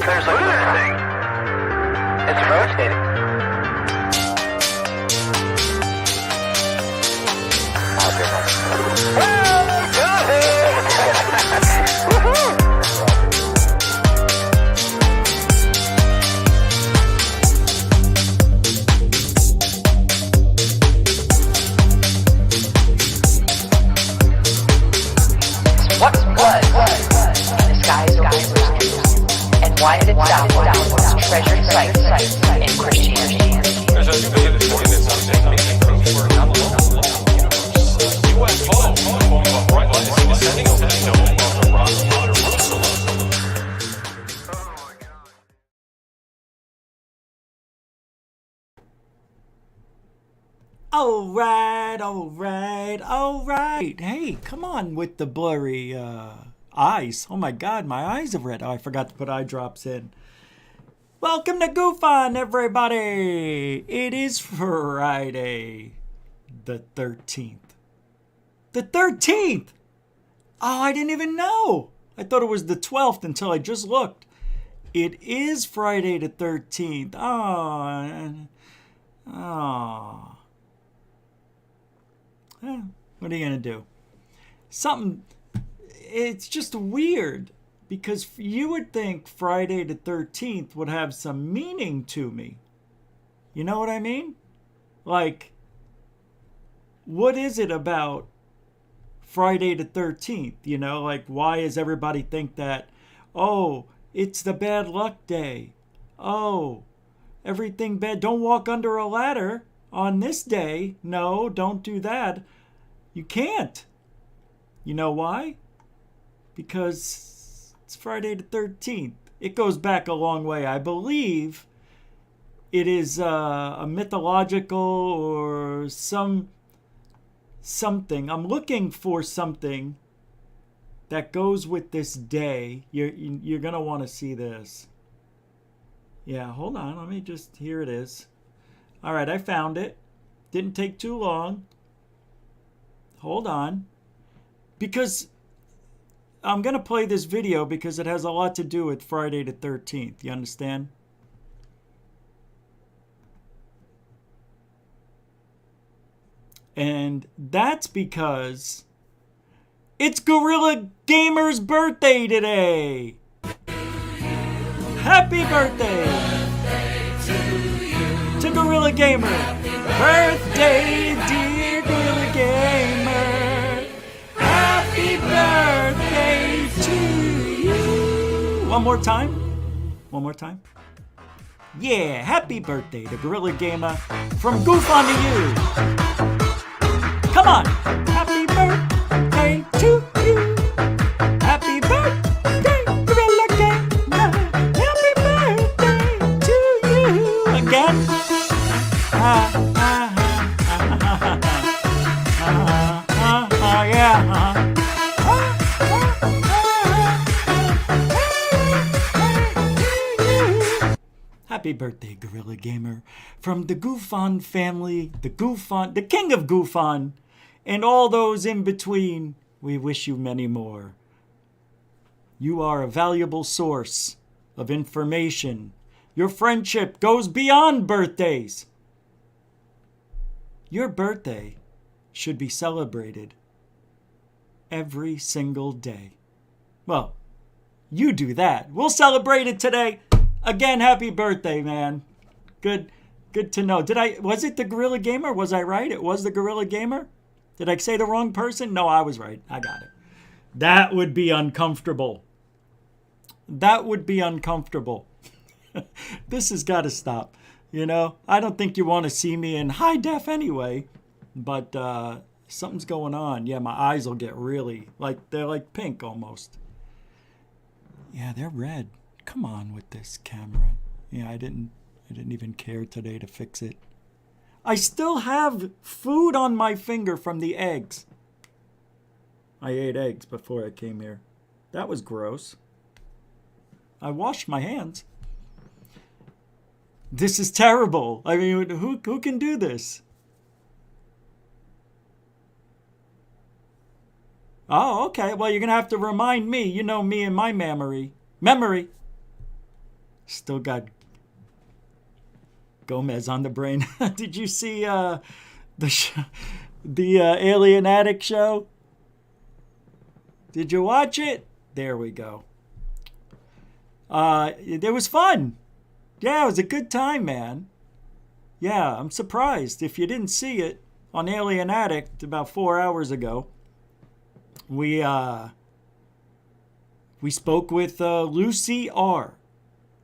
There's look at that thing. It's rotating. What was in the skies over Jerusalem, and why did it stop one of the most treasured sites in Christianity? All right. Hey, come on with the blurry eyes. Oh my God, my eyes are red. Oh, I forgot to put eye drops in. Welcome to GUFON, everybody. It is Friday the 13th. The 13th! Oh, I didn't even know. I thought it was the 12th until I just looked. It is Friday the 13th. Oh. What are you going to do? It's just weird because you would think Friday the 13th would have some meaning to me. You know what I mean? Like, what is it about Friday the 13th? You know, like, why does everybody think that, oh, it's the bad luck day? Oh, everything bad. Don't walk under a ladder on this day. No, don't do that. You can't. You know why? Because it's Friday the 13th. It goes back a long way. I believe it is a mythological or something. I'm looking for something that goes with this day. You're going to want to see this. Yeah, hold on. Let me just, here it is. All right, I found it. Didn't take too long. Hold on. Because I'm going to play this video because it has a lot to do with Friday the 13th. You understand? And that's because it's Gorilla Gamer's birthday today. Happy birthday to Gorilla Gamer. Birthday, dear Gorilla Gamer. Happy birthday to you. One more time. One more time. Yeah, happy birthday to Gorilla Gamer from GUFON to you. Come on. Happy birthday to you. Happy birthday, Gorilla Gamer. Happy birthday to you. Again. Yeah. Happy birthday, Gorilla Gamer. From the GUFON family, the king of GUFON, and all those in between, we wish you many more. You are a valuable source of information. Your friendship goes beyond birthdays. Your birthday should be celebrated every single day. Well, you do that. We'll celebrate it today. Again, happy birthday, man. Good to know. Was it the Gorilla Gamer? Was I right? It was the Gorilla Gamer? Did I say the wrong person? No, I was right. I got it. That would be uncomfortable. That would be uncomfortable. This has got to stop. You know, I don't think you want to see me in high def anyway, but something's going on. Yeah, my eyes will get really, they're like pink almost. Yeah, they're red. Come on with this camera. Yeah, I didn't even care today to fix it. I still have food on my finger from the eggs. I ate eggs before I came here. That was gross. I washed my hands. This is terrible. I mean, who can do this? Oh, okay. Well, you're going to have to remind me. You know me and my memory. Still got Gomez on the brain. Did you see the Alien Addict show? Did you watch it? There we go. It was fun. Yeah, it was a good time, man. Yeah, I'm surprised if you didn't see it on Alien Addict about 4 hours ago. We spoke with UCR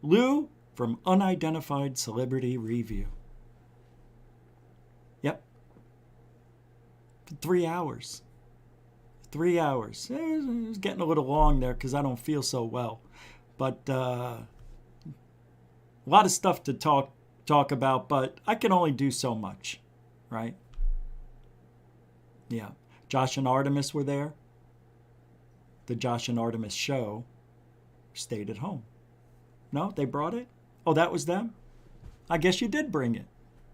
Lu from Unidentified Celebrity Review. Yep. 3 hours. 3 hours. It was getting a little long there because I don't feel so well. But a lot of stuff to talk about, but I can only do so much, right? Yeah. Josh and Artemis were there. The Josh and Artemis show stayed at home. No, they brought it? Oh, that was them? I guess you did bring it.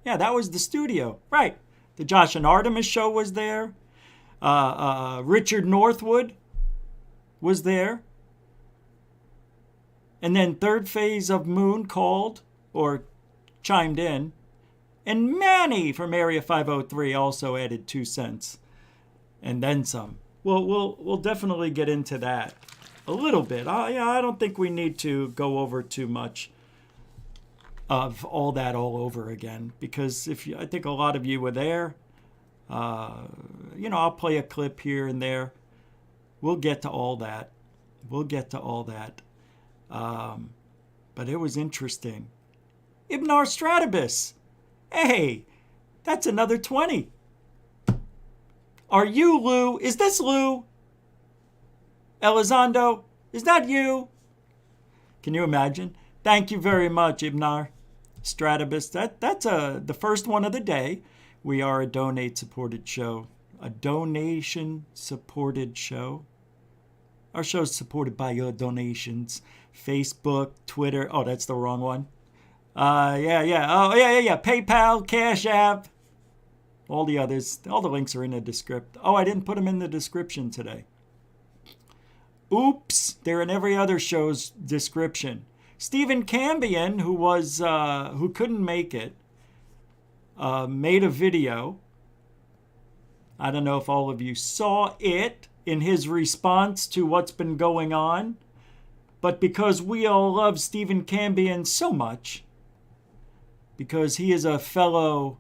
Yeah, that was the studio. Right. The Josh and Artemis show was there. Richard Northwood was there. And then Third Phase of Moon called or chimed in. And Manny from Area 503 also added 2 cents. And then some. We'll definitely get into that a little bit. I don't think we need to go over too much of all that all over again, because I think a lot of you were there. I'll play a clip here and there. We'll get to all that. But it was interesting. Ibnar Stratabus. Hey, that's another 20. Are you Lou? Is this Lou? Elizondo? Is that you? Can you imagine? Thank you very much, Ibnar Stratabus. That's the first one of the day. We are a donation-supported show. Our show is supported by your donations. Facebook, Twitter. Oh, that's the wrong one. Yeah. Oh, yeah. PayPal, Cash App. All the others. All the links are in the description. Oh, I didn't put them in the description today. Oops. They're in every other show's description. Stephen Cambian, who couldn't make it, made a video. I don't know if all of you saw it in his response to what's been going on. But because we all love Stephen Cambian so much, because he is a fellow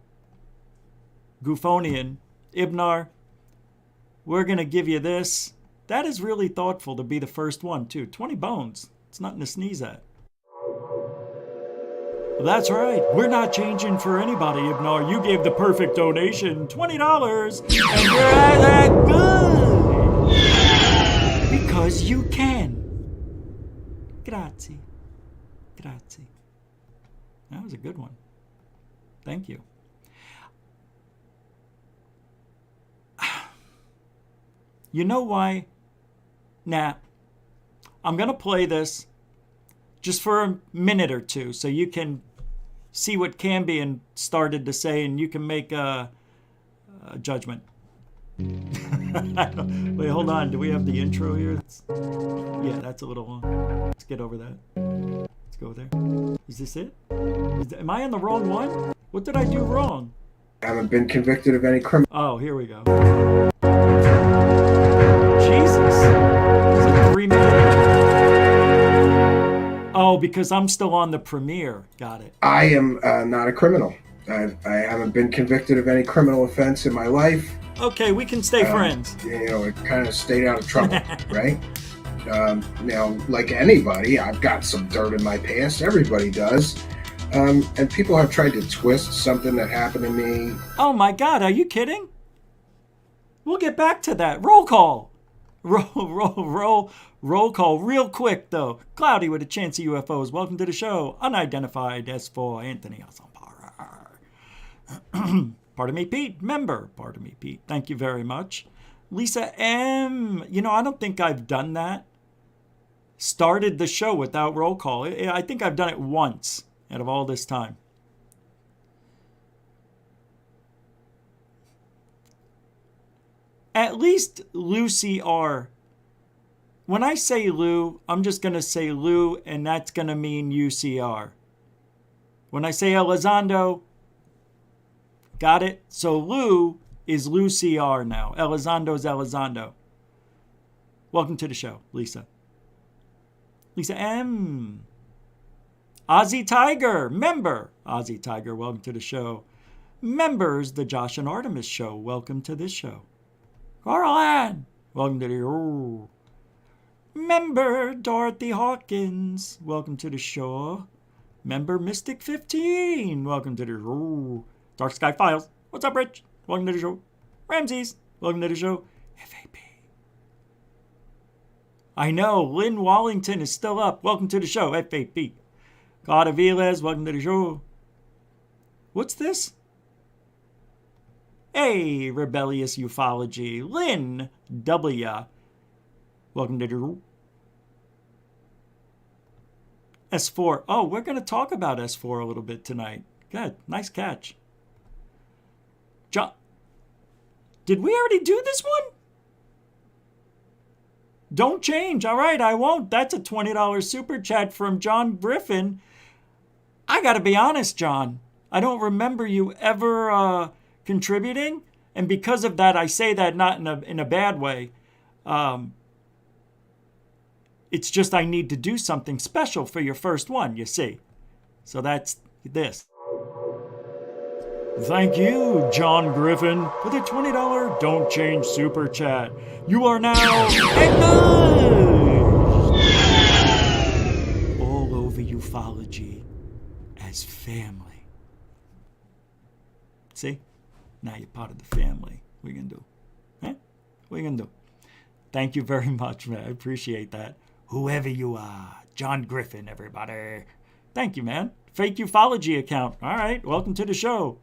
GUFOnian, Ibnar, we're going to give you this. That is really thoughtful to be the first one, too. 20 bones. It's nothing to sneeze at. Well, that's right. We're not changing for anybody, Ibnar. You gave the perfect donation, $20, and you're that good. Because you can. Grazie. That was a good one. Thank you. You know why? Nah. I'm going to play this just for a minute or two so you can see what Cambian started to say and you can make a judgment. Wait, hold on. Do we have the intro here? Yeah, that's a little long. Let's get over that. Let's go there. Is this it? Am I on the wrong one? What did I do wrong? I haven't been convicted of any criminal. Oh, here we go. Jesus. Is it 3 minutes? Oh, because I'm still on the premiere. Got it. I am not a criminal. I haven't been convicted of any criminal offense in my life. Okay, we can stay friends. I kind of stayed out of trouble, right? Now, like anybody, I've got some dirt in my past. Everybody does. And people have tried to twist something that happened to me. Oh my God, are you kidding? We'll get back to that. Roll call. Roll call real quick, though. Cloudy with a chance of UFOs. Welcome to the show. Unidentified S4 Anthony Pardon me, Pete. Member. Pardon me, Pete. Thank you very much. Lisa M. I don't think I've done that. Started the show without roll call. I think I've done it once out of all this time. At least Lucy R. when I say Lu, I'm just going to say Lu, and that's going to mean UCR. When I say Elizondo, got it? So Lu is Lu CR now. Elizondo is Elizondo. Welcome to the show, Lisa. Lisa M. Ozzy Tiger, member. Ozzy Tiger, welcome to the show. Members, the Josh and Artemis show, welcome to this show. Carl Ann, welcome to the show. Member, Dorothy Hawkins, welcome to the show. Member, Mystic 15, welcome to the show. Dark Sky Files, what's up, Rich? Welcome to the show. Ramses, welcome to the show. FAP. I know, Lynn Wallington is still up. Welcome to the show, FAP. God Aviles, welcome to the show. What's this? Hey, Rebellious Ufology. Lynn W. Welcome to the show. S4. Oh, we're going to talk about S4 a little bit tonight. Good. Nice catch. John. Did we already do this one? Don't change. All right, I won't. That's a $20 super chat from John Griffin. I got to be honest, John. I don't remember you ever contributing. And because of that, I say that not in a bad way. It's just I need to do something special for your first one, you see. So that's this. Thank you, John Griffin, for the $20 Don't Change Super Chat. You are now acknowledged all over ufology as family. See? Now you're part of the family. What are you going to do? Huh? What are you going to do? Thank you very much, man. I appreciate that. Whoever you are. John Griffin, everybody. Thank you, man. Fake ufology account. All right, welcome to the show.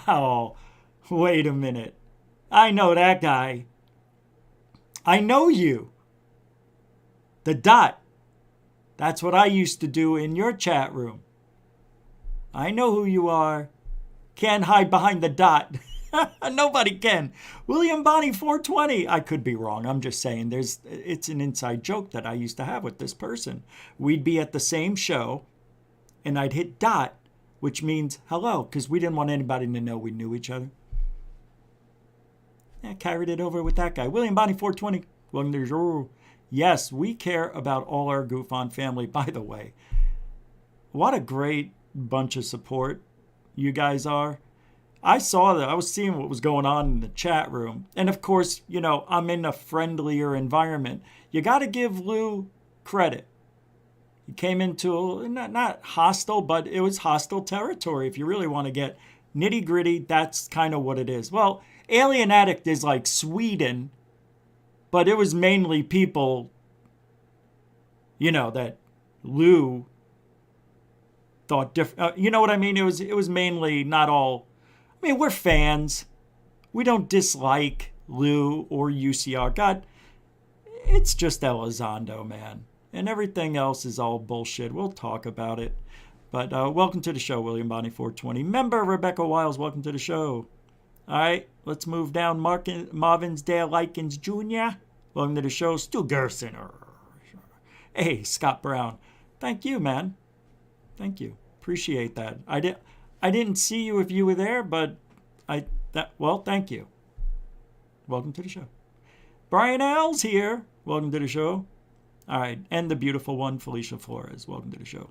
Oh, wait a minute. I know that guy. I know you. The dot. That's what I used to do in your chat room. I know who you are. Can't hide behind the dot. Nobody can. William Bonney 420. I could be wrong. I'm just saying it's an inside joke that I used to have with this person. We'd be at the same show and I'd hit dot, which means hello, because we didn't want anybody to know we knew each other. I carried it over with that guy. William Bonney 420. Welcome to the show. Yes, we care about all our GUFON family, by the way. What a great bunch of support you guys are. I saw that. I was seeing what was going on in the chat room. And of course, you know, I'm in a friendlier environment. You got to give Lou credit. He came into not hostile, but it was hostile territory. If you really want to get nitty gritty, that's kind of what it is. Well, Alien Addict is like Sweden, but it was mainly people, you know, that Lou thought different. You know what I mean? It was mainly not all. I mean, we're fans. We don't dislike Lou or UCR. God, it's just Elizondo, man. And everything else is all bullshit. We'll talk about it. But welcome to the show, William Bonney 420. Member Rebecca Wiles, welcome to the show. All right, let's move down. Marvinsdale Likens Jr., welcome to the show. Stu Gerson. Hey, Scott Brown. Thank you, man. Thank you. Appreciate that. I didn't see you if you were there, but thank you. Welcome to the show. Brian Al's here. Welcome to the show. All right, and the beautiful one, Felicia Flores. Welcome to the show.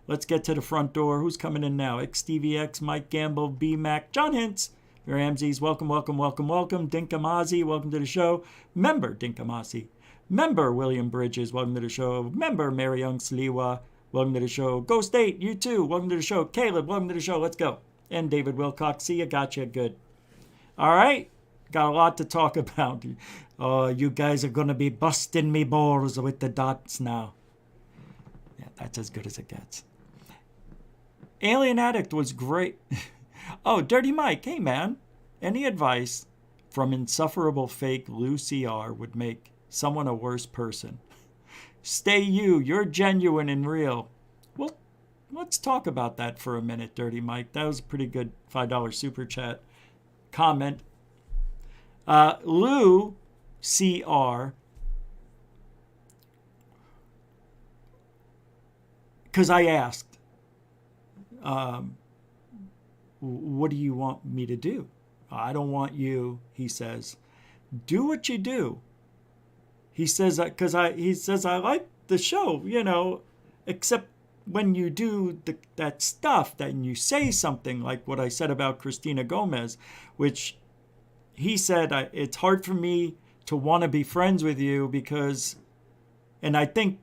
Let's get to the front door. Who's coming in now? XTVX, Mike Gamble, B-Mac, John Hintz, Ramses. Welcome, welcome, welcome, welcome. Dinkamazi, welcome to the show. Member Dinkamazi. Member William Bridges, welcome to the show. Member Mary Young Sliwa, welcome to the show. Ghost 8, you too, welcome to the show. Caleb, welcome to the show. Let's go. And David Wilcox, see you, gotcha, good. All right, got a lot to talk about. Oh, you guys are going to be busting me balls with the dots now. Yeah, that's as good as it gets. Alien Addict was great. Oh, Dirty Mike, hey man. Any advice from insufferable fake Lu CR would make someone a worse person? Stay you, you're genuine and real. Well, let's talk about that for a minute, Dirty Mike. That was a pretty good $5 super chat comment. Lu CR because I asked, what do you want me to do? I don't want you, he says. Do what you do. He says, he says, I like the show, except when you do that stuff, then you say something like what I said about Christina Gomez, which he said, it's hard for me to want to be friends with you because, and I think,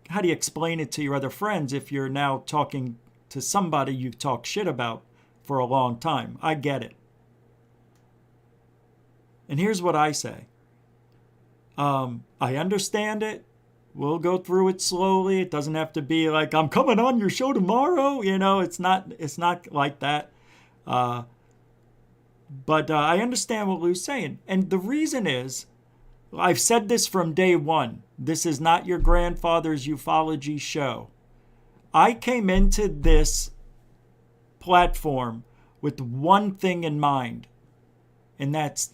how do you explain it to your other friends if you're now talking to somebody you've talked shit about for a long time? I get it. And here's what I say. I understand it. We'll go through it slowly. It doesn't have to be like, I'm coming on your show tomorrow. It's not like that. But I understand what Lou's saying. And the reason is, I've said this from day one. This is not your grandfather's ufology show. I came into this platform with one thing in mind, and that's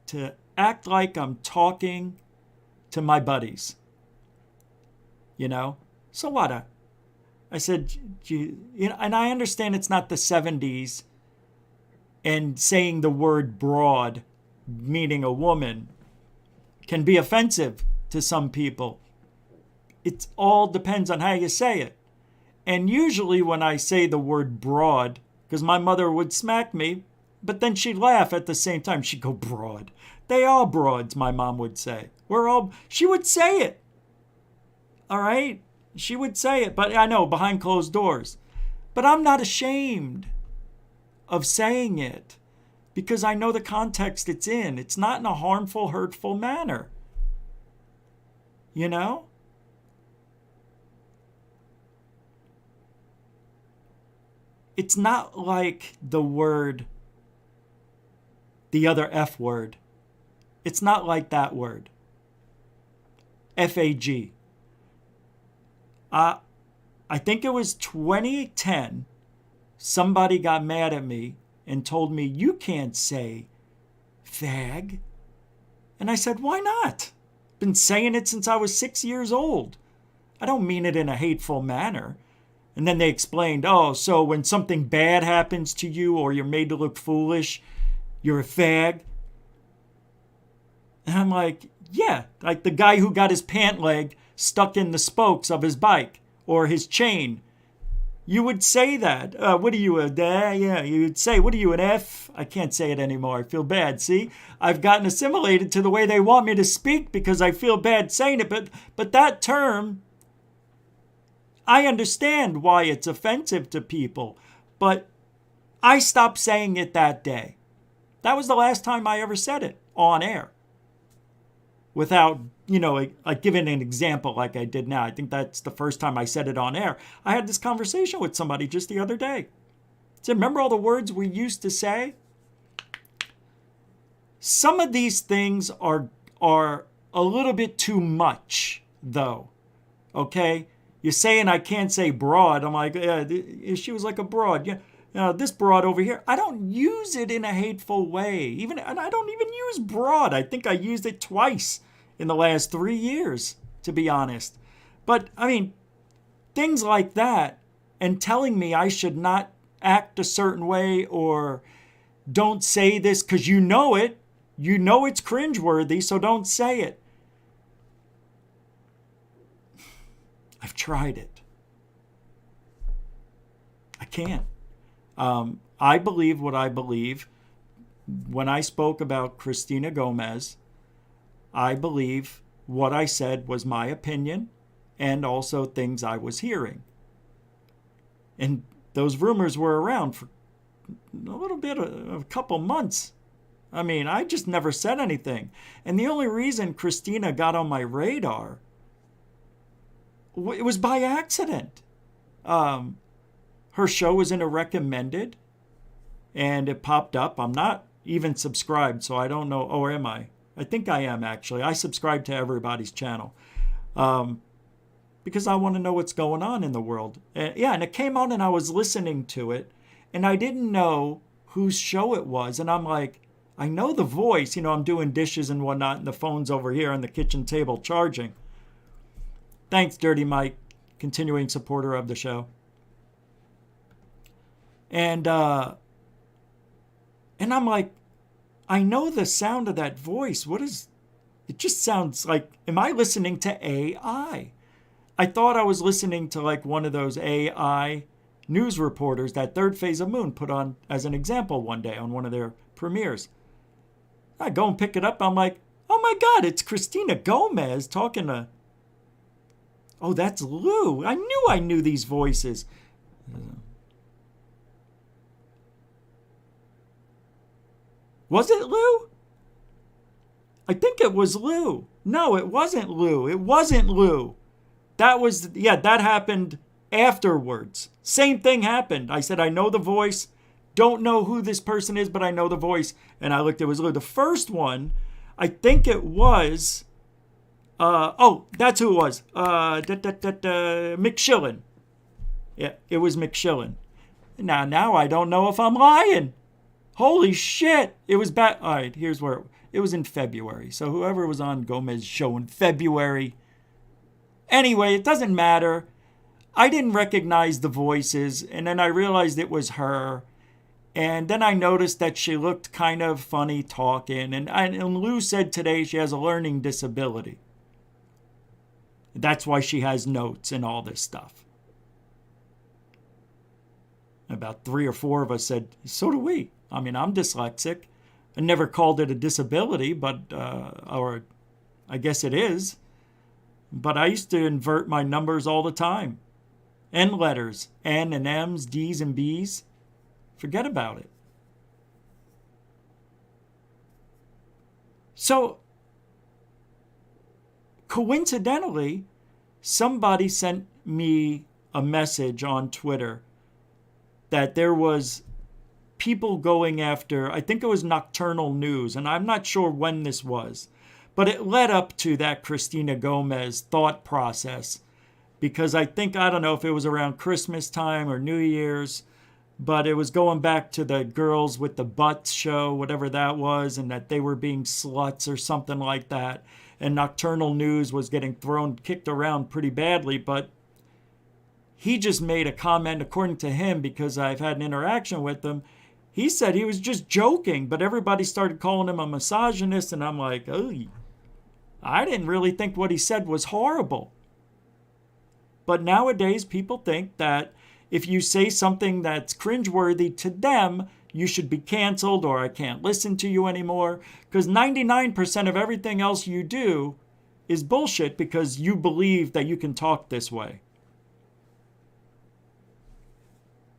to act like I'm talking to my buddies. So what? I said, and I understand it's not the 70s, and saying the word broad, meaning a woman, can be offensive to some people. It all depends on how you say it. And usually when I say the word broad, because my mother would smack me, but then she'd laugh at the same time. She'd go, broad. They are broads, my mom would say. She would say it. All right? She would say it, but I know, behind closed doors. But I'm not ashamed of saying it because I know the context it's in. It's not in a harmful, hurtful manner. It's not like the other F word. It's not like that word. F-A-G. I think it was 2010. Somebody got mad at me and told me, you can't say fag. And I said, why not? Been saying it since I was 6 years old. I don't mean it in a hateful manner. And then they explained, so when something bad happens to you or you're made to look foolish, you're a fag. And I'm like, yeah, like the guy who got his pant leg stuck in the spokes of his bike or his chain. You would say that. What are you, you would say, what are you, an F? I can't say it anymore. I feel bad. See, I've gotten assimilated to the way they want me to speak because I feel bad saying it. But that term, I understand why it's offensive to people. But I stopped saying it that day. That was the last time I ever said it on air. Without, like giving an example like I did now. I think that's the first time I said it on air. I had this conversation with somebody just the other day. I said, remember all the words we used to say? Some of these things are a little bit too much, though. Okay? You're saying I can't say broad. I'm like, she was like a broad. Yeah. This broad over here. I don't use it in a hateful way. And I don't even use broad. I think I used it twice in the last 3 years, to be honest. But, things like that and telling me I should not act a certain way or don't say this because you know it. You know it's cringeworthy, so don't say it. I've tried it. I can't. I believe what I believe. When I spoke about Christina Gomez, I believe what I said was my opinion and also things I was hearing. And those rumors were around for a couple months. I just never said anything. And the only reason Christina got on my radar, it was by accident. Her show was in a recommended, and it popped up. I'm not even subscribed, so I don't know. Or am I? I think I am, actually. I subscribe to everybody's channel because I want to know what's going on in the world. And it came on, and I was listening to it, and I didn't know whose show it was. And I'm like, I know the voice. I'm doing dishes and whatnot, and the phone's over here on the kitchen table charging. Thanks, Dirty Mike. continuing supporter of the show. And I'm like, I know the sound of that voice. What is, it just sounds like, am I listening to AI? I thought I was listening to like one of those AI news reporters that Third Phase of Moon put on as an example one day on one of their premieres. I go and pick it up. I'm like, oh my God, it's Christina Gomez talking to, oh, that's Lou. I knew these voices. Was it Lou? I think it was Lou. No, it wasn't Lou. It wasn't Lou. That happened afterwards. Same thing happened. I said, I know the voice. Don't know who this person is, but I know the voice. And I looked, it was Lou. The first one, I think it was, that's who it was. McShillen. Yeah, it was McShillen. Now I don't know if I'm lying. Holy shit. It was back. All right, here's where it was in February. So whoever was on Gomez's show in February. Anyway, it doesn't matter. I didn't recognize the voices, and then I realized it was her. And then I noticed that she looked kind of funny talking. And Lou said today she has a learning disability. That's why she has notes and all this stuff. About 3 or 4 of us said, so do we. I mean, I'm dyslexic. I never called it a disability, but, or I guess it is. But I used to invert my numbers all the time. N letters, N and M's, D's and B's. Forget about it. So, coincidentally, somebody sent me a message on Twitter that there was people going after, I think it was Nocturnal News, and I'm not sure when this was, but it led up to that Christina Gomez thought process, because I don't know if it was around Christmas time or New Year's, but it was going back to the Girls with the Butts show, whatever that was, and that they were being sluts or something like that, and Nocturnal News was getting kicked around pretty badly, but he just made a comment, according to him, because I've had an interaction with him. He said he was just joking, but everybody started calling him a misogynist, and I'm like, oh, I didn't really think what he said was horrible. But nowadays, people think that if you say something that's cringeworthy to them, you should be canceled, or I can't listen to you anymore, because 99% of everything else you do is bullshit because you believe that you can talk this way.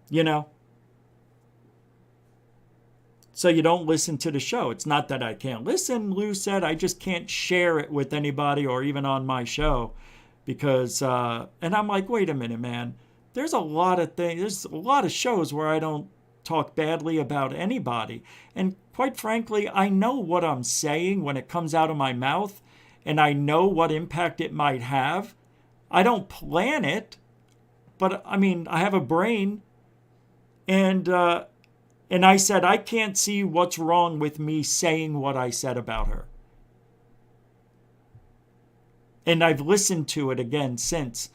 You know? So you don't listen to the show. It's not that I can't listen, Lou said. I just can't share it with anybody or even on my show. Because, and I'm like, wait a minute, man. There's a lot of things. There's a lot of shows where I don't talk badly about anybody. And quite frankly, I know what I'm saying when it comes out of my mouth. And I know what impact it might have. I don't plan it. But, I mean, I have a brain. And I said, I can't see what's wrong with me saying what I said about her. And I've listened to it again since.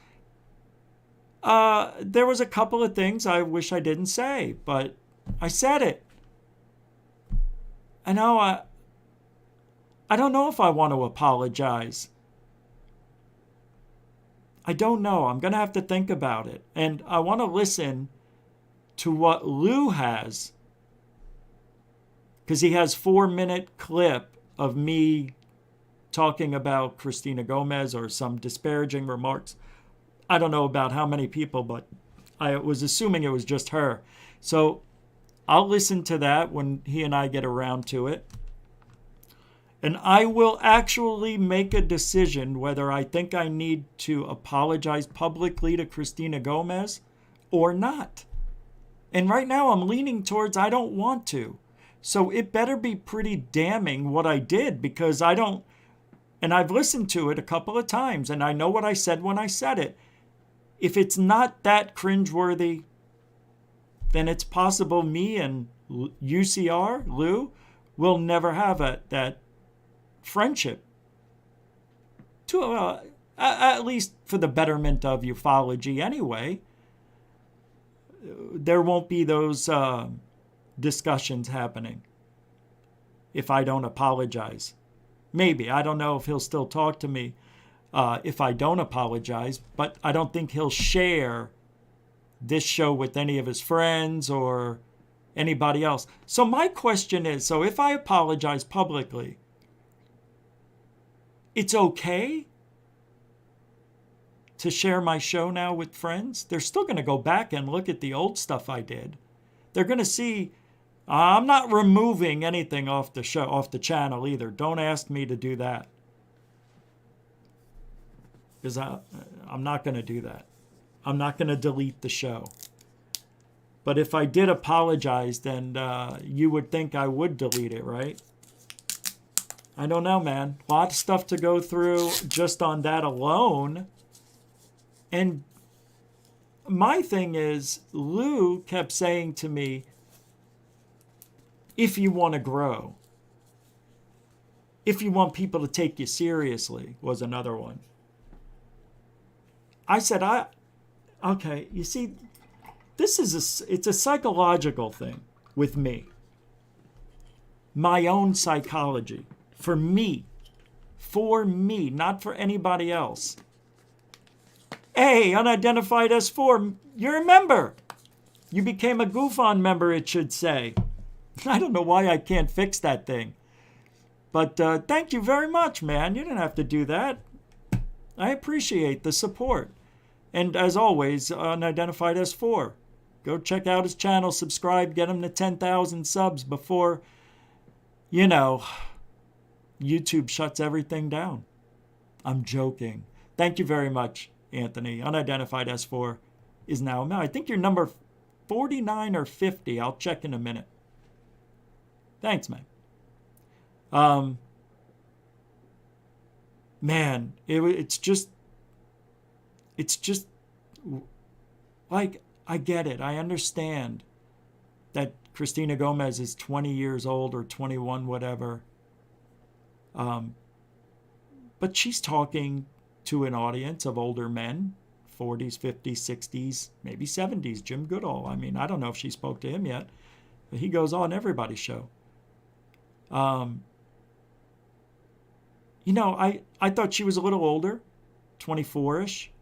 There was a couple of things I wish I didn't say, but I said it. I know I don't know if I want to apologize. I don't know. I'm going to have to think about it. And I want to listen to what Lou has, because he has 4-minute clip of me talking about Christina Gomez or some disparaging remarks. I don't know about how many people, but I was assuming it was just her. So I'll listen to that when he and I get around to it. And I will actually make a decision whether I think I need to apologize publicly to Christina Gomez or not. And right now I'm leaning towards I don't want to. So it better be pretty damning what I did, because I don't. And I've listened to it a couple of times, and I know what I said when I said it. If it's not that cringeworthy, then it's possible me and UCR, Lou, will never have that friendship. at least for the betterment of ufology anyway. There won't be those discussions happening if I don't apologize. Maybe. I don't know if he'll still talk to me if I don't apologize, but I don't think he'll share this show with any of his friends or anybody else. So my question is, so if I apologize publicly, it's okay to share my show now with friends? They're still going to go back and look at the old stuff I did. They're going to see I'm not removing anything off the show, off the channel either. Don't ask me to do that, because I'm not going to do that. I'm not going to delete the show. But if I did apologize, then you would think I would delete it, right? I don't know, man. A lot of stuff to go through just on that alone. And my thing is, Lou kept saying to me, if you want to grow, if you want people to take you seriously, was another one. I said, okay, you see, it's a psychological thing with me. My own psychology. For me, not for anybody else. Hey, unidentified S4, you're a member. You became a GUFON member, it should say. I don't know why I can't fix that thing. But thank you very much, man. You didn't have to do that. I appreciate the support. And as always, unidentified S4. Go check out his channel, subscribe, get him to 10,000 subs before, YouTube shuts everything down. I'm joking. Thank you very much, Anthony. Unidentified S4 is now. I think you're number 49 or 50. I'll check in a minute. Thanks, man. Man, it's just like, I get it. I understand that Christina Gomez is 20 years old or 21, whatever. But she's talking to an audience of older men, 40s, 50s, 60s, maybe 70s. Jim Goodall. I mean, I don't know if she spoke to him yet, but he goes on everybody's show. I thought she was a little older, 24-ish.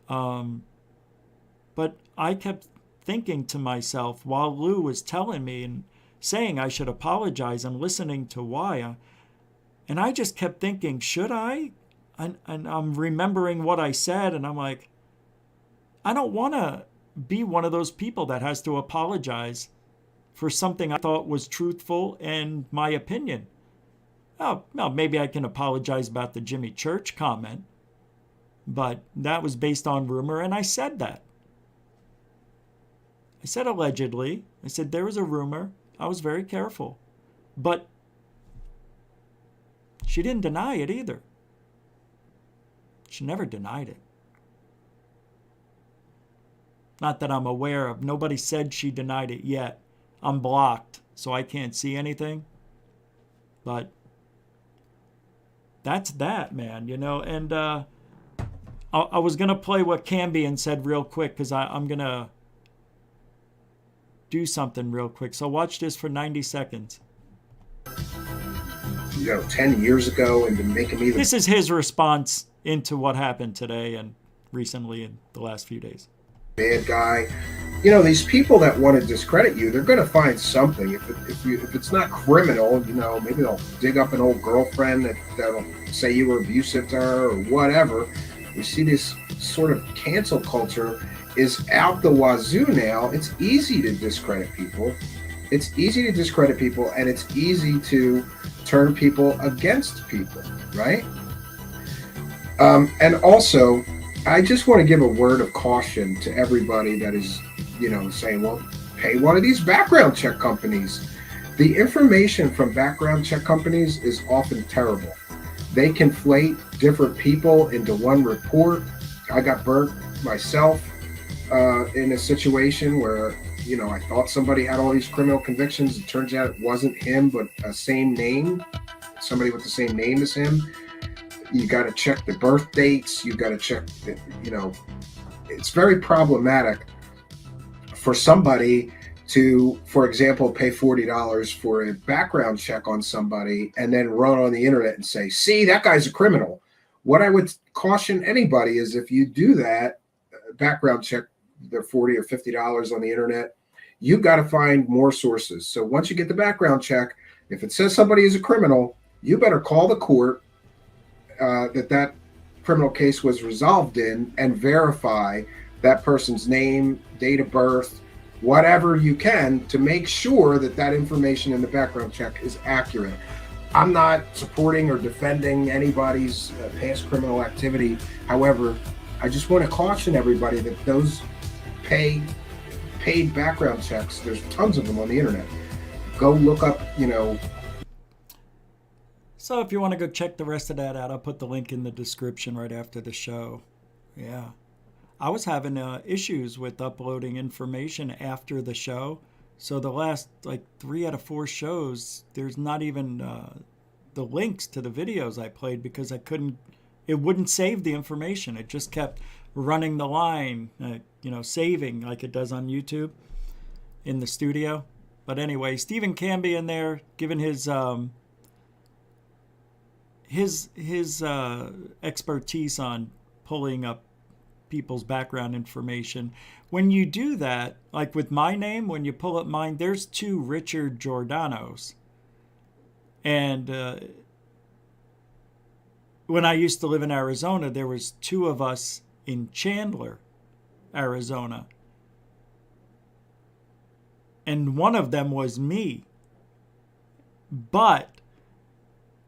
But I kept thinking to myself while Lou was telling me and saying I should apologize and listening to why, and I just kept thinking, should I? And I'm remembering what I said, and I'm like, I don't want to be one of those people that has to apologize for something I thought was truthful and my opinion. Oh, well, maybe I can apologize about the Jimmy Church comment, but that was based on rumor, and I said that. I said allegedly. I said there was a rumor. I was very careful. But she didn't deny it either. She never denied it. Not that I'm aware of. Nobody said she denied it yet. I'm blocked, so I can't see anything. But that's that, man, And I was going to play what Cambian said real quick because I'm going to do something real quick. So watch this for 90 seconds. 10 years ago and been making me This is his response into what happened today and recently in the last few days. Bad guy. These people that want to discredit you, they're going to find something. If it's not criminal, maybe they'll dig up an old girlfriend that'll say you were abusive to her or whatever. We see this sort of cancel culture is out the wazoo now. It's easy to discredit people. It's easy to discredit people, and it's easy to turn people against people, right? And also, I just want to give a word of caution to everybody that is, saying, well, pay one of these background check companies. The information from background check companies is often terrible. They conflate different people into one report. I got burnt myself in a situation where, I thought somebody had all these criminal convictions. It turns out it wasn't him, but a same name, somebody with the same name as him. You got to check the birth dates. You got to check, it's very problematic for somebody to, for example, pay $40 for a background check on somebody and then run on the internet and say, see, that guy's a criminal. What I would caution anybody is if you do that background check, they're $40 or $50 on the internet, you've got to find more sources. So once you get the background check, if it says somebody is a criminal, you better call the court that criminal case was resolved in and verify that person's name, date of birth, whatever you can to make sure that that information in the background check is accurate. I'm not supporting or defending anybody's past criminal activity. However, I just want to caution everybody that those paid background checks, there's tons of them on the internet. Go look up, So if you want to go check the rest of that out, I'll put the link in the description right after the show. Yeah. I was having issues with uploading information after the show. So the last 3 out of 4 shows, there's not even the links to the videos I played because it wouldn't save the information. It just kept running the line, saving like it does on YouTube in the studio. But anyway, Stephen Cambian there giving his expertise on pulling up people's background information. When you do that, like with my name, when you pull up mine, there's 2 Richard Giordano's. And when I used to live in Arizona, there was 2 of us in Chandler, Arizona. And one of them was me. But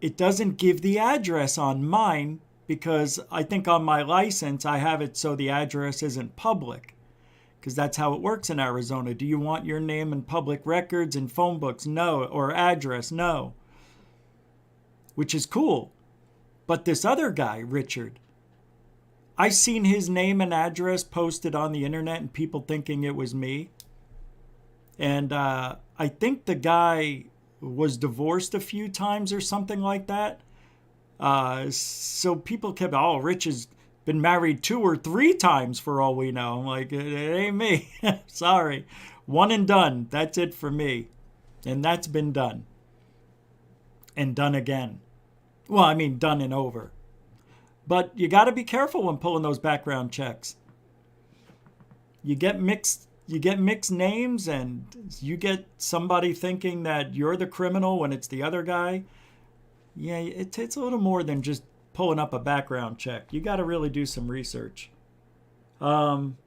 it doesn't give the address on mine because I think on my license I have it so the address isn't public. Because that's how it works in Arizona. Do you want your name in public records and phone books? No. Or address? No. Which is cool. But this other guy, Richard, I seen his name and address posted on the internet and people thinking it was me. And I think the guy was divorced a few times or something like that. So people kept, Rich has been married 2 or 3 times for all we know. I'm like, it ain't me. Sorry. One and done. That's it for me. And that's been done. And done again. Well, I mean, done and over. But you got to be careful when pulling those background checks. You get mixed names and you get somebody thinking that you're the criminal when it's the other guy. Yeah, it's a little more than just pulling up a background check. You got to really do some research. I'm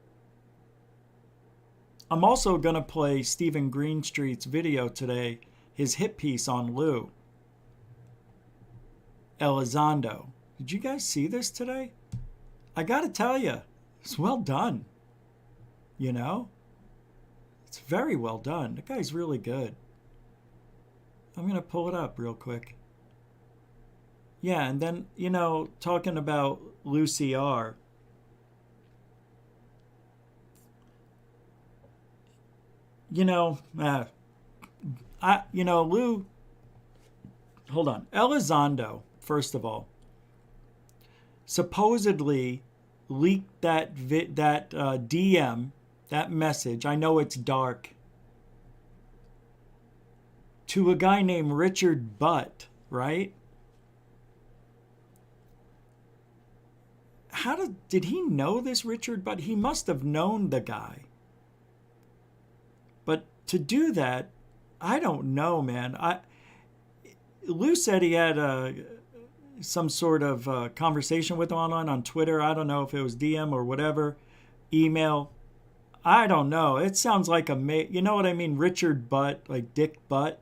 also going to play Stephen Greenstreet's video today, his hit piece on Lou Elizondo. Did you guys see this today? I got to tell you, it's well done. It's very well done. The guy's really good. I'm going to pull it up real quick. Yeah, and then, talking about Lu CR. Lou, hold on. Elizondo, first of all, supposedly leaked that DM, that message, I know it's dark, to a guy named Richard Butt, right? Did he know this Richard Butt? He must have known the guy. But to do that, I don't know, man. Lou said he had some sort of conversation with him online on Twitter. I don't know if it was DM or whatever, email. I don't know. It sounds like you know what I mean? Richard Butt, like Dick Butt.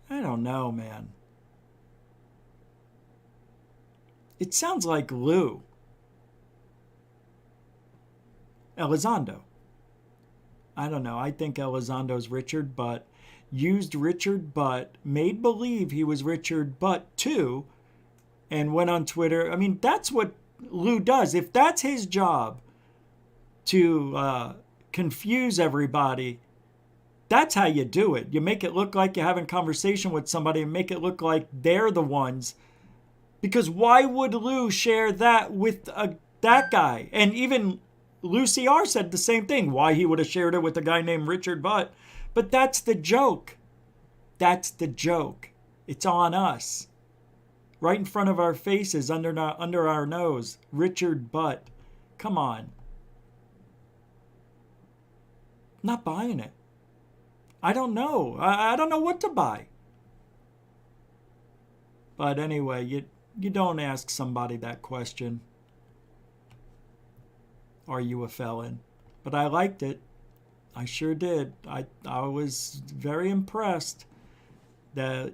I don't know, man. It sounds like Lou Elizondo. I don't know. I think Elizondo's Richard Butt. Used Richard Butt, made believe he was Richard Butt too, and went on Twitter. I mean, that's what Lou does. If that's his job, to confuse everybody, that's how you do it. You make it look like you're having conversation with somebody and make it look like they're the ones Because why would Lou share that with that guy? And even UCR said the same thing. Why he would have shared it with a guy named Richard Butt. But that's the joke. That's the joke. It's on us. Right in front of our faces, under our nose. Richard Butt. Come on. Not buying it. I don't know. I don't know what to buy. But anyway, you don't ask somebody that question. Are you a felon? But I liked it. I sure did. I was very impressed that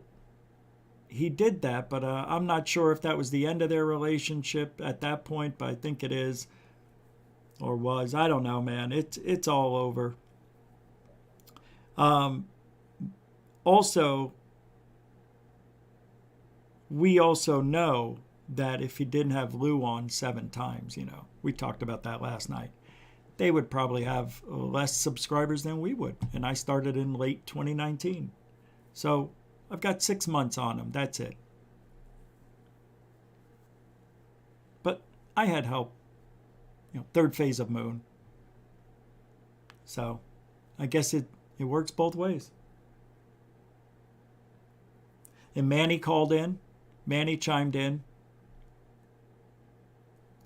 he did that, but I'm not sure if that was the end of their relationship at that point, but I think it is, or was. I don't know, man. It's all over. Also, we also know that if he didn't have Lou on 7 times, we talked about that last night, they would probably have less subscribers than we would. And I started in late 2019. So I've got 6 months on them. That's it. But I had help. 3rd phase of Moon. So I guess it works both ways. And Manny called in. Manny chimed in.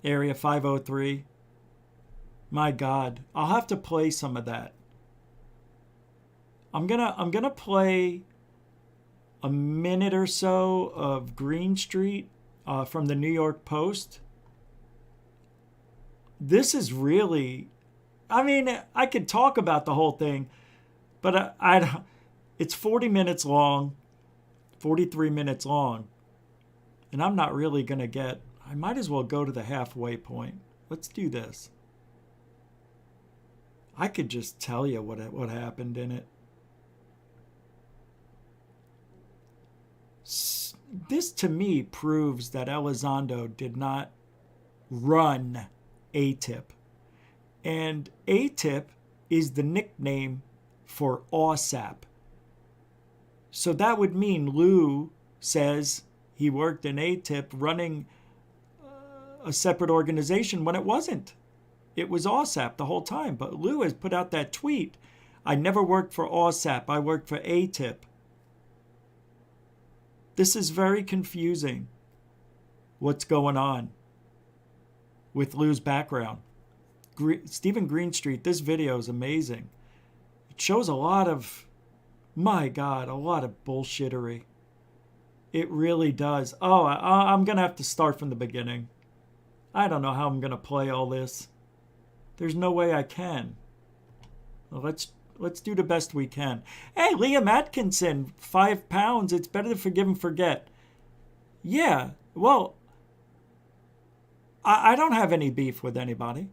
Area 503. My God, I'll have to play some of that. I'm gonna play a minute or so of Greenstreet from the New York Post. This is really, I could talk about the whole thing, but it's 40 minutes long, 43 minutes long, and I'm not really going to get, I might as well go to the halfway point. Let's do this. I could just tell you what happened in it. This to me proves that Elizondo did not run Atip. And Atip is the nickname for OSAP. So that would mean Lou says he worked in Atip running a separate organization when it wasn't. It was OSAP the whole time. But Lou has put out that tweet. I never worked for OSAP. I worked for Atip. This is very confusing. What's going on with Lou's background? Stephen Greenstreet, this video is amazing. It shows a lot of, my God, a lot of bullshittery. It really does. Oh, I'm going to have to start from the beginning. I don't know how I'm going to play all this. There's no way I can. Well, let's do the best we can. Hey, Liam Atkinson, 5 pounds. It's better to forgive and forget. Yeah, well, I don't have any beef with anybody.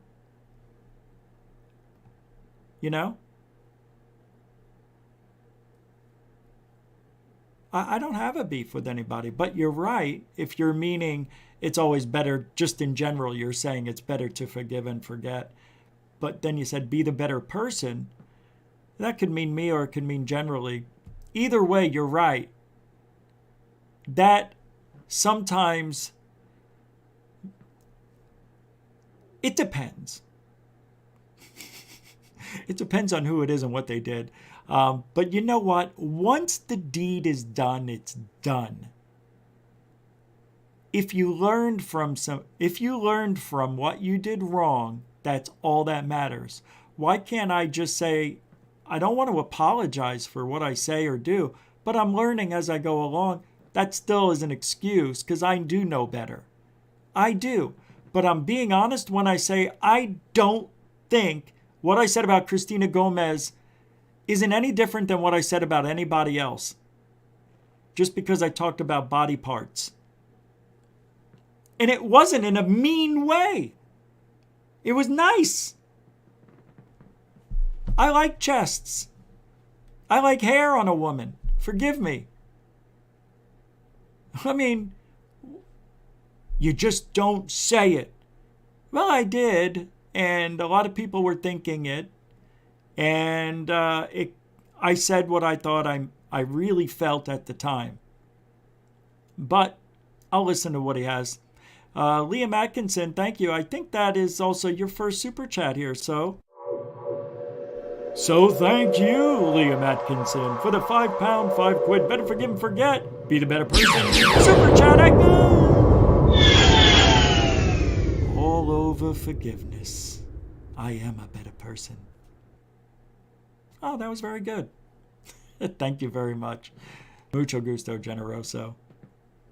I don't have a beef with anybody. But you're right. If you're meaning it's always better, just in general, you're saying it's better to forgive and forget. But then you said be the better person. That could mean me or it could mean generally. Either way, you're right. That sometimes it depends. It depends on who it is and what they did. But you know what? Once the deed is done, it's done. If you learned from what you did wrong, that's all that matters. Why can't I just say, I don't want to apologize for what I say or do, but I'm learning as I go along? That still is an excuse because I do know better. I do. But I'm being honest when I say I don't think what I said about Christina Gomez isn't any different than what I said about anybody else. Just because I talked about body parts. And it wasn't in a mean way. It was nice. I like chests. I like hair on a woman. Forgive me. You just don't say it. Well, I did, and a lot of people were thinking it. And I said what I thought I really felt at the time. But I'll listen to what he has. Liam Atkinson, thank you. I think that is also your first super chat here, so thank you, Liam Atkinson, for the £5, £5. Better forgive and forget. Be the better person. Super chat, all over forgiveness. I am a better person. Oh, that was very good. Thank you very much. Mucho gusto, generoso.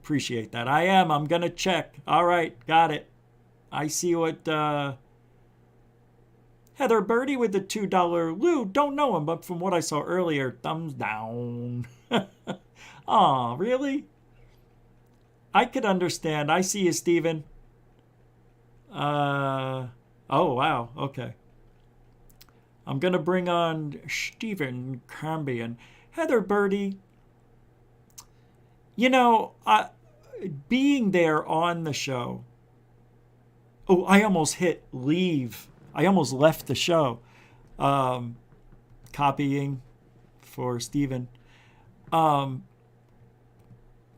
Appreciate that. I'm going to check. All right, got it. I see what... Heather Birdie with the $2. Lou, don't know him, but from what I saw earlier, thumbs down. Aw, really? I could understand. I see you, Steven. Oh, wow. Okay. I'm going to bring on Stephen Cambian. Heather Birdie, you know, being there on the show. Oh, I almost hit leave. I almost left the show. Copying for Stephen. Well,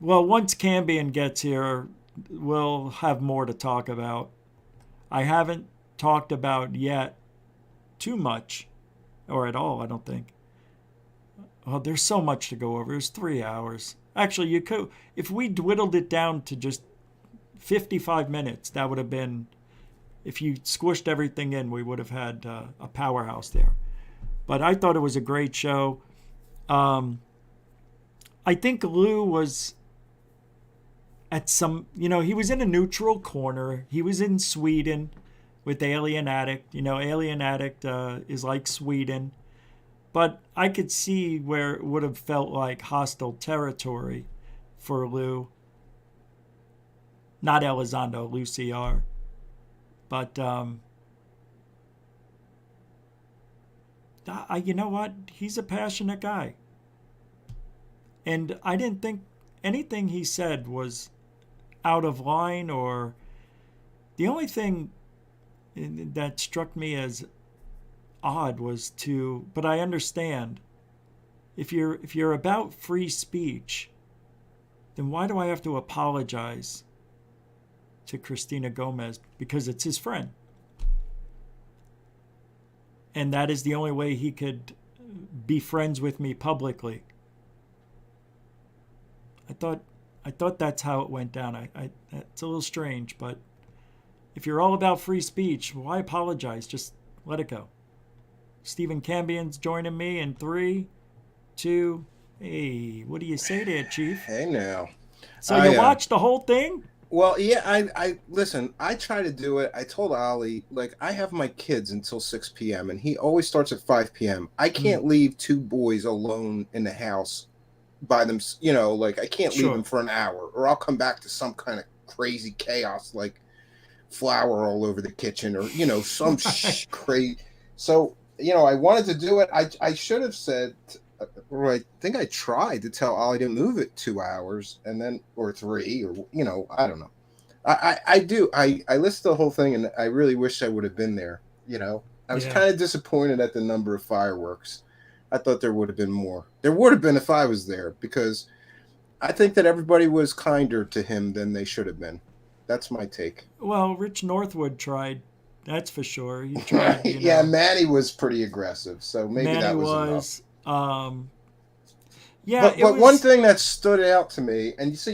once Cambian gets here, we'll have more to talk about. I haven't talked about yet too much, or at all, I don't think. Oh, there's so much to go over. It's 3 hours. Actually, you could, if we dwindled it down to just 55 minutes, that would have been, if you squished everything in, we would have had a powerhouse there. But I thought it was a great show. I think Lou was at some, he was in a neutral corner. He was in Sweden with Alien Addict. Alien Addict is like Sweden. But I could see where it would have felt like hostile territory for Lou. Not Elizondo, Lou CR. But, you know what? He's a passionate guy. And I didn't think anything he said was out of line, or the only thing that struck me as odd was but I understand, if you're about free speech, then why do I have to apologize to Christina Gomez? Because it's his friend. And that is the only way he could be friends with me publicly. I thought that's how it went down. It's a little strange, but if you're all about free speech, why apologize? Just let it go. Stephen Cambian's joining me in 3, 2, hey, what do you say there, Chief? Hey now. So you watched the whole thing? Well, yeah, I listen, I try to do it. I told Ollie, I have my kids until 6 p.m. and he always starts at 5 p.m. I can't leave 2 boys alone in the house by them, I can't leave them for an hour, or I'll come back to some kind of crazy chaos, like flour all over the kitchen, or, some crazy. So, I wanted to do it. I should have said, or I think I tried to tell Ollie to move it 2 hours, and then, or 3, or, I don't know. I do. I listened to the whole thing, and I really wish I would have been there. I was kind of disappointed at the number of fireworks. I thought there would have been more. There would have been if I was there, because I think that everybody was kinder to him than they should have been. That's my take. Well, Rich Northwood tried. That's for sure. He tried. Yeah, Manny was pretty aggressive, so maybe Manny that was enough. Yeah, but one thing that stood out to me, and you say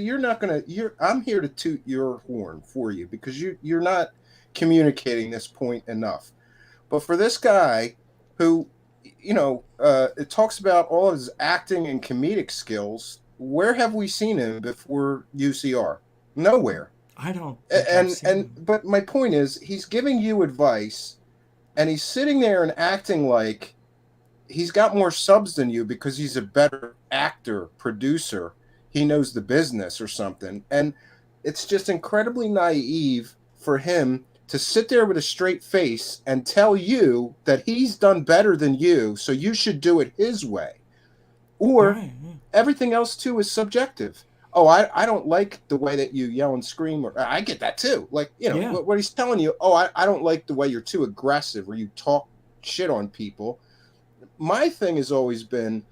I'm here to toot your horn for you, because you're not communicating this point enough. But for this guy who, it talks about all of his acting and comedic skills, where have we seen him before UCR? Nowhere. I don't. But my point is, he's giving you advice, and he's sitting there and acting like he's got more subs than you because he's a better actor, producer. He knows the business or something. And it's just incredibly naive for him to sit there with a straight face and tell you that he's done better than you, so you should do it his way. Or everything else, too, is subjective. Oh, I don't like the way that you yell and scream. Or I get that, too. What he's telling you, I don't like the way you're too aggressive or you talk shit on people. My thing has always been,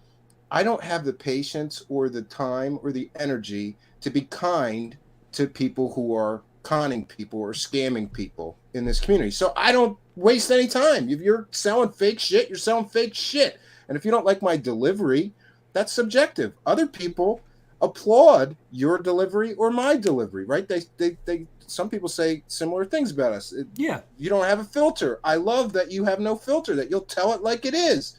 I don't have the patience or the time or the energy to be kind to people who are conning people or scamming people in this community. So I don't waste any time. If you're selling fake shit, you're selling fake shit. And if you don't like my delivery, that's subjective. Other people applaud your delivery or my delivery, right? They some people say similar things about us. Yeah. You don't have a filter. I love that you have no filter, that you'll tell it like it is.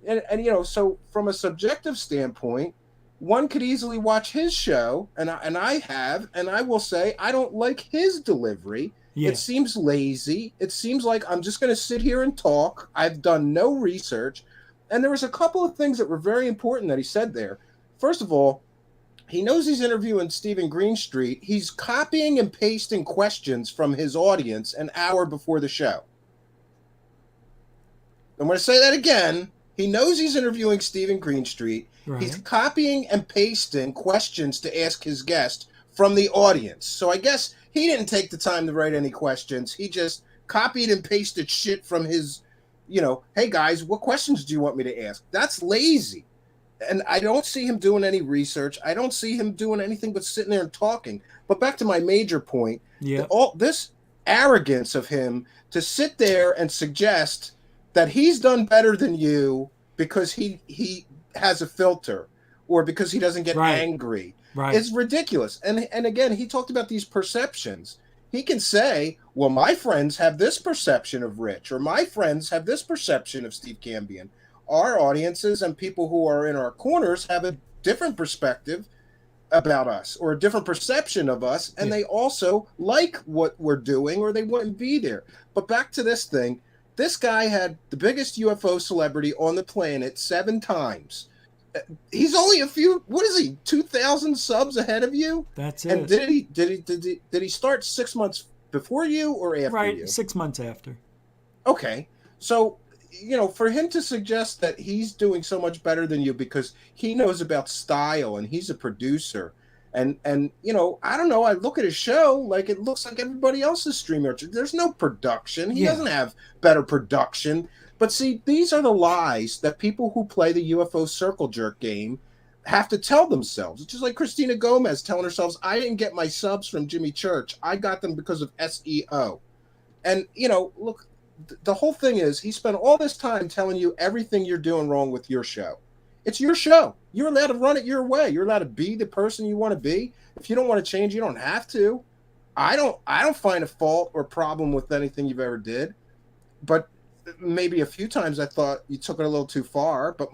And you know, so from a subjective standpoint, one could easily watch his show, and I will say I don't like his delivery. Yeah. It seems lazy. It seems like I'm just going to sit here and talk. I've done no research. And there was a couple of things that were very important that he said there. First of all, he knows he's interviewing Stephen Greenstreet. He's copying and pasting questions from his audience an hour before the show. I'm going to say that again. He knows he's interviewing Stephen Greenstreet. Right. He's copying and pasting questions to ask his guest from the audience. So I guess he didn't take the time to write any questions. He just copied and pasted shit from his, you know, hey guys, what questions do you want me to ask? That's lazy. And I don't see him doing any research. I don't see him doing anything but sitting there and talking. But back to my major point, all this arrogance of him to sit there and suggest that he's done better than you because he has a filter or because he doesn't get angry. Right. It's ridiculous. And again, he talked about these perceptions. He can say, well, my friends have this perception of Rich, or my friends have this perception of Steve Cambian. Our audiences and people who are in our corners have a different perspective about us or a different perception of us, and they also like what we're doing or they wouldn't be there. But back to this thing, this guy had the biggest UFO celebrity on the planet 7 times. He's only a few, what is he, 2,000 subs ahead of you? That's it. And did he start 6 months before you or after you? Right, 6 months after. Okay. So, you know, for him to suggest that he's doing so much better than you because he knows about style and he's a producer, and you know, I don't know, I look at his show like it looks like everybody else's streamer. There's no production. He doesn't have better production. But see, these are the lies that people who play the UFO circle jerk game have to tell themselves. It's just like Christina Gomez telling herself, I didn't get my subs from Jimmy Church. I got them because of SEO. And, you know, look, the whole thing is he spent all this time telling you everything you're doing wrong with your show. It's your show. You're allowed to run it your way. You're allowed to be the person you want to be. If you don't want to change, you don't have to. I don't find a fault or problem with anything you've ever did. But maybe a few times I thought you took it a little too far. But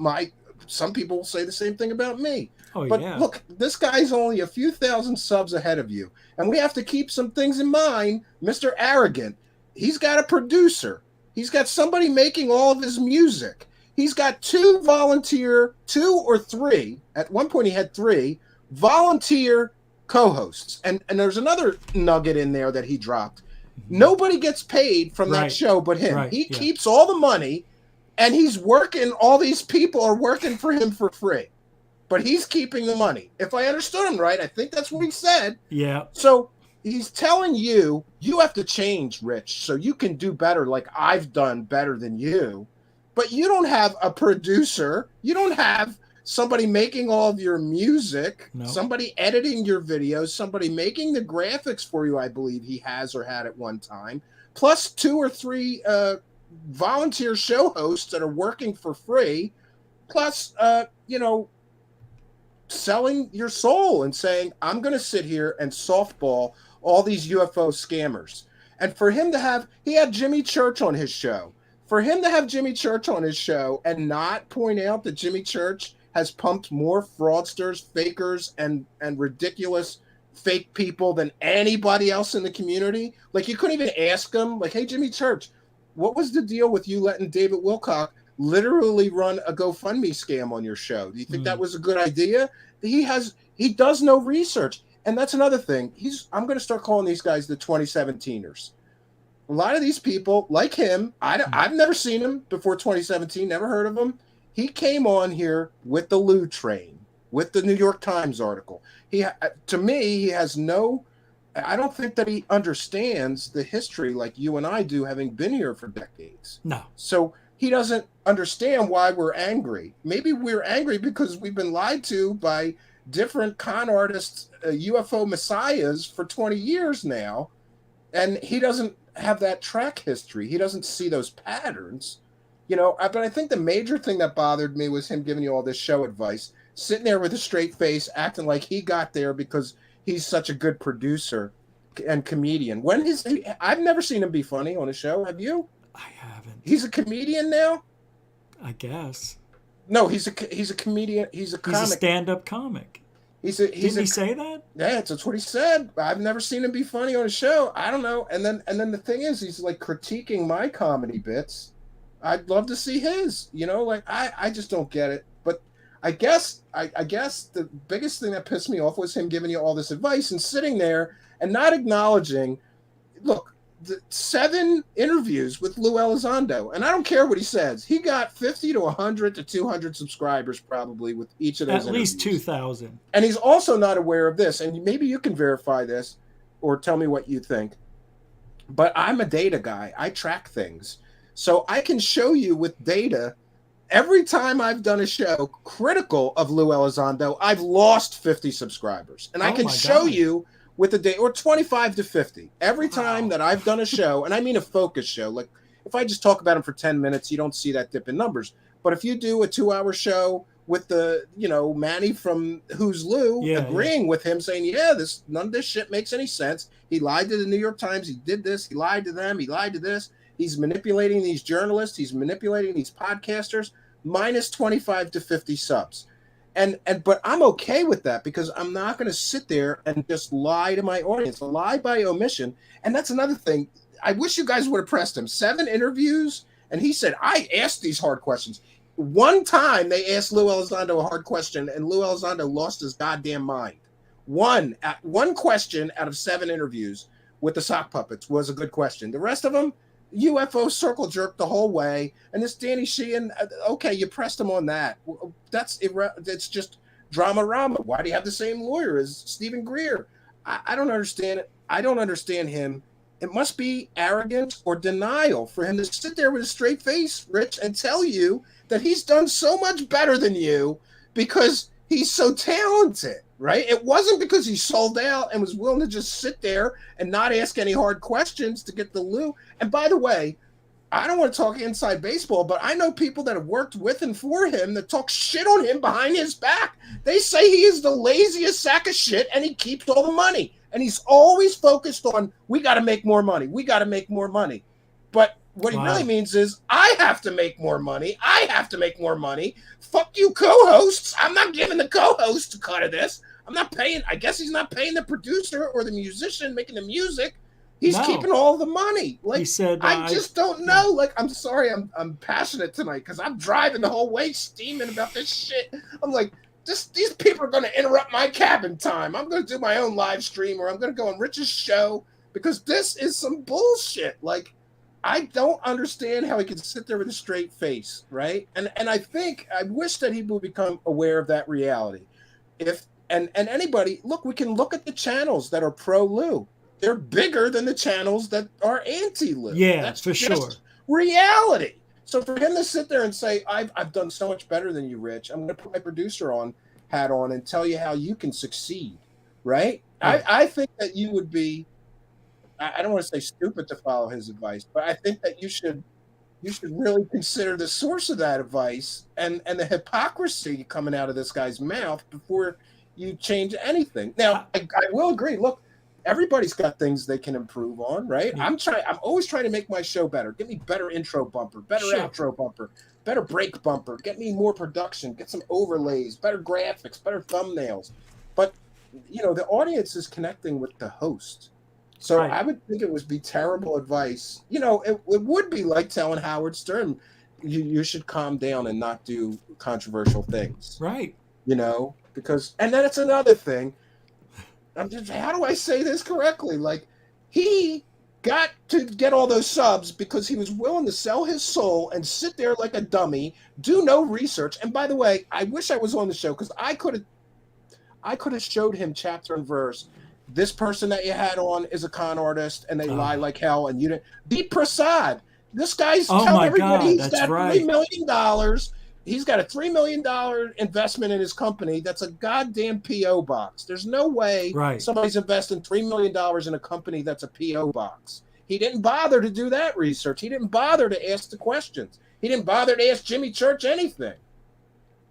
some people will say the same thing about me. Oh, but yeah. Look, this guy's only a few thousand subs ahead of you. And we have to keep some things in mind. Mr. Arrogant, he's got a producer. He's got somebody making all of his music. He's got 2 or 3, at one point he had 3, volunteer co-hosts. And there's another nugget in there that he dropped. Nobody gets paid from that show but him. He keeps all the money, and he's working, all these people are working for him for free. But he's keeping the money. If I understood him right, I think that's what he said. Yeah. So he's telling you, you have to change, Rich, so you can do better like I've done better than you. But you don't have a producer. You don't have somebody making all of your music, somebody editing your videos, somebody making the graphics for you, I believe he has or had at one time, plus 2 or 3 volunteer show hosts that are working for free, plus, you know, selling your soul and saying, I'm going to sit here and softball all these UFO scammers. And for him to have, he had Jimmy Church on his show. For him to have Jimmy Church on his show and not point out that Jimmy Church has pumped more fraudsters, fakers, and ridiculous fake people than anybody else in the community. Like, you couldn't even ask him, like, hey, Jimmy Church, what was the deal with you letting David Wilcock literally run a GoFundMe scam on your show? Do you think that was a good idea? He does no research. And that's another thing. I'm going to start calling these guys the 2017ers. A lot of these people, like him, I've never seen him before 2017, never heard of him. He came on here with the Lu train, with the New York Times article. To me, he has I don't think that he understands the history like you and I do, having been here for decades. No. So he doesn't understand why we're angry. Maybe we're angry because we've been lied to by different con artists, UFO messiahs for 20 years now, and he doesn't have that track history. He doesn't see those patterns, but I think the major thing that bothered me was him giving you all this show advice, sitting there with a straight face, acting like he got there because he's such a good producer and comedian. I've never seen him be funny on a show. Have you? I haven't. He's a comedian now? I guess. No, he's a comedian. He's a comic. He's a stand-up comic. Didn't he say that? Yeah, that's what he said. I've never seen him be funny on a show. I don't know. And then the thing is, he's like critiquing my comedy bits. I'd love to see his. I just don't get it. But I guess the biggest thing that pissed me off was him giving you all this advice and sitting there and not acknowledging. Look, the 7 interviews with Lou Elizondo, and I don't care what he says. He got 50 to 100 to 200 subscribers probably with each of those. At least 2,000. And he's also not aware of this, and maybe you can verify this or tell me what you think. But I'm a data guy. I track things. So I can show you with data every time I've done a show critical of Lou Elizondo, I've lost 50 subscribers. And I can show you with a day, or 25 to 50. Every time that I've done a show, and I mean a focus show, like if I just talk about him for 10 minutes, you don't see that dip in numbers. But if you do a 2-hour show with the, Manny from Who's Lou, agreeing with him, saying, none of this shit makes any sense. He lied to the New York Times. He did this. He lied to them. He lied to this. He's manipulating these journalists. He's manipulating these podcasters. Minus 25 to 50 subs. But I'm okay with that because I'm not going to sit there and just lie to my audience, lie by omission. And that's another thing. I wish you guys would have pressed him. 7 interviews, and he said, I asked these hard questions. One time they asked Lou Elizondo a hard question, and Lou Elizondo lost his goddamn mind. One question out of 7 interviews with the sock puppets was a good question. The rest of them, UFO circle jerk the whole way, and this Danny Sheehan, okay, you pressed him on that. It's just drama-rama. Why do you have the same lawyer as Stephen Greer? I don't understand it. I don't understand him. It must be arrogance or denial for him to sit there with a straight face, Rich, and tell you that he's done so much better than you because he's so talented, right? It wasn't because he sold out and was willing to just sit there and not ask any hard questions to get the Lou. And by the way, I don't want to talk inside baseball, but I know people that have worked with and for him that talk shit on him behind his back. They say he is the laziest sack of shit and he keeps all the money. And he's always focused on, we got to make more money. We got to make more money. But what he really means is, I have to make more money. I have to make more money. Fuck you, co-hosts. I'm not giving the co-host a cut of this. I'm not paying. I guess he's not paying the producer or the musician making the music. He's keeping all the money. Like, he said, I just don't know. Like, I'm sorry, I'm passionate tonight because I'm driving the whole way steaming about this shit. I'm like, these people are going to interrupt my cabin time. I'm going to do my own live stream, or I'm going to go on Rich's show because this is some bullshit. Like, I don't understand how he can sit there with a straight face, right? And I wish that he would become aware of that reality. And anybody, look, we can look at the channels that are pro Lou. They're bigger than the channels that are anti Lou. Yeah, that's for sure. Reality. So for him to sit there and say, I've done so much better than you, Rich, I'm going to put my producer hat on and tell you how you can succeed, right? Yeah. I think that you would be, I don't want to say stupid to follow his advice, but I think that you should really consider the source of that advice and the hypocrisy coming out of this guy's mouth before you change anything. Now, I will agree. Look, everybody's got things they can improve on, right? Yeah. I'm always trying to make my show better. Get me better intro bumper, better outro bumper, better break bumper. Get me more production. Get some overlays, better graphics, better thumbnails. But the audience is connecting with the host. So I would think it would be terrible advice. It would be like telling Howard Stern, you should calm down and not do controversial things. Right. Because, and then it's another thing. How do I say this correctly? Like, he got to get all those subs because he was willing to sell his soul and sit there like a dummy, do no research. And by the way, I wish I was on the show because I could have showed him chapter and verse. This person that you had on is a con artist and they lie like hell. And you didn't. Deep Prasad. This guy's telling everybody he's got $3 million He's got a $3 million investment in his company. That's a goddamn P.O. box. There's no way Right. somebody's investing $3 million in a company that's a P.O. box. He didn't bother to do that research. He didn't bother to ask the questions. He didn't bother to ask Jimmy Church anything.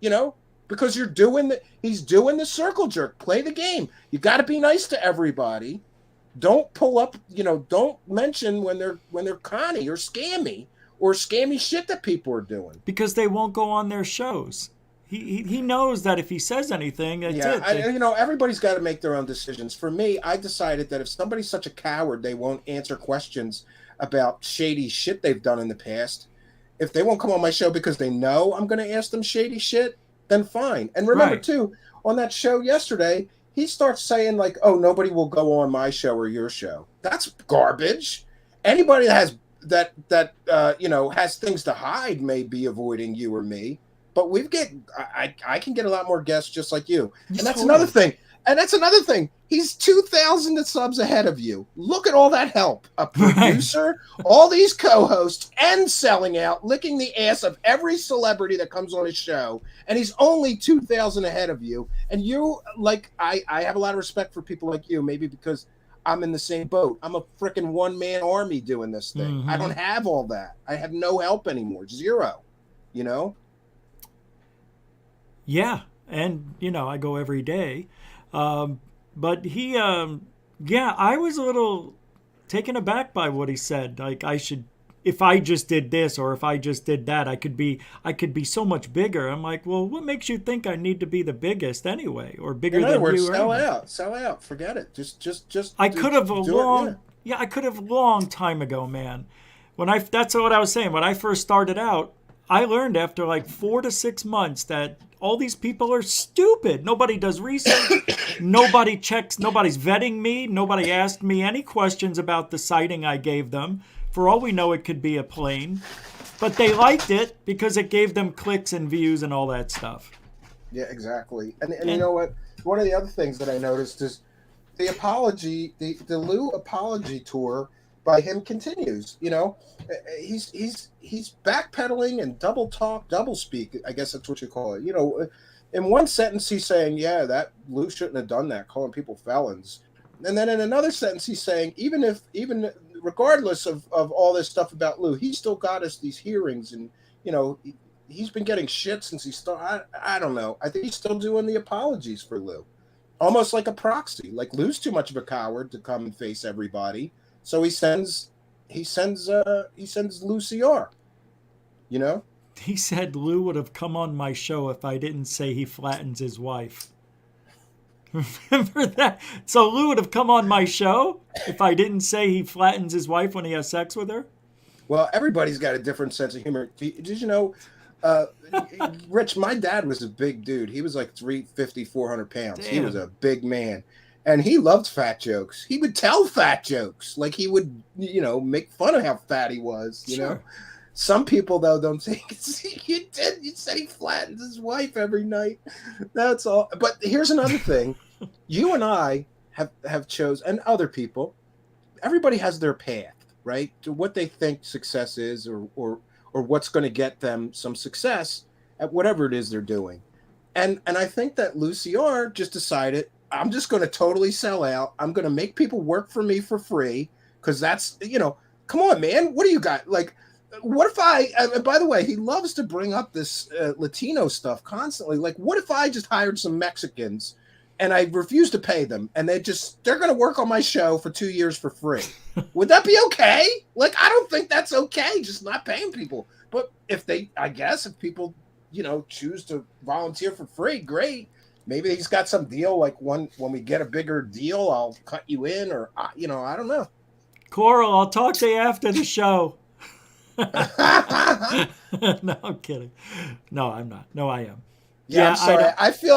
You know, because he's doing the circle jerk. Play the game. You got to be nice to everybody. Don't pull up, don't mention when they're conny or scammy shit that people are doing. Because they won't go on their shows. He knows that if he says anything, that's it. Everybody's got to make their own decisions. For me, I decided that if somebody's such a coward, they won't answer questions about shady shit they've done in the past. If they won't come on my show because they know I'm going to ask them shady shit, then fine. And remember, too, on that show yesterday, he starts saying, like, oh, nobody will go on my show or your show. That's garbage. Anybody that has things to hide may be avoiding you or me. But I can get a lot more guests just like you. And that's another thing. He's 2,000 subs ahead of you. Look at all that help. A producer, all these co-hosts, and selling out, licking the ass of every celebrity that comes on his show. And he's only 2,000 ahead of you. And you, like, I have a lot of respect for people like you, maybe because I'm in the same boat. I'm a freaking one-man army doing this thing. Mm-hmm. I don't have all that. I have no help anymore. Zero. Yeah, and I go every day, but he, I was a little taken aback by what he said. Like if I just did this or if I just did that, I could be so much bigger. I'm like, well, what makes you think I need to be the biggest anyway, or bigger than you? In other words, sell out, forget it. Just. I could have I could have long time ago, man. That's what I was saying. When I first started out, I learned after like 4 to 6 months that all these people are stupid. Nobody does research. Nobody checks. Nobody's vetting me. Nobody asked me any questions about the sighting I gave them. For all we know, it could be a plane. But they liked it because it gave them clicks and views and all that stuff. Yeah, exactly. And you know what? One of the other things that I noticed is the apology, the Lu apology tour by him continues. He's backpedaling and double talk, double speak. I guess that's what you call it. In one sentence he's saying, "Yeah, that Lu shouldn't have done that, calling people felons," and then in another sentence he's saying, even regardless of all this stuff about Lu, he still got us these hearings, and he's been getting shit since he started. I don't know. I think he's still doing the apologies for Lu, almost like a proxy. Like Lu's too much of a coward to come and face everybody. So he sends Lu CR, He said Lu would have come on my show if I didn't say he flattens his wife. Remember that? So Lu would have come on my show if I didn't say he flattens his wife when he has sex with her? Well, everybody's got a different sense of humor. Did you know, Rich, my dad was a big dude. He was like 350, 400 pounds. Damn. He was a big man. And he loved fat jokes. He would tell fat jokes. Like he would, make fun of how fat he was, you know. Some people, though, don't think you did. You said he flattens his wife every night. That's all. But here's another thing. You and I have chose, and other people, everybody has their path, right? To what they think success is or what's going to get them some success at whatever it is they're doing. And I think that Lu CR just decided, I'm just going to totally sell out. I'm going to make people work for me for free because that's, come on, man. What do you got? Like, what if by the way, he loves to bring up this Latino stuff constantly. Like, what if I just hired some Mexicans and I refuse to pay them and they're going to work on my show for 2 years for free? Would that be okay? Like, I don't think that's okay. Just not paying people. But if people, choose to volunteer for free, great. Maybe he's got some deal, like when we get a bigger deal, I'll cut you in, or I don't know. Coral, I'll talk to you after the show. No, I'm kidding. No, I'm not. No, I am. Yeah, I'm sorry. I feel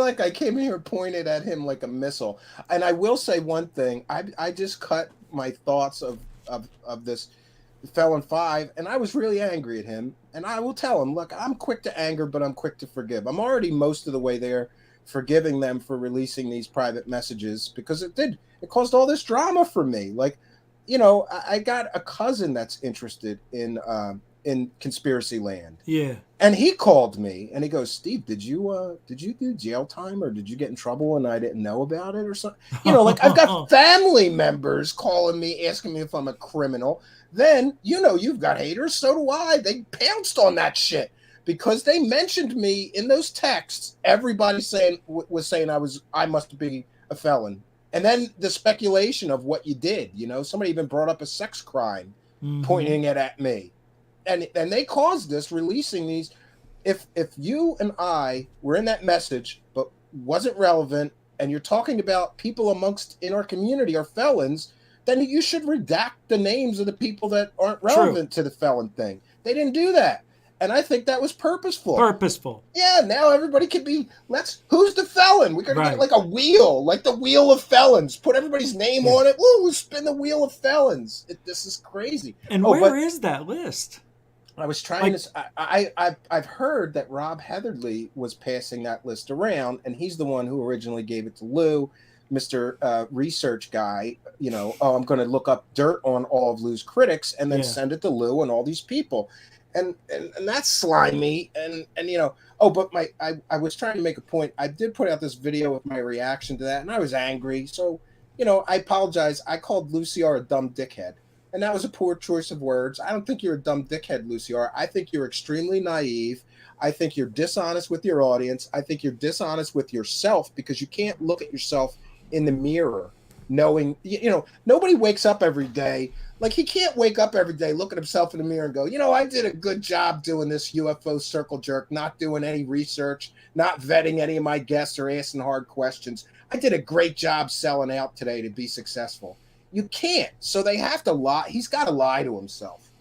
like I came here and pointed at him like a missile. And I will say one thing. I just cut my thoughts of this Felon 5, and I was really angry at him. And I will tell him, look, I'm quick to anger, but I'm quick to forgive. I'm already most of the way there, forgiving them for releasing these private messages because it caused all this drama for me. Like, I got a cousin that's interested in in conspiracy land. Yeah. And he called me and he goes, Steve, did you do jail time or did you get in trouble and I didn't know about it or something? You know, like I've got family members calling me, asking me if I'm a criminal. Then, you know, you've got haters. So do I. They pounced on that shit because they mentioned me in those texts. Everybody was saying I must be a felon. And then the speculation of what you did, you know, somebody even brought up a sex crime, pointing it at me. And they caused this, releasing these. If you and I were in that message, but wasn't relevant, and you're talking about people amongst in our community are felons, then you should redact the names of the people that aren't relevant to the felon thing. They didn't do that. And I think that was purposeful. Yeah, now everybody can be, who's the felon? We're going to get like a wheel, like the wheel of felons. Put everybody's name on it. Woo, we'll spin the wheel of felons. This is crazy. And where is that list? I was trying to. I've heard that Rob Heatherly was passing that list around, and he's the one who originally gave it to Lou, Mr. Research guy. You know, I'm going to look up dirt on all of Lou's critics and then send it to Lou and all these people, and that's slimy. And you know, but I was trying to make a point. I did put out this video with my reaction to that, and I was angry. So you know, I apologize. I called UCR a dumb dickhead. And that was a poor choice of words. I don't think you're a dumb dickhead, UCR. I think you're extremely naive. I think you're dishonest with your audience. I think you're dishonest with yourself because you can't look at yourself in the mirror knowing, you know, nobody wakes up every day. Like he can't wake up every day, look at himself in the mirror and go, you know, I did a good job doing this UFO circle jerk, not doing any research, not vetting any of my guests or asking hard questions. I did a great job selling out today to be successful. You can't. So they have to lie. He's got to lie to himself.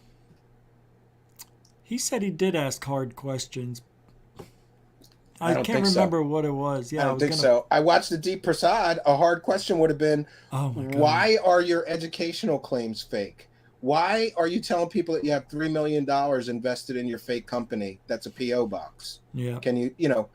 He said he did ask hard questions. I can't remember what it was. Yeah, I don't think so. I watched the Deep Prasad. A hard question would have been, why are your educational claims fake? Why are you telling people that you have $3 million invested in your fake company that's a P.O. box? Yeah. Can you, you know,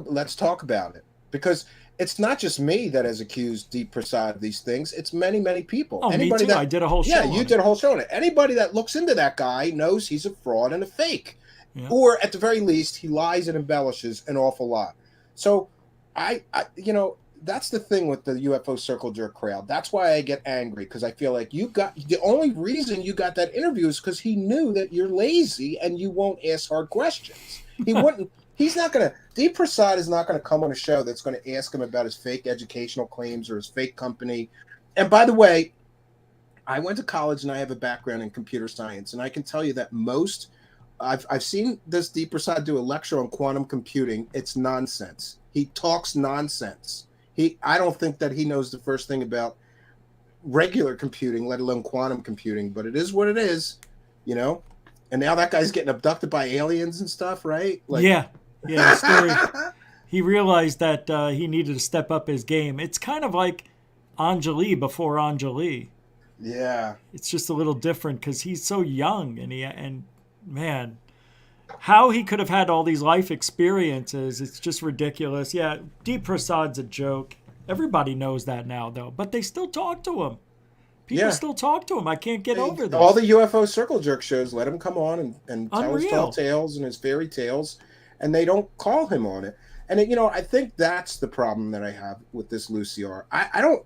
let's talk about it. Because it's not just me that has accused Deep Prasad of these things. It's many, many people. Oh, me too. I did a whole show on it. Yeah, you did a whole show on it. Anybody that looks into that guy knows he's a fraud and a fake. Yeah. Or at the very least, he lies and embellishes an awful lot. So I you know, that's the thing with the UFO circle jerk crowd. That's why I get angry, because I feel like the only reason you got that interview is because he knew that you're lazy and you won't ask hard questions. He wouldn't. He's not going to, Deep Prasad is not going to come on a show that's going to ask him about his fake educational claims or his fake company. And by the way, I went to college and I have a background in computer science. And I can tell you that I've seen this Deep Prasad do a lecture on quantum computing. It's nonsense. He talks nonsense. I don't think that he knows the first thing about regular computing, let alone quantum computing, but it is what it is, you know? And now that guy's getting abducted by aliens and stuff, right? Like, yeah. Yeah, the story. He realized that he needed to step up his game. It's kind of like Anjali before Anjali. Yeah. It's just a little different because he's so young and man, how he could have had all these life experiences, it's just ridiculous. Yeah, Deep Prasad's a joke. Everybody knows that now, though. But they still talk to him. People still talk to him. I can't get over this. All the UFO circle jerk shows let him come on and tell his tall tales and his fairy tales. And they don't call him on it. And, you know, I think that's the problem that I have with this UCR. I'm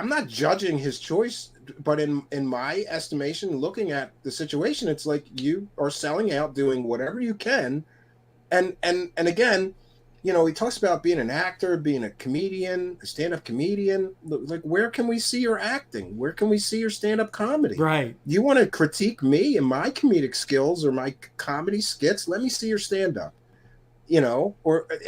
not judging his choice, but in my estimation, looking at the situation, it's like you are selling out, doing whatever you can. And again, you know, he talks about being an actor, being a comedian, a stand-up comedian. Like, where can we see your acting? Where can we see your stand-up comedy? Right. You want to critique me and my comedic skills or my comedy skits? Let me see your stand-up. You know,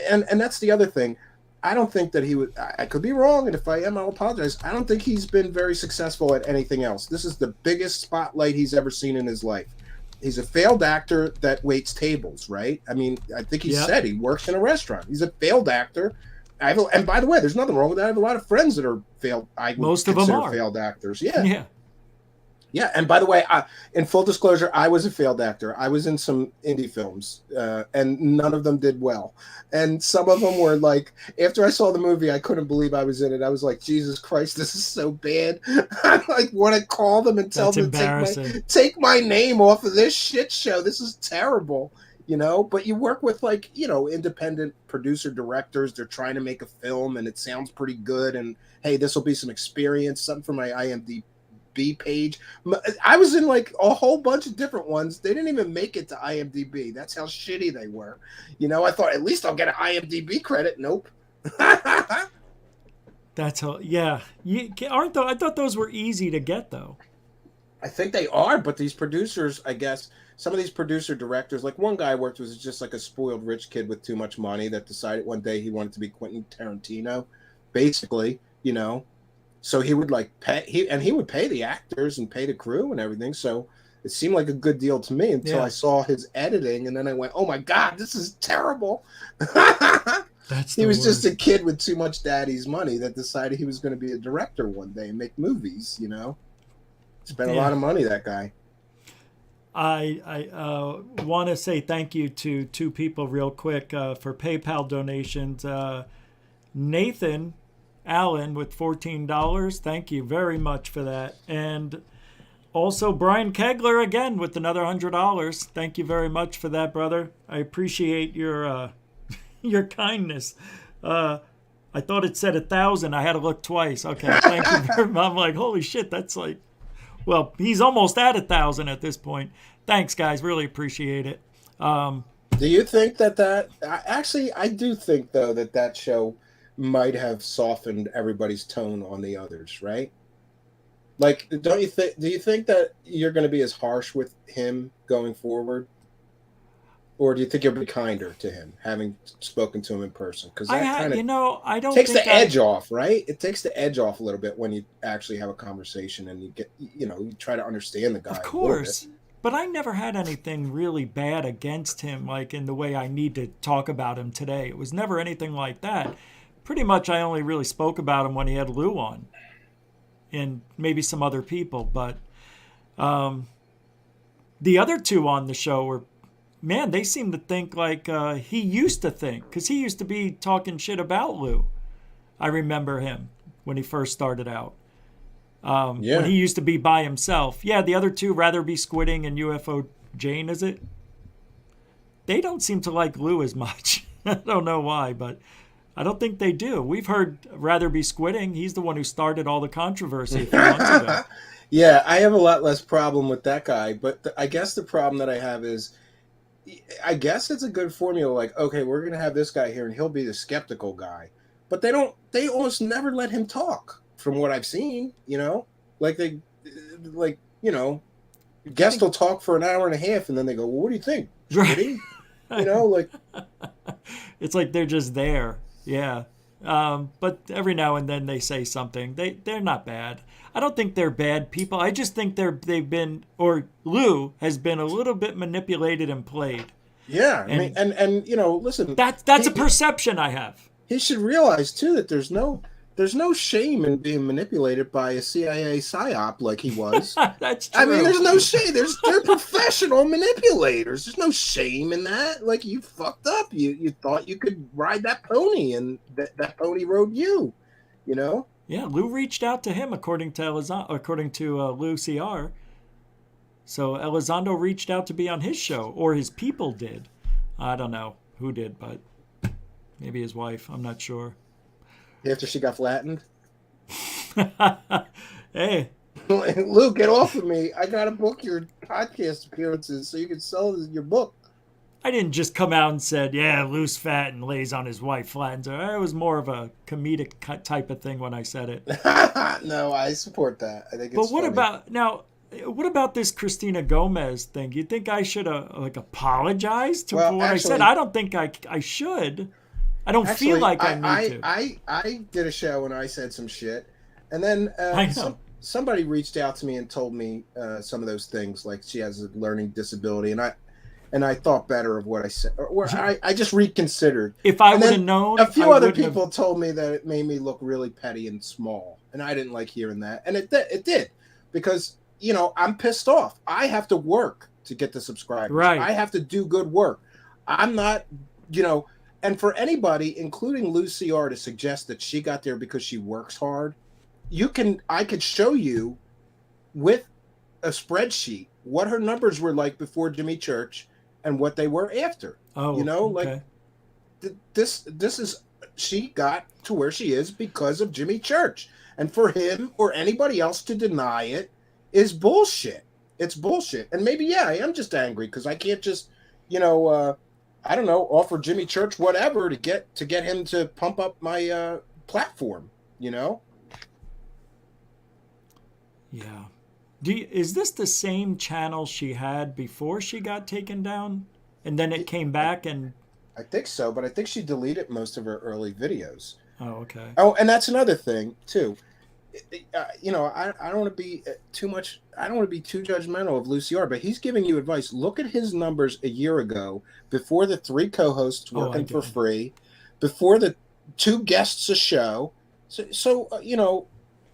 and that's the other thing. I don't think that he would. I could be wrong, and if I am, I'll apologize. I don't think he's been very successful at anything else. This is the biggest spotlight he's ever seen in his life. He's a failed actor that waits tables, right? I mean, I think he said he works in a restaurant. He's a failed actor. And by the way, there's nothing wrong with that. I have a lot of friends that are failed. Most of them are failed actors. Yeah. Yeah, and by the way, in full disclosure, I was a failed actor. I was in some indie films, and none of them did well. And some of them were like, after I saw the movie, I couldn't believe I was in it. I was like, Jesus Christ, this is so bad. I like want to call them and tell That's them to embarrassing. take my name off of this shit show. This is terrible, you know. But you work with like, you know, independent producer directors. They're trying to make a film, and it sounds pretty good. And hey, this will be some experience, something for my IMDb page. I was in like a whole bunch of different ones. They didn't even make it to IMDb. That's how shitty they were. You know, I thought at least I'll get an IMDb credit. Nope. That's how. Yeah, aren't though? I thought those were easy to get though. I think they are, but these producers, I guess, some of these producer directors, like one guy I worked with was just like a spoiled rich kid with too much money that decided one day he wanted to be Quentin Tarantino, basically, you know. So he would like he would pay the actors and pay the crew and everything. So it seemed like a good deal to me until I saw his editing, and then I went, "Oh my God, this is terrible." He was just a kid with too much daddy's money that decided he was going to be a director one day and make movies. You know, spent a lot of money, that guy. I want to say thank you to two people real quick for PayPal donations. Nathan Allen with $14. Thank you very much for that. And also Brian Kegler again with another $100. Thank you very much for that, brother. I appreciate your your kindness. I thought it said 1,000. I had to look twice. Okay, thank you very much. I'm like, holy shit, that's like, well, he's almost at 1,000 at this point. Thanks, guys. Really appreciate it. Do you think that actually, I do think though that show might have softened everybody's tone on the others, right? Like, do you think that you're going to be as harsh with him going forward? Or do you think you'll be kinder to him, having spoken to him in person? Because that kind of I don't takes think the edge off, right? It takes the edge off a little bit when you actually have a conversation and you get, you know, you try to understand the guy. Of course. But I never had anything really bad against him, like in the way I need to talk about him today. It was never anything like that. Pretty much I only really spoke about him when he had Lou on. And maybe some other people. But the other two on the show were, man, they seem to think like he used to think. Because he used to be talking shit about Lou. I remember him when he first started out. When he used to be by himself. Yeah, the other two, Rather Be Squidding and UFO Jane, is it? They don't seem to like Lou as much. I don't know why, but I don't think they do. We've heard Rather Be Squidding. He's the one who started all the controversy a few months ago. Yeah, I have a lot less problem with that guy, but I guess the problem that I have is, I guess it's a good formula. Like, okay, we're going to have this guy here, and he'll be the skeptical guy. But they almost never let him talk, from what I've seen, you know? Guest will talk for an hour and a half, and then they go, well, what do you think? Right. You know, like... It's like they're just there. Yeah. But every now and then they say something. They're not bad. I don't think they're bad people. I just think Lou has been a little bit manipulated and played. Yeah. And you know, listen. That's a perception I have. He should realize too that there's no shame in being manipulated by a CIA psyop like he was. That's true. I mean, there's no shame. They're professional manipulators. There's no shame in that. Like, you fucked up. You thought you could ride that pony, and that pony rode you. You know? Yeah, Lou reached out to him according to Lu CR. So Elizondo reached out to be on his show, or his people did. I don't know who did, but maybe his wife. I'm not sure. After she got flattened? Hey. Luke, get off of me. I got to book your podcast appearances so you can sell your book. I didn't just come out and said, yeah, Lou's fat and lays on his wife, flattens her. It was more of a comedic type of thing when I said it. No, I support that. I think it's But funny. what about this Christina Gomez thing? You think I should apologize for what I said? I don't think I should. I don't feel like I need to. I did a show and I said some shit, and then somebody reached out to me and told me some of those things, like she has a learning disability, and I thought better of what I said, or I just reconsidered. If I would have known, a few other people told me that it made me look really petty and small, and I didn't like hearing that, and it did, because I'm pissed off. I have to work to get the subscribers. Right. I have to do good work. I'm not, and for anybody, including Lu CR, to suggest that she got there because she works hard, I could show you with a spreadsheet what her numbers were like before Jimmy Church and what they were after. Oh, okay. This is, she got to where she is because of Jimmy Church. And for him or anybody else to deny it is bullshit. It's bullshit. And maybe, I am just angry because I can't just, I don't know, offer Jimmy Church whatever to get him to pump up my platform, Yeah. Is this the same channel she had before she got taken down? And then it came back and... I think so, but I think she deleted most of her early videos. Oh, okay. Oh, and that's another thing, too. I don't want to be too much... I don't want to be too judgmental of Lu CR, but he's giving you advice. Look at his numbers a year ago, before the 3 co-hosts working for free, before the 2 guests a show. So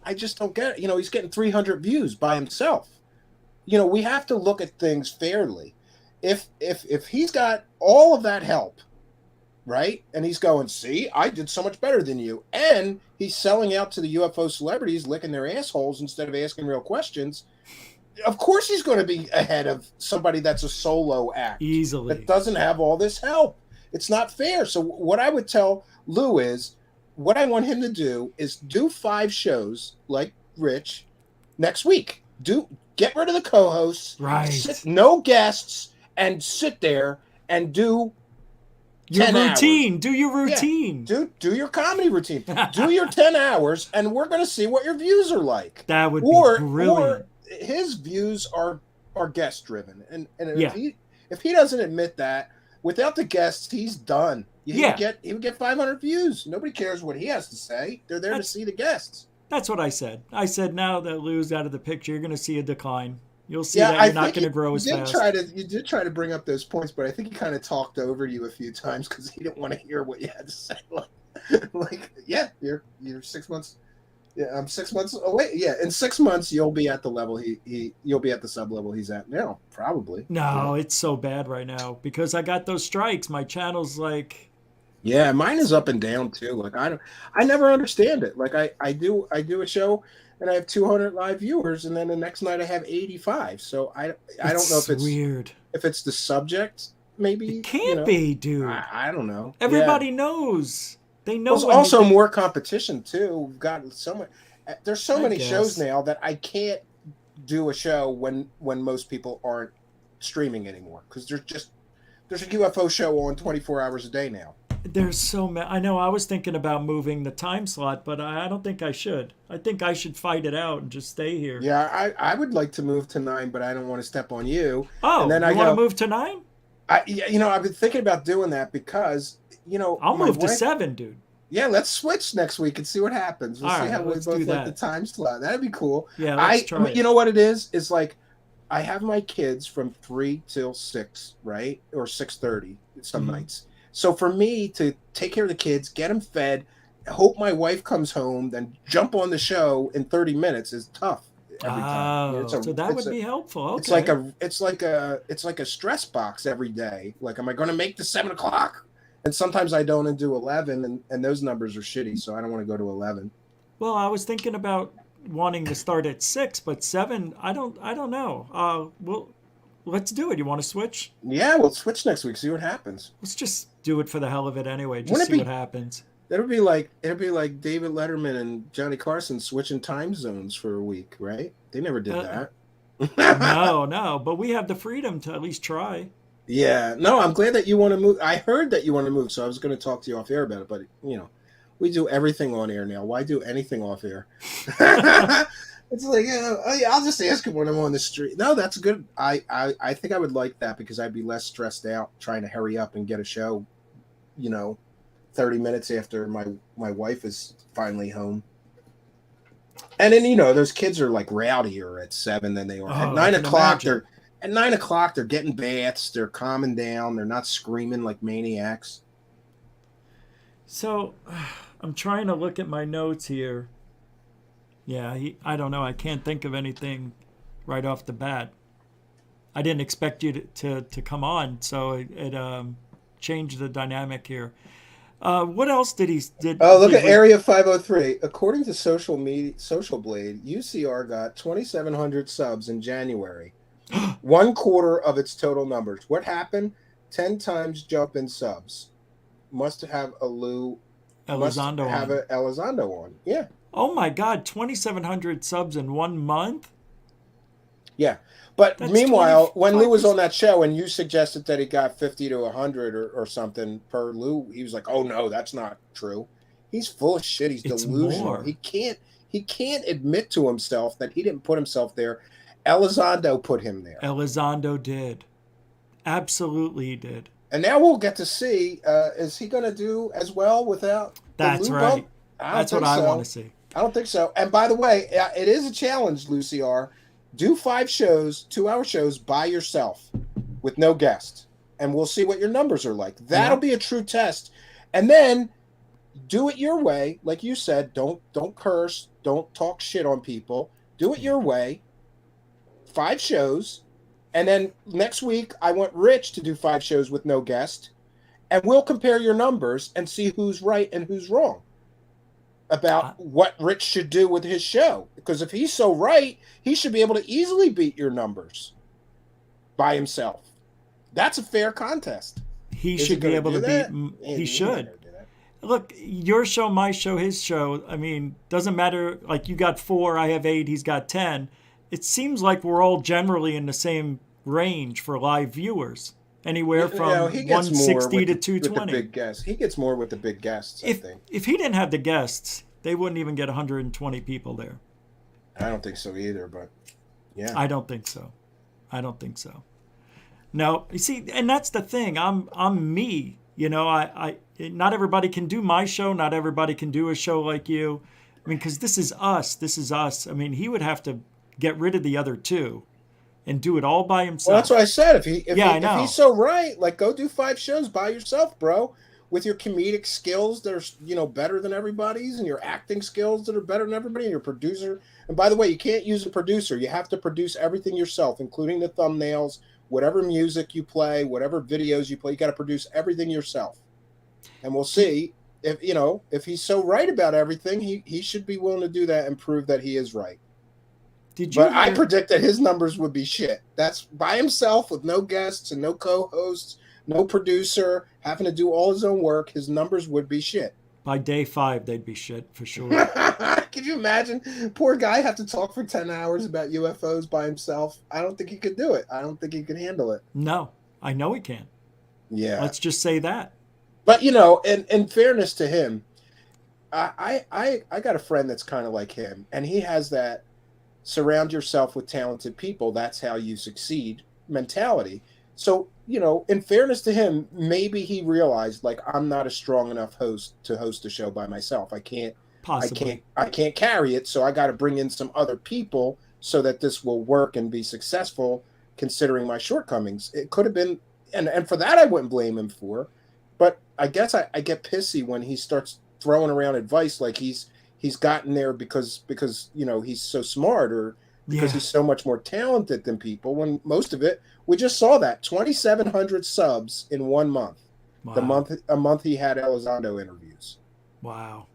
I just don't get it. He's getting 300 views by himself. We have to look at things fairly. If he's got all of that help, right? And he's going, see, I did so much better than you. And he's selling out to the UFO celebrities, licking their assholes instead of asking real questions. Of course he's going to be ahead of somebody that's a solo act. Easily. That doesn't have all this help. It's not fair. So what I would tell Lou is, what I want him to do is do 5 shows like Rich next week. Get rid of the co-hosts. Right. No guests. And sit there and do your routine. Hours. Do your routine. Yeah. Do your comedy routine. Do your 10 hours, and we're going to see what your views are like. That would be brilliant. Or his views are guest driven, and if he doesn't admit that, without the guests, he's done. He would get 500 views. Nobody cares what he has to say. They're there to see the guests. That's what I said. I said now that Lou's out of the picture, you're going to see a decline. You'll see that you're not going to grow as fast. You did try to bring up those points, but I think he kind of talked over you a few times because he didn't want to hear what you had to say. You're 6 months. Yeah, I'm 6 months away. Yeah, in 6 months you'll be at the level you'll be at the sub level he's at now, probably. No, it's so bad right now because I got those strikes. My channel's like. Yeah, mine is up and down too. Like I never understand it. Like I do a show. And I have 200 live viewers, and then the next night I have 85. So I don't know if it's weird. If it's the subject, maybe it can't be, dude. I don't know. Everybody knows. They know. There's also more competition too. We've got so much. There's so many shows now that I can't do a show when most people aren't streaming anymore because there's a UFO show on 24 hours a day now. There's so many. I know I was thinking about moving the time slot, but I don't think I should. I think I should fight it out and just stay here. Yeah, I would like to move to 9, but I don't want to step on you. Oh, and then you want to move to 9? I've been thinking about doing that because, I'll move to 7, dude. Yeah, let's switch next week and see what happens. We'll see how we both like the time slot. That'd be cool. Yeah, let's try it. You know what it is? It's like I have my kids from 3 till 6, right? Or 6:30 some nights. So for me to take care of the kids, get them fed, hope my wife comes home, then jump on the show in 30 minutes is tough every time. So that would be helpful. Okay. It's like a stress box every day. Like, am I going to make the 7 o'clock? And sometimes I don't and do 11, and those numbers are shitty, so I don't want to go to 11. Well, I was thinking about wanting to start at 6, but 7, I don't know. Let's do it. You want to switch? Yeah, we'll switch next week. See what happens. Let's just do it for the hell of it anyway. Just see what happens. It'd be like David Letterman and Johnny Carson switching time zones for a week, right? They never did that. No, but we have the freedom to at least try. Yeah, no, I'm glad that you want to move. I heard that you want to move, so I was going to talk to you off air about it. But we do everything on air now. Why do anything off air? It's like, I'll just ask him when I'm on the street. No, that's good. I think I would like that because I'd be less stressed out trying to hurry up and get a show, 30 minutes after my wife is finally home. And then, those kids are like rowdier at 7 than they are. At 9 o'clock, at 9 o'clock, they're getting baths. They're calming down. They're not screaming like maniacs. So I'm trying to look at my notes here. Yeah, I don't know. I can't think of anything right off the bat. I didn't expect you to come on, so it changed the dynamic here. What else did he did? Oh, look did at we- Area 503. According to Social Blade, UCR got 2,700 subs in January. 1/4 of its total numbers. What happened? 10 times jump in subs. Must have a Lou. Elizondo Must have on. a Elizondo on. Yeah. Oh my God, 2,700 subs in 1 month? Yeah. But That's meanwhile, when Lou was 25%. on that show and you suggested that he got 50 to 100 or something per Lou, he was like, "Oh no, that's not true." He's full of shit. He's It's delusional. more. He can't admit to himself that he didn't put himself there. Elizondo put him there. Elizondo did. Absolutely he did. And now we'll get to see, is he going to do as well without the That's Lou right. bump? I don't That's what think I so. want to see. I don't think so. And by the way, it is a challenge, Lucy R. Do 5 shows, 2-hour shows by yourself with no guest. And we'll see what your numbers are like. That'll be a true test. And then do it your way. Like you said, don't curse. Don't talk shit on people. Do it your way. 5 shows. And then next week, I want Rich to do 5 shows with no guest. And we'll compare your numbers and see who's right and who's wrong about what Rich should do with his show. Because if he's so right, he should be able to easily beat your numbers by himself. That's a fair contest. He Is he should be gonna able do to that? beat. He's He not should. gonna do that. Look, your show, my show, his show. I mean, doesn't matter. Like you got 4, I have 8, he's got 10. It seems like we're all generally in the same range for live viewers. Anywhere from he gets more 160 with to the 220. big guests. He gets more with the big guests, I think. If he didn't have the guests, they wouldn't even get 120 people there. I don't think so either, but yeah. I don't think so. I don't think so. No, you see, and that's the thing. I'm me. You know, I not everybody can do my show. Not everybody can do a show like you. I mean, because this is us. This is us. I mean, he would have to get rid of the other 2 and do it all by himself. Well, that's what I said. If I he's so right, like go do 5 shows by yourself, bro. With your comedic skills that are, better than everybody's, and your acting skills that are better than everybody, and your producer. And by the way, you can't use a producer. You have to produce everything yourself, including the thumbnails, whatever music you play, whatever videos you play. You got to produce everything yourself. And we'll see if he's so right about everything, he should be willing to do that and prove that he is right. But I predict that his numbers would be shit. That's by himself with no guests and no co-hosts, no producer, having to do all his own work. His numbers would be shit. By day 5, they'd be shit for sure. Could you imagine? Poor guy have to talk for 10 hours about UFOs by himself. I don't think he could do it. I don't think he could handle it. No, I know he can't. Yeah. Let's just say that. But, in fairness to him, I got a friend that's kind of like him, and he has that surround yourself with talented people, that's how you succeed mentality. So, in fairness to him, maybe he realized, like, I'm not a strong enough host to host a show by myself. I can't carry it, so I got to bring in some other people so that this will work and be successful, considering my shortcomings. It could have been, and for that I wouldn't blame him for, but I guess I get pissy when he starts throwing around advice like he's gotten there because he's so smart or because he's so much more talented than people, when most of it, we just saw that 2,700 subs in 1 month. Wow. A month he had Elizondo interviews. Wow.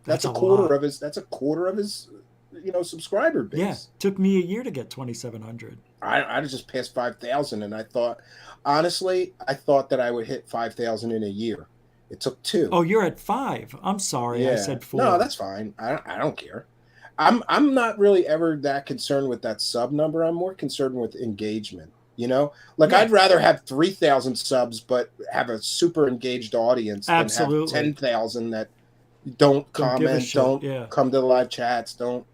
That's a quarter of his subscriber base. Yeah, took me a year to get 2,700. I just passed 5,000, and I thought that I would hit 5,000 in a year. It took 2. Oh, you're at 5. I'm sorry, I said 4. No, that's fine. I don't care. I'm not really ever that concerned with that sub number. I'm more concerned with engagement. I'd rather have 3,000 subs but have a super engaged audience than have 10,000 that don't comment, don't come to the live chats, don't.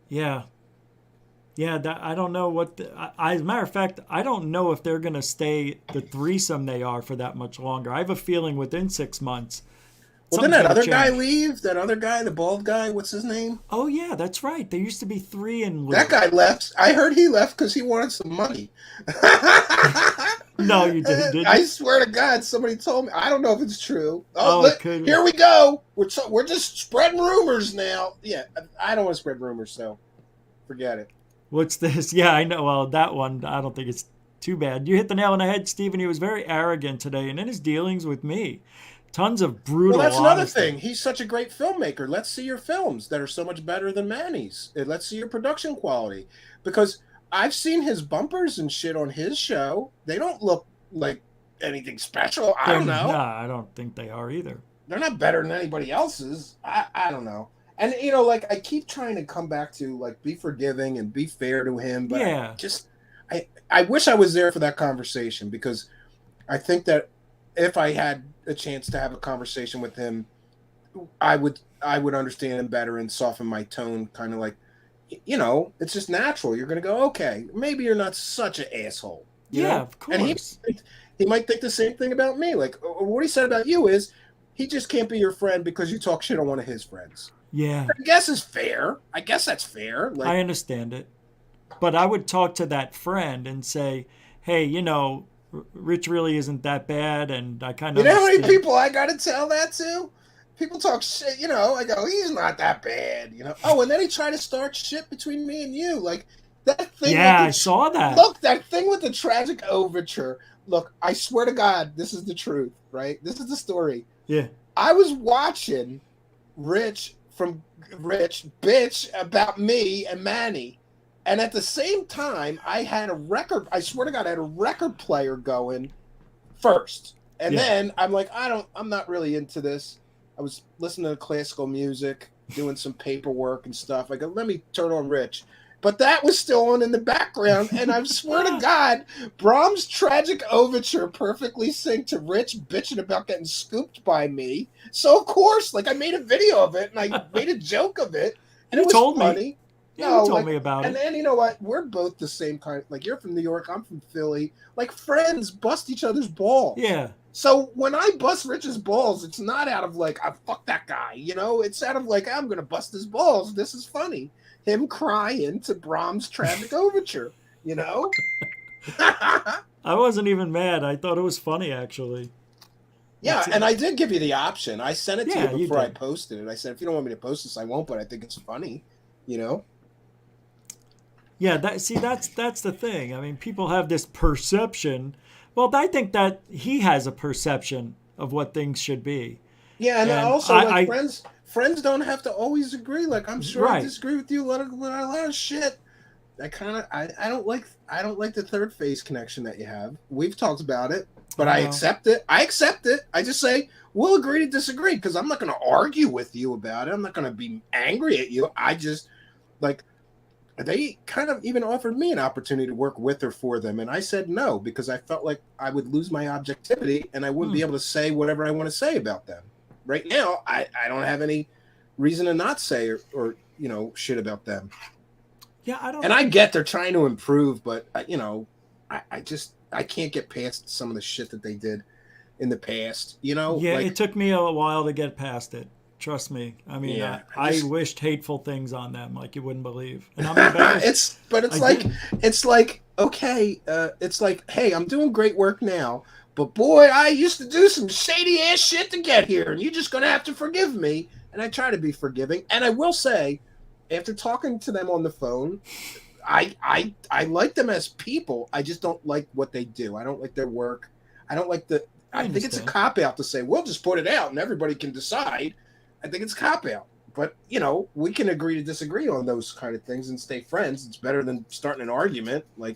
Yeah. That I don't know what. As a matter of fact, I don't know if they're going to stay the threesome they are for that much longer. I have a feeling within 6 months. Well, didn't that other guy leave? That other guy, the bald guy, what's his name? Oh, yeah, that's right. There used to be 3 in Lu. That guy left. I heard he left because he wanted some money. No, you didn't. I swear to God, somebody told me. I don't know if it's true. Here we go. We're just spreading rumors now. Yeah, I don't want to spread rumors, so. Forget it. What's this? Yeah, I know. Well, that one, I don't think it's too bad. You hit the nail on the head, Stephen. He was very arrogant today, and in his dealings with me, tons of brutal Well, that's another honesty. thing. He's such a great filmmaker. Let's see your films that are so much better than Manny's. Let's see your production quality. Because I've seen his bumpers and shit on his show. They don't look like anything special. I don't know. Nah, I don't think they are either. They're not better than anybody else's. I don't know. And, like, I keep trying to come back to, like, be forgiving and be fair to him. But Yeah. I wish I was there for that conversation, because I think that if I had a chance to have a conversation with him, I would understand him better and soften my tone, kind of like, it's just natural. You're going to go, okay, maybe you're not such an asshole. You know? Of course. And he might think the same thing about me. Like, what he said about you is he just can't be your friend because you talk shit on one of his friends. Yeah. I guess it's fair. I guess that's fair. Like, I understand it. But I would talk to that friend and say, hey, Rich really isn't that bad, and I kind of You know how many people I got to tell that to? People talk shit, I go, he's not that bad, Oh, and then he tried to start shit between me and you. Like, that thing. Yeah, I saw that. Look, that thing with the tragic overture. Look, I swear to God, this is the truth, right? This is the story. Yeah. I was watching Rich bitch about me and Manny. And at the same time, I had a record. I swear to God, I had a record player going first. And then I'm like, I'm not really into this. I was listening to classical music, doing some paperwork and stuff. I go, let me turn on Rich. But that was still on in the background. And I swear to God, Brahms' tragic overture perfectly synced to Rich bitching about getting scooped by me. So, of course, like, I made a video of it and I made a joke of it. And it was funny. Yeah, you told me about it. And then, you know what? We're both the same kind. Like, you're from New York, I'm from Philly. Like, friends bust each other's balls. Yeah. So when I bust Rich's balls, it's not out of like, I fuck that guy, It's out of like, I'm going to bust his balls. This is funny. Him crying to Brahms' tragic overture, I wasn't even mad. I thought it was funny, actually. Yeah, and I did give you the option. I sent it to you before I did. posted it. I said, if you don't want me to post this, I won't, but I think it's funny, Yeah, that's the thing. I mean, people have this perception. Well, I think that he has a perception of what things should be. Yeah, and also, friends don't have to always agree. Like, I'm sure I disagree with you a lot of shit. I don't like the third phase connection that you have. We've talked about it, but I accept it. I just say we'll agree to disagree, because I'm not going to argue with you about it. I'm not going to be angry at you. I just, like, they kind of even offered me an opportunity to work with or for them, and I said no, because I felt like I would lose my objectivity and I wouldn't be able to say whatever I want to say about them. Right now, I don't have any reason to not say or shit about them. Yeah, I don't. And I get they're trying to improve, but I can't get past some of the shit that they did in the past. Yeah, like, it took me a while to get past it. Trust me. I mean, I wished hateful things on them like you wouldn't believe. And I'm embarrassed. It's like, okay, it's like, hey, I'm doing great work now, but boy, I used to do some shady ass shit to get here, and you're just gonna have to forgive me. And I try to be forgiving. And I will say, after talking to them on the phone, I like them as people. I just don't like what they do. I don't like their work. I don't like I think it's a cop-out to say, we'll just put it out and everybody can decide. I think it's a cop-out. But, we can agree to disagree on those kind of things and stay friends. It's better than starting an argument. Like,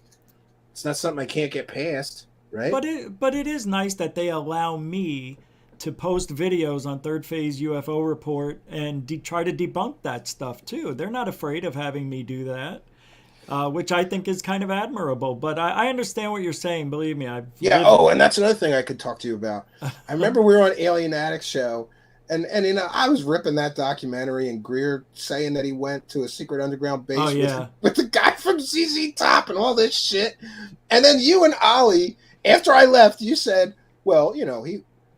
it's not something I can't get past, right? But it is nice that they allow me to post videos on Third Phase UFO Report and try to debunk that stuff, too. They're not afraid of having me do that. Which I think is kind of admirable. But I understand what you're saying. Believe me. And that's another thing I could talk to you about. I remember we were on Alien Addict show, and I was ripping that documentary, and Greer saying that he went to a secret underground base with the guy from ZZ Top and all this shit. And then you and Ollie, after I left, you said, well,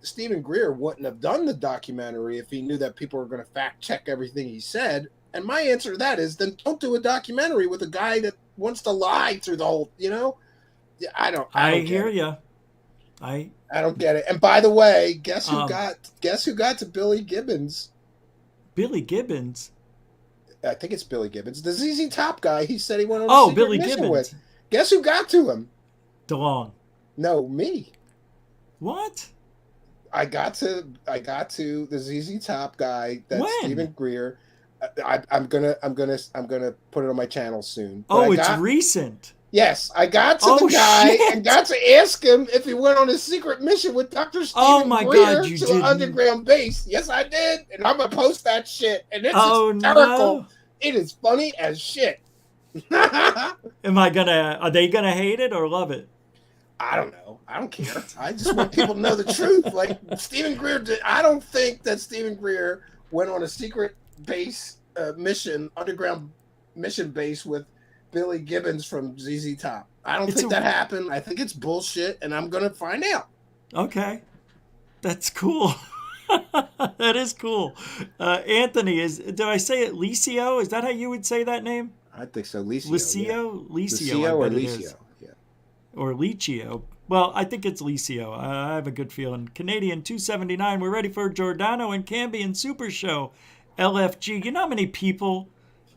Stephen Greer wouldn't have done the documentary if he knew that people were going to fact check everything he said. And my answer to that is, then don't do a documentary with a guy that wants to lie through the whole, I don't hear you. I don't get it. And by the way, guess who got to Billy Gibbons? Billy Gibbons? I think it's Billy Gibbons, the ZZ Top guy. He said he went on a Oh, secret Billy mission Gibbons. with. Guess who got to him? DeLong. No, me. What? I got to the ZZ Top guy. That's When? Stephen Greer. I'm gonna put it on my channel soon. But Oh, it's recent. Yes, I got to Oh, the guy shit. and got to ask him if he went on a secret mission with Dr. Stephen Oh, my Greer God, you to didn't. an underground base. Yes, I did, and I'm gonna post that shit. And it's Oh, hysterical. no. It is funny as shit. Are they gonna hate it or love it? I don't know. I don't care. I just want people to know the truth. Like Stephen Greer did. I don't think that Stephen Greer went on a secret base mission, underground mission base with Billy Gibbons from ZZ Top. I don't think that happened. I think it's bullshit, and I'm gonna find out. Okay, that's cool. That is cool. Anthony, did I say it Licio? Is that how you would say that name? I think so. Licio. Licio? Yeah. Licio, or I bet it Licio. is. Yeah. Or Licio. Well, I think it's Licio. I have a good feeling. Canadian 279, we're ready for Giordano and Cambian Super Show. LFG. You know how many people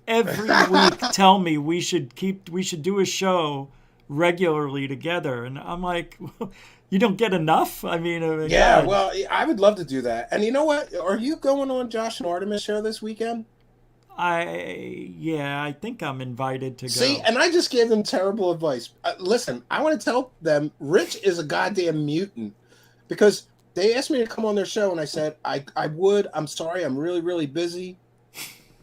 every week tell me we should do a show regularly together, and I'm like, you don't get enough? I mean, yeah, God. well, I would love to do that. And you know what? Are you going on Josh and Artemis show this weekend? I think I'm invited to go. See, and I just gave them terrible advice. Listen, I want to tell them Rich is a goddamn mutant because they asked me to come on their show, and I said I would. I'm sorry, I'm really, really busy.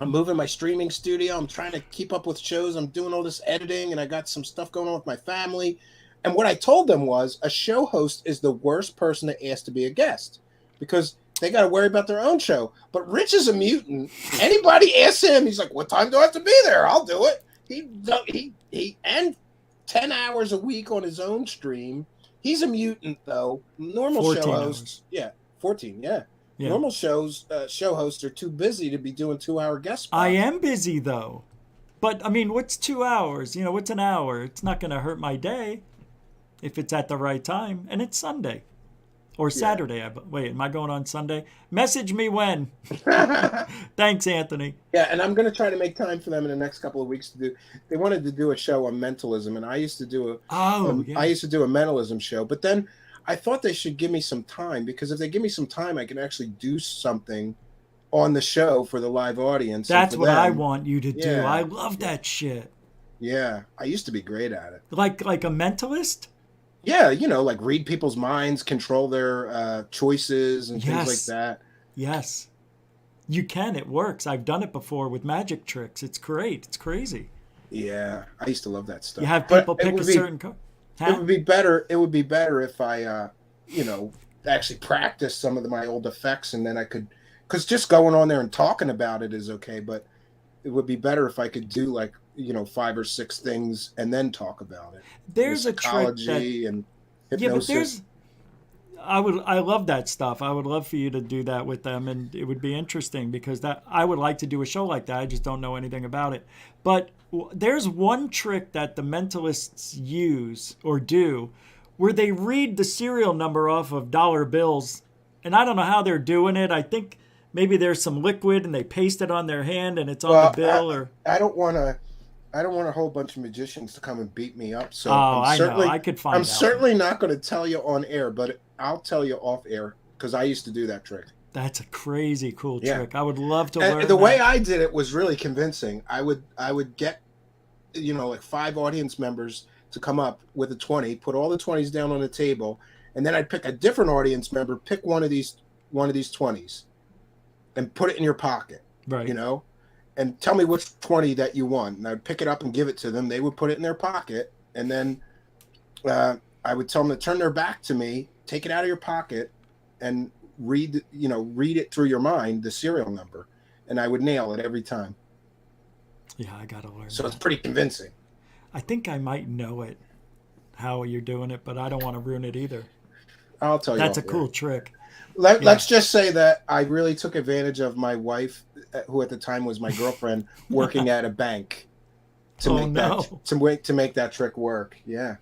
I'm moving my streaming studio. I'm trying to keep up with shows. I'm doing all this editing, and I got some stuff going on with my family. And what I told them was a show host is the worst person to ask to be a guest because they got to worry about their own show. But Rich is a mutant. Anybody asks him, he's like, "What time do I have to be there? I'll do it." He and 10 hours a week on his own stream. He's a mutant though. Normal show hosts, 14, yeah. Normal show hosts are too busy to be doing 2-hour guest spots. I am busy though, but I mean, what's 2 hours? What's an hour? It's not going to hurt my day if it's at the right time, and it's Sunday or Saturday. Wait, am I going on Sunday? Message me when. Thanks, Anthony. Yeah, and I'm going to try to make time for them in the next couple of weeks to do. They wanted to do a show on mentalism, and I used to do I used to do a mentalism show, but then I thought they should give me some time because if they give me some time, I can actually do something on the show for the live audience. That's what I want you to do. I love that shit. Yeah, I used to be great at it. Like a mentalist? Yeah, like read people's minds, control their choices and things like that. Yes. You can. It works. I've done it before with magic tricks. It's great. It's crazy. Yeah, I used to love that stuff. You have people pick a certain card. It would be better. It would be better if I, actually practice some of my old effects, and then I could, because just going on there and talking about it is okay. But it would be better if I could do 5 or 6 things and then talk about it. There's a trick and hypnosis. I love that stuff. I would love for you to do that with them, and it would be interesting because I would like to do a show like that. I just don't know anything about it. But there's one trick that the mentalists use or do where they read the serial number off of dollar bills, and I don't know how they're doing it. I think maybe there's some liquid and they paste it on their hand and it's on the bill. I don't want a whole bunch of magicians to come and beat me up. So I know. I could find out. I'm certainly not going to tell you on air, but I'll tell you off air because I used to do that trick. That's a crazy cool trick. I would love to learn. The way I did it was really convincing. I would get 5 audience members to come up with a 20, put all the 20s down on the table, and then I'd pick a different audience member, pick one of these 20s, and put it in your pocket. Right. And tell me which 20 that you want. And I'd pick it up and give it to them. They would put it in their pocket, and then I would tell them to turn their back to me, take it out of your pocket, and read it through your mind, the serial number, and I would nail it every time. Yeah, I gotta learn. So it's pretty convincing. I think I might know it, how you're doing it, but I don't want to ruin it either. I'll tell you. That's a cool trick. Let's just say that I really took advantage of my wife, who at the time was my girlfriend, working at a bank to make that trick work. Yeah.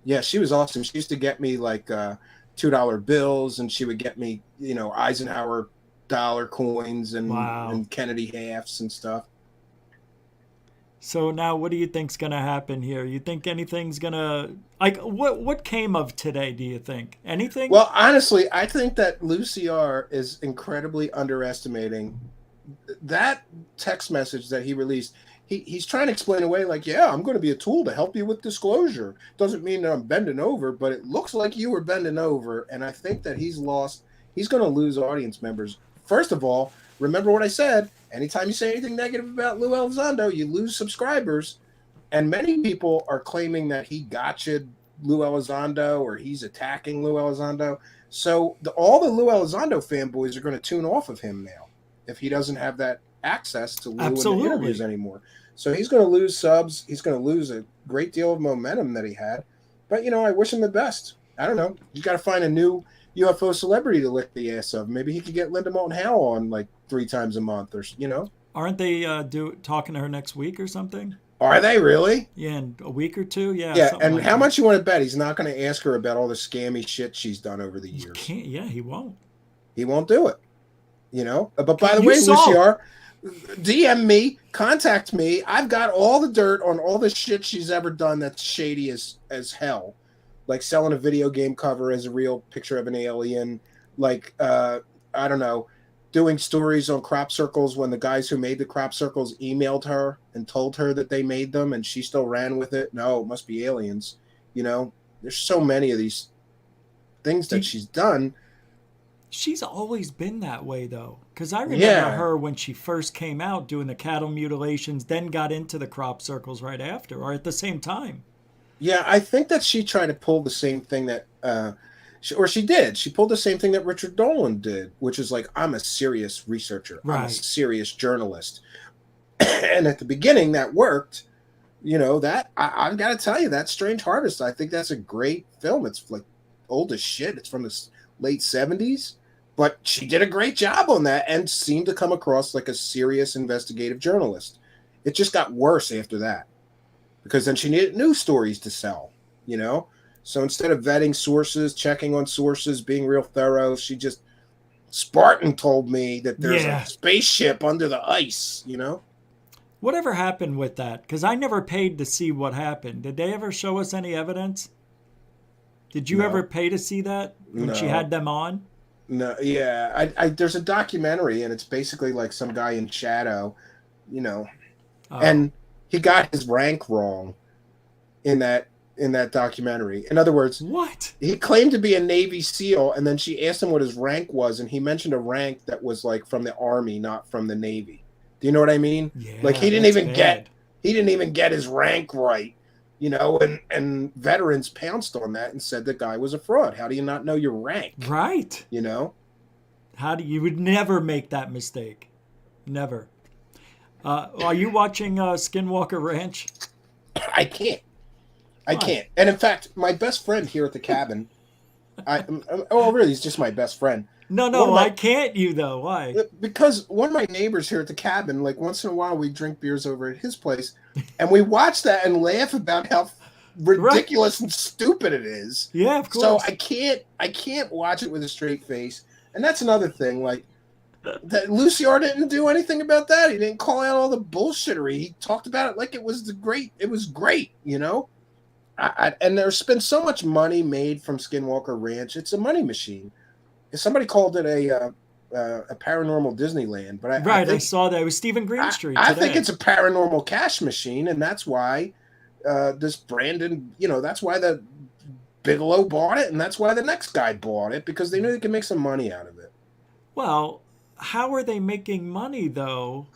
Yeah, she was awesome. She used to get me $2 bills, and she would get me, Eisenhower dollar coins and, Wow. and Kennedy halves and stuff. So now what do you think's going to happen here? You think anything's going to, like, what came of today, do you think? Anything? Well, honestly, I think that Lu CR is incredibly underestimating that text message that he released. He's trying to explain away like, yeah, I'm going to be a tool to help you with disclosure. Doesn't mean that I'm bending over, but it looks like you were bending over. And I think that he's going to lose audience members. First of all, remember what I said. Anytime you say anything negative about Lou Elizondo, you lose subscribers. And many people are claiming that he gotcha'd Lou Elizondo or he's attacking Lou Elizondo. So all the Lou Elizondo fanboys are going to tune off of him now if he doesn't have that access to Lou in the interviews anymore. So he's going to lose subs. He's going to lose a great deal of momentum that he had. But, I wish him the best. I don't know. You got to find a new UFO celebrity to lick the ass of. Maybe he could get Linda Moulton Howe on like 3 times a month or. Aren't they talking to her next week or something? Are they really? Yeah, in a week or two? Yeah. Yeah, and like how that. much you want to bet he's not going to ask her about all the scammy shit she's done over the years? He won't. He won't do it. But by the way, Luciar, DM me, contact me. I've got all the dirt on all the shit she's ever done that's shady as hell. Like selling a video game cover as a real picture of an alien. Like, I don't know, doing stories on crop circles when the guys who made the crop circles emailed her and told her that they made them and she still ran with it. No, it must be aliens. There's so many of these things that she's done. She's always been that way, though. Because I remember her when she first came out doing the cattle mutilations, then got into the crop circles right after, or at the same time. Yeah, I think that she tried to pull the same thing that, she did. She pulled the same thing that Richard Dolan did, which is like, I'm a serious researcher. Right. I'm a serious journalist. And at the beginning, that worked. That I've got to tell you, that Strange Harvest, I think that's a great film. It's like old as shit. It's from the late 70s. But she did a great job on that and seemed to come across like a serious investigative journalist. It just got worse after that because then she needed new stories to sell, So instead of vetting sources, checking on sources, being real thorough, she just Spartan told me that there's a spaceship under the ice, Whatever happened with that? Because I never paid to see what happened. Did they ever show us any evidence? Did you ever pay to see that when she had them on? No, yeah. I there's a documentary, and it's basically like some guy in shadow, and he got his rank wrong in that documentary. In other words, what? He claimed to be a Navy SEAL, and then she asked him what his rank was, and he mentioned a rank that was like from the Army, not from the Navy. Do you know what I mean? Yeah, like he didn't even get his rank right. And veterans pounced on that and said the guy was a fraud. How do you not know your rank? Right. You would never make that mistake. Never. Are you watching Skinwalker Ranch? I can't. I can't. And in fact, my best friend here at the cabin, really, he's just my best friend. No, why can't you though? Why? Because one of my neighbors here at the cabin, like once in a while we drink beers over at his place, and we watch that and laugh about how ridiculous and stupid it is. Yeah, of course. So I can't watch it with a straight face. And that's another thing, like that Luciar didn't do anything about that. He didn't call out all the bullshittery. He talked about it like it was great, and there's been so much money made from Skinwalker Ranch. It's a money machine. Somebody called it a paranormal Disneyland, but I saw that. It was Stephen Greenstreet. I think it's a paranormal cash machine, and that's why this Brandon, that's why the Bigelow bought it, and that's why the next guy bought it, because they knew they could make some money out of it. Well, how are they making money though,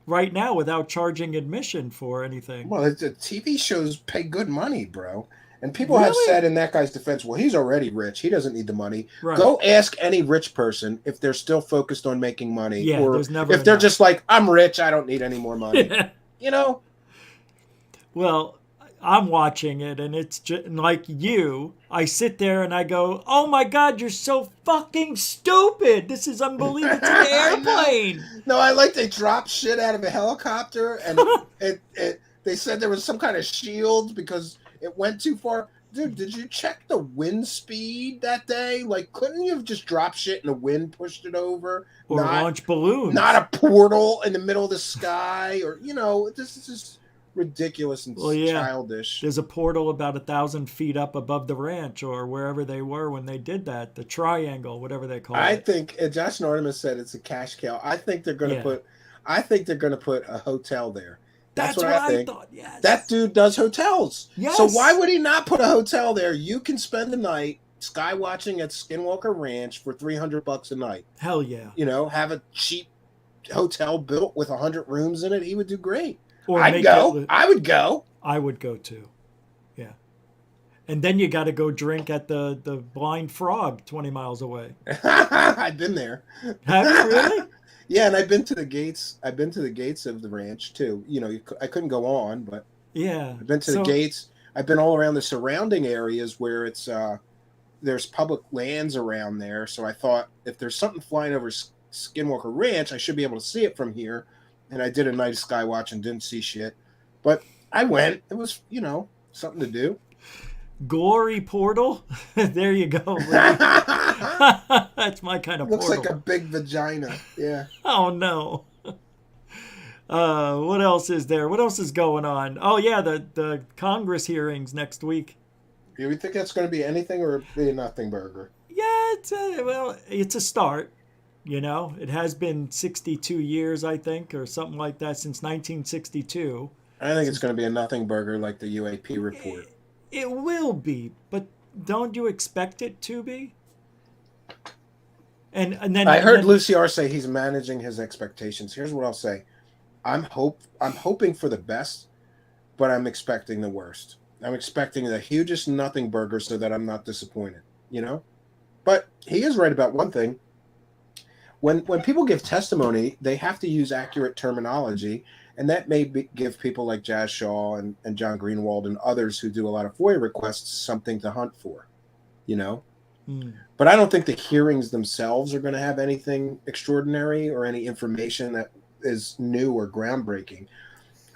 right now without charging admission for anything? Well, the TV shows pay good money, bro. And people have said in that guy's defense, well, he's already rich. He doesn't need the money. Right. Go ask any rich person if they're still focused on making money. Yeah, or there's never if they're just like, I'm rich, I don't need any more money. Well, I'm watching it, and it's just like you. I sit there and I go, oh my God, you're so fucking stupid. This is unbelievable. It's an airplane. No, I like they dropped shit out of a helicopter, and they said there was some kind of shield because it went too far. Dude, did you check the wind speed that day? Like, couldn't you have just dropped shit and the wind pushed it over? Or launch balloons. Not a portal in the middle of the sky, or this is just ridiculous and childish. There's a portal about 1,000 feet up above the ranch or wherever they were when they did that. The triangle, whatever they call it. I think Josh Norman said it's a cash cow. I think they're going to put. I think they're going to put a hotel there. That's what I think. Thought. Yes. That dude does hotels. Yes. So why would he not put a hotel there? You can spend the night sky watching at Skinwalker Ranch for $300 a night. Hell yeah. Have a cheap hotel built with 100 rooms in it. He would do great. Or I would go. I would go too. Yeah. And then you got to go drink at the Blind Frog 20 miles away. I've been there. Have you really? Yeah, and I've been to the gates. I've been to the gates of the ranch too. I couldn't go on, but yeah, I've been to the gates. I've been all around the surrounding areas where it's there's public lands around there. So I thought if there's something flying over Skinwalker Ranch, I should be able to see it from here. And I did a night of sky watch and didn't see shit, but I went. It was something to do. Glory portal. There you go. That's my kind of Looks portal. like a big vagina. Yeah. Oh no. What else is there? What else is going on? Oh yeah, the Congress hearings next week. Do you think that's going to be anything or be a nothing burger? Yeah, it's a start. It has been 62 years, I think, or something like that since 1962. I think it's going to be a nothing burger like the UAP report. It will be, but don't you expect it to be? And then I heard Lucy R say he's managing his expectations. Here's what I'll say: I'm hoping for the best, but I'm expecting the worst. I'm expecting the hugest nothing burger so that I'm not disappointed. But he is right about one thing. When people give testimony, they have to use accurate terminology. And that may give people like Jazz Shaw and John Greenwald and others who do a lot of FOIA requests something to hunt for, But I don't think the hearings themselves are going to have anything extraordinary or any information that is new or groundbreaking.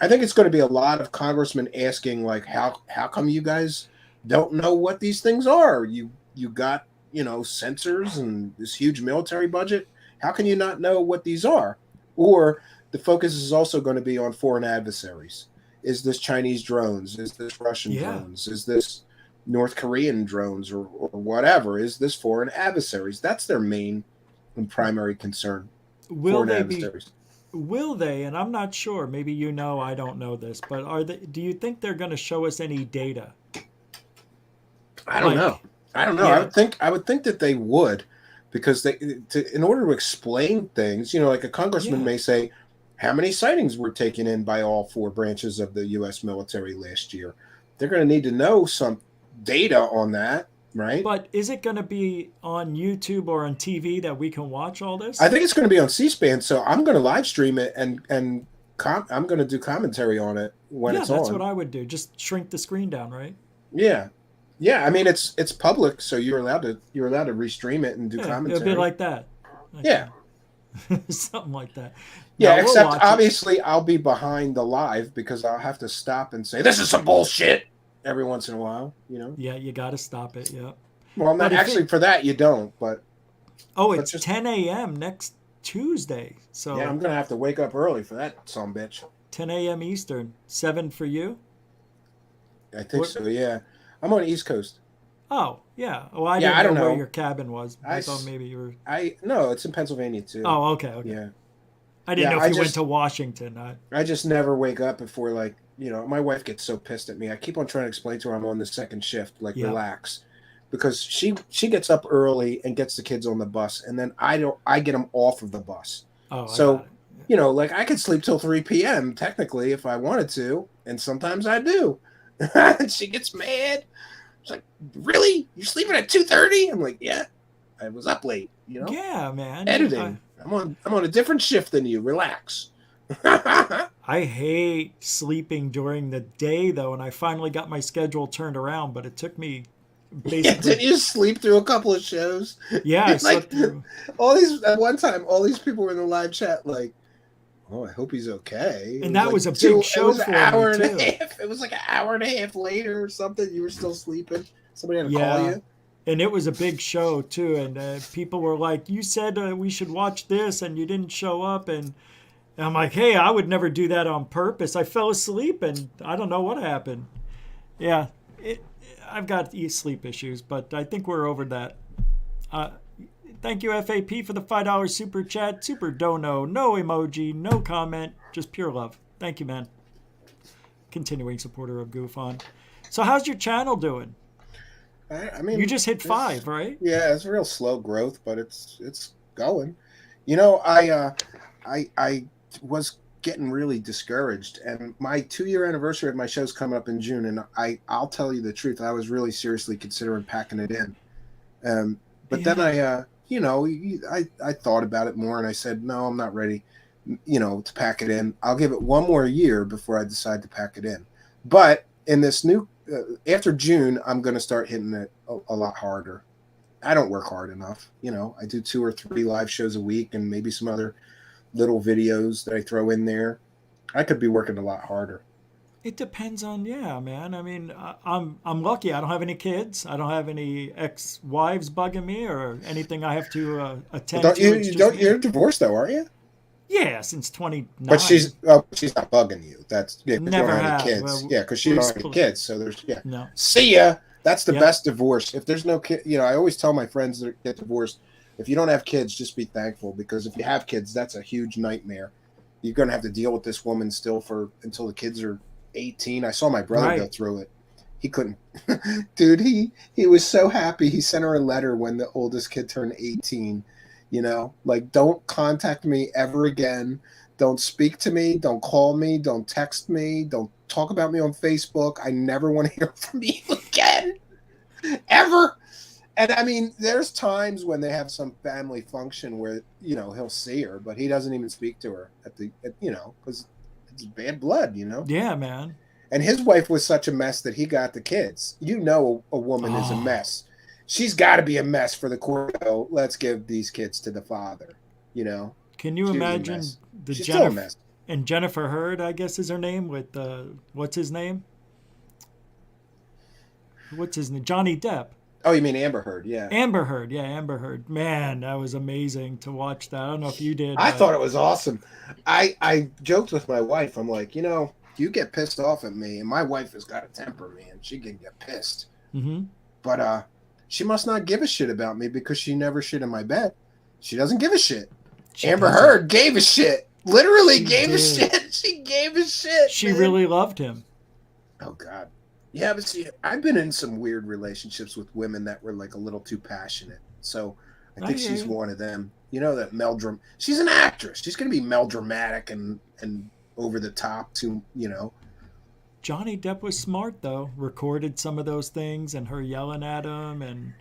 I think it's going to be a lot of congressmen asking, like, how come you guys don't know what these things are? You got, sensors and this huge military budget. How can you not know what these are? Or the focus is also going to be on foreign adversaries. Is this Chinese drones? Is this Russian drones? Is this North Korean drones or whatever? Is this foreign adversaries? That's their main and primary concern. Will they? And I'm not sure. Maybe I don't know this, but do you think they're going to show us any data? I don't know. Yeah. I would think that they would, because in order to explain things, like a congressman may say, how many sightings were taken in by all four branches of the U.S. military last year? They're going to need to know some data on that, right? But is it going to be on YouTube or on TV that we can watch all this? I think it's going to be on C-SPAN, so I'm going to live stream it and I'm going to do commentary on it when it's on. Yeah, that's what I would do. Just shrink the screen down, right? Yeah. Yeah, I mean it's public, so you're allowed to restream it and do commentary. It'll be like that. Yeah. Something like that. Yeah, no, except obviously I'll be behind the live because I'll have to stop and say, this is some bullshit every once in a while, Yeah, you got to stop it, yeah. Well, not actually for that you don't, but... Oh, it's 10 a.m. next Tuesday. So yeah, I'm going to have to wake up early for that sumbitch. 10 a.m. Eastern. 7 for you? I think so, yeah. I'm on the East Coast. Oh, yeah. Well, I didn't know where your cabin was. I thought maybe you were... No, it's in Pennsylvania, too. Oh, okay. Yeah. I didn't know if you went to Washington. I just never wake up before, my wife gets so pissed at me. I keep on trying to explain to her I'm on the second shift, relax. Because she gets up early and gets the kids on the bus, and then I get them off of the bus. Oh, so, I could sleep till 3 p.m. technically if I wanted to, and sometimes I do. She gets mad. She's like, really? You're sleeping at 2:30? I'm like, yeah. I was up late, Yeah, man. Editing. I'm on a different shift than you. Relax. I hate sleeping during the day, though, and I finally got my schedule turned around, but it took me basically... Yeah, didn't you sleep through a couple of shows? Yeah, I slept through... At one time, all these people were in the live chat like, Oh, I hope he's okay. And that was a big show It was for an hour me, and too. a half. It was like an hour and a half later or something. You were still sleeping. Somebody had to call you. And it was a big show too, and people were like, "You said we should watch this, and you didn't show up." And I'm like, "Hey, I would never do that on purpose. I fell asleep, and I don't know what happened." Yeah, I've got sleep issues, but I think we're over that. Thank you, FAP, for the $5 super chat. Super dono, no emoji, no comment, just pure love. Thank you, man. Continuing supporter of GUFON. So, how's your channel doing? I mean, you just hit 5, right? Yeah, it's real slow growth, but it's going. You know, I was getting really discouraged, and my 2-year anniversary of my show's coming up in June, and I'll tell you the truth, I was really seriously considering packing it in. But then I thought about it more, and I said, no, I'm not ready, to pack it in. I'll give it one more year before I decide to pack it in. But in this new after June, I'm going to start hitting it a lot harder. I don't work hard enough. I do 2 or 3 live shows a week and maybe some other little videos that I throw in there. I could be working a lot harder. It depends on, man. I mean, I'm lucky. I don't have any kids. I don't have any ex-wives bugging me or anything I have to attend to. You're divorced though, aren't you? Yeah, since 29. But she's not bugging you. That's never had kids. well, because she don't have any kids. So there's No. See ya. That's the best divorce. If there's no kid, I always tell my friends that get divorced, if you don't have kids, just be thankful, because if you have kids, that's a huge nightmare. You're gonna have to deal with this woman still until the kids are 18. I saw my brother go through it. He couldn't. Dude, he was so happy. He sent her a letter when the oldest kid turned 18. Like, don't contact me ever again. Don't speak to me. Don't call me. Don't text me. Don't talk about me on Facebook. I never want to hear from you again. Ever. And I mean, there's times when they have some family function where, he'll see her, but he doesn't even speak to her because it's bad blood, Yeah, man. And his wife was such a mess that he got the kids. A woman is a mess. She's got to be a mess for the court. Let's give these kids to the father. Can you imagine the She's still a mess. And Jennifer Hurd, I guess is her name, with what's his name? What's his name? Johnny Depp. Oh, you mean Amber Heard? Yeah. Amber Heard. Man, that was amazing to watch that. I don't know if you did. I thought it was awesome. I joked with my wife. I'm like, you get pissed off at me, and my wife has got a temper, man. She can get pissed. Mm-hmm. But she must not give a shit about me because she never shit in my bed. She doesn't give a shit. Amber Heard gave a shit. Literally gave a shit. She gave a shit. She really loved him. Oh, God. Yeah, but see, I've been in some weird relationships with women that were like a little too passionate. So I think she's one of them. That melodrama. She's an actress. She's going to be melodramatic and over the top too, Johnny Depp was smart, though. Recorded some of those things and her yelling at him.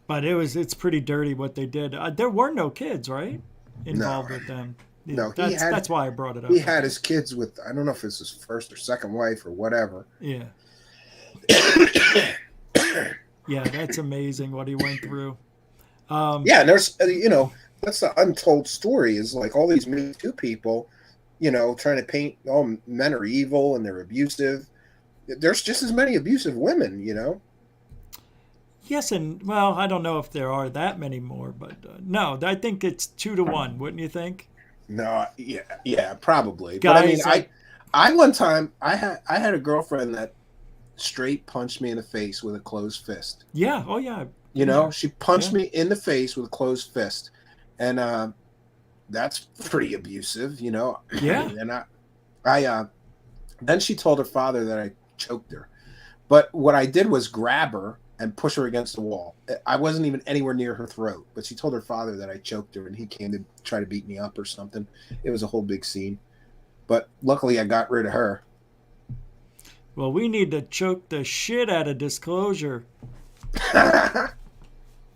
But it's pretty dirty what they did. There were no kids, right? Involved with them. No, that's why I brought it up. He had his kids with, I don't know if it's his first or second wife or whatever. Yeah. Yeah, that's amazing what he went through. And there's, that's the untold story, is like all these Me Too people, trying to paint, men are evil and they're abusive. There's just as many abusive women, Yes, and well, I don't know if there are that many more, but no, I think it's 2 to 1, wouldn't you think? No, yeah, probably. Guys, but I mean, I one time I had a girlfriend that straight punched me in the face with a closed fist. Yeah, oh yeah. She punched me in the face with a closed fist, and that's pretty abusive, Yeah. And I then she told her father that I choked her, but what I did was grab her and push her against the wall. I wasn't even anywhere near her throat, but she told her father that I choked her, and he came to try to beat me up or something. It was a whole big scene, but luckily I got rid of her. Well, we need to choke the shit out of Disclosure.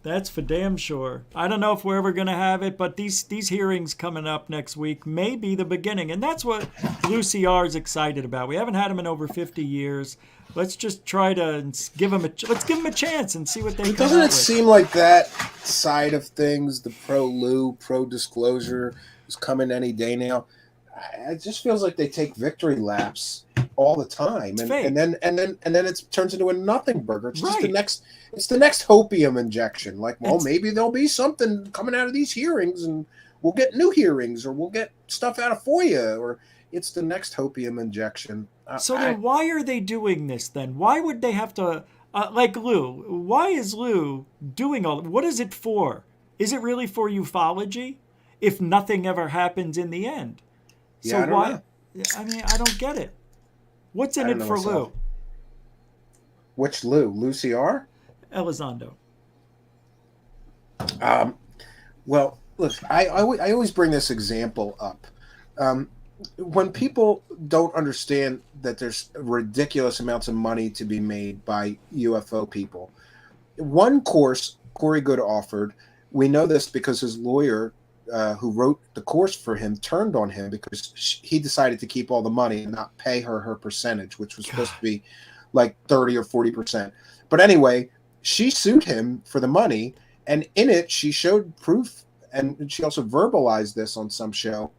That's for damn sure. I don't know if we're ever going to have it, but these hearings coming up next week may be the beginning, and that's what UCR is excited about. We haven't had them in over 50 years. Let's just try to give them a chance and see what they come Doesn't out it with. seem like that side of things, the pro-Lou, pro-disclosure, is coming any day now? it just feels like they take victory laps all the time, and then it turns into a nothing burger. It's just the next hopium injection. Like, well, maybe there'll be something coming out of these hearings, and we'll get new hearings, or we'll get stuff out of FOIA, or it's the next hopium injection. So then why are they doing this then? Why would they have to, like Lou, why is Lou doing all, what is it for? Is it really for ufology if nothing ever happens in the end? Yeah, So I don't know. I mean, I don't get it. What's in it for Lou? Which Lou? Lu CR? Elizondo. Well, look, I always bring this example up. When people don't understand that there's ridiculous amounts of money to be made by UFO people, one course Corey Good offered, we know this because his lawyer, who wrote the course for him, turned on him because he decided to keep all the money and not pay her percentage, which was supposed to be like 30 or 40%. But anyway, she sued him for the money, and in it she showed proof, and she also verbalized this on some show.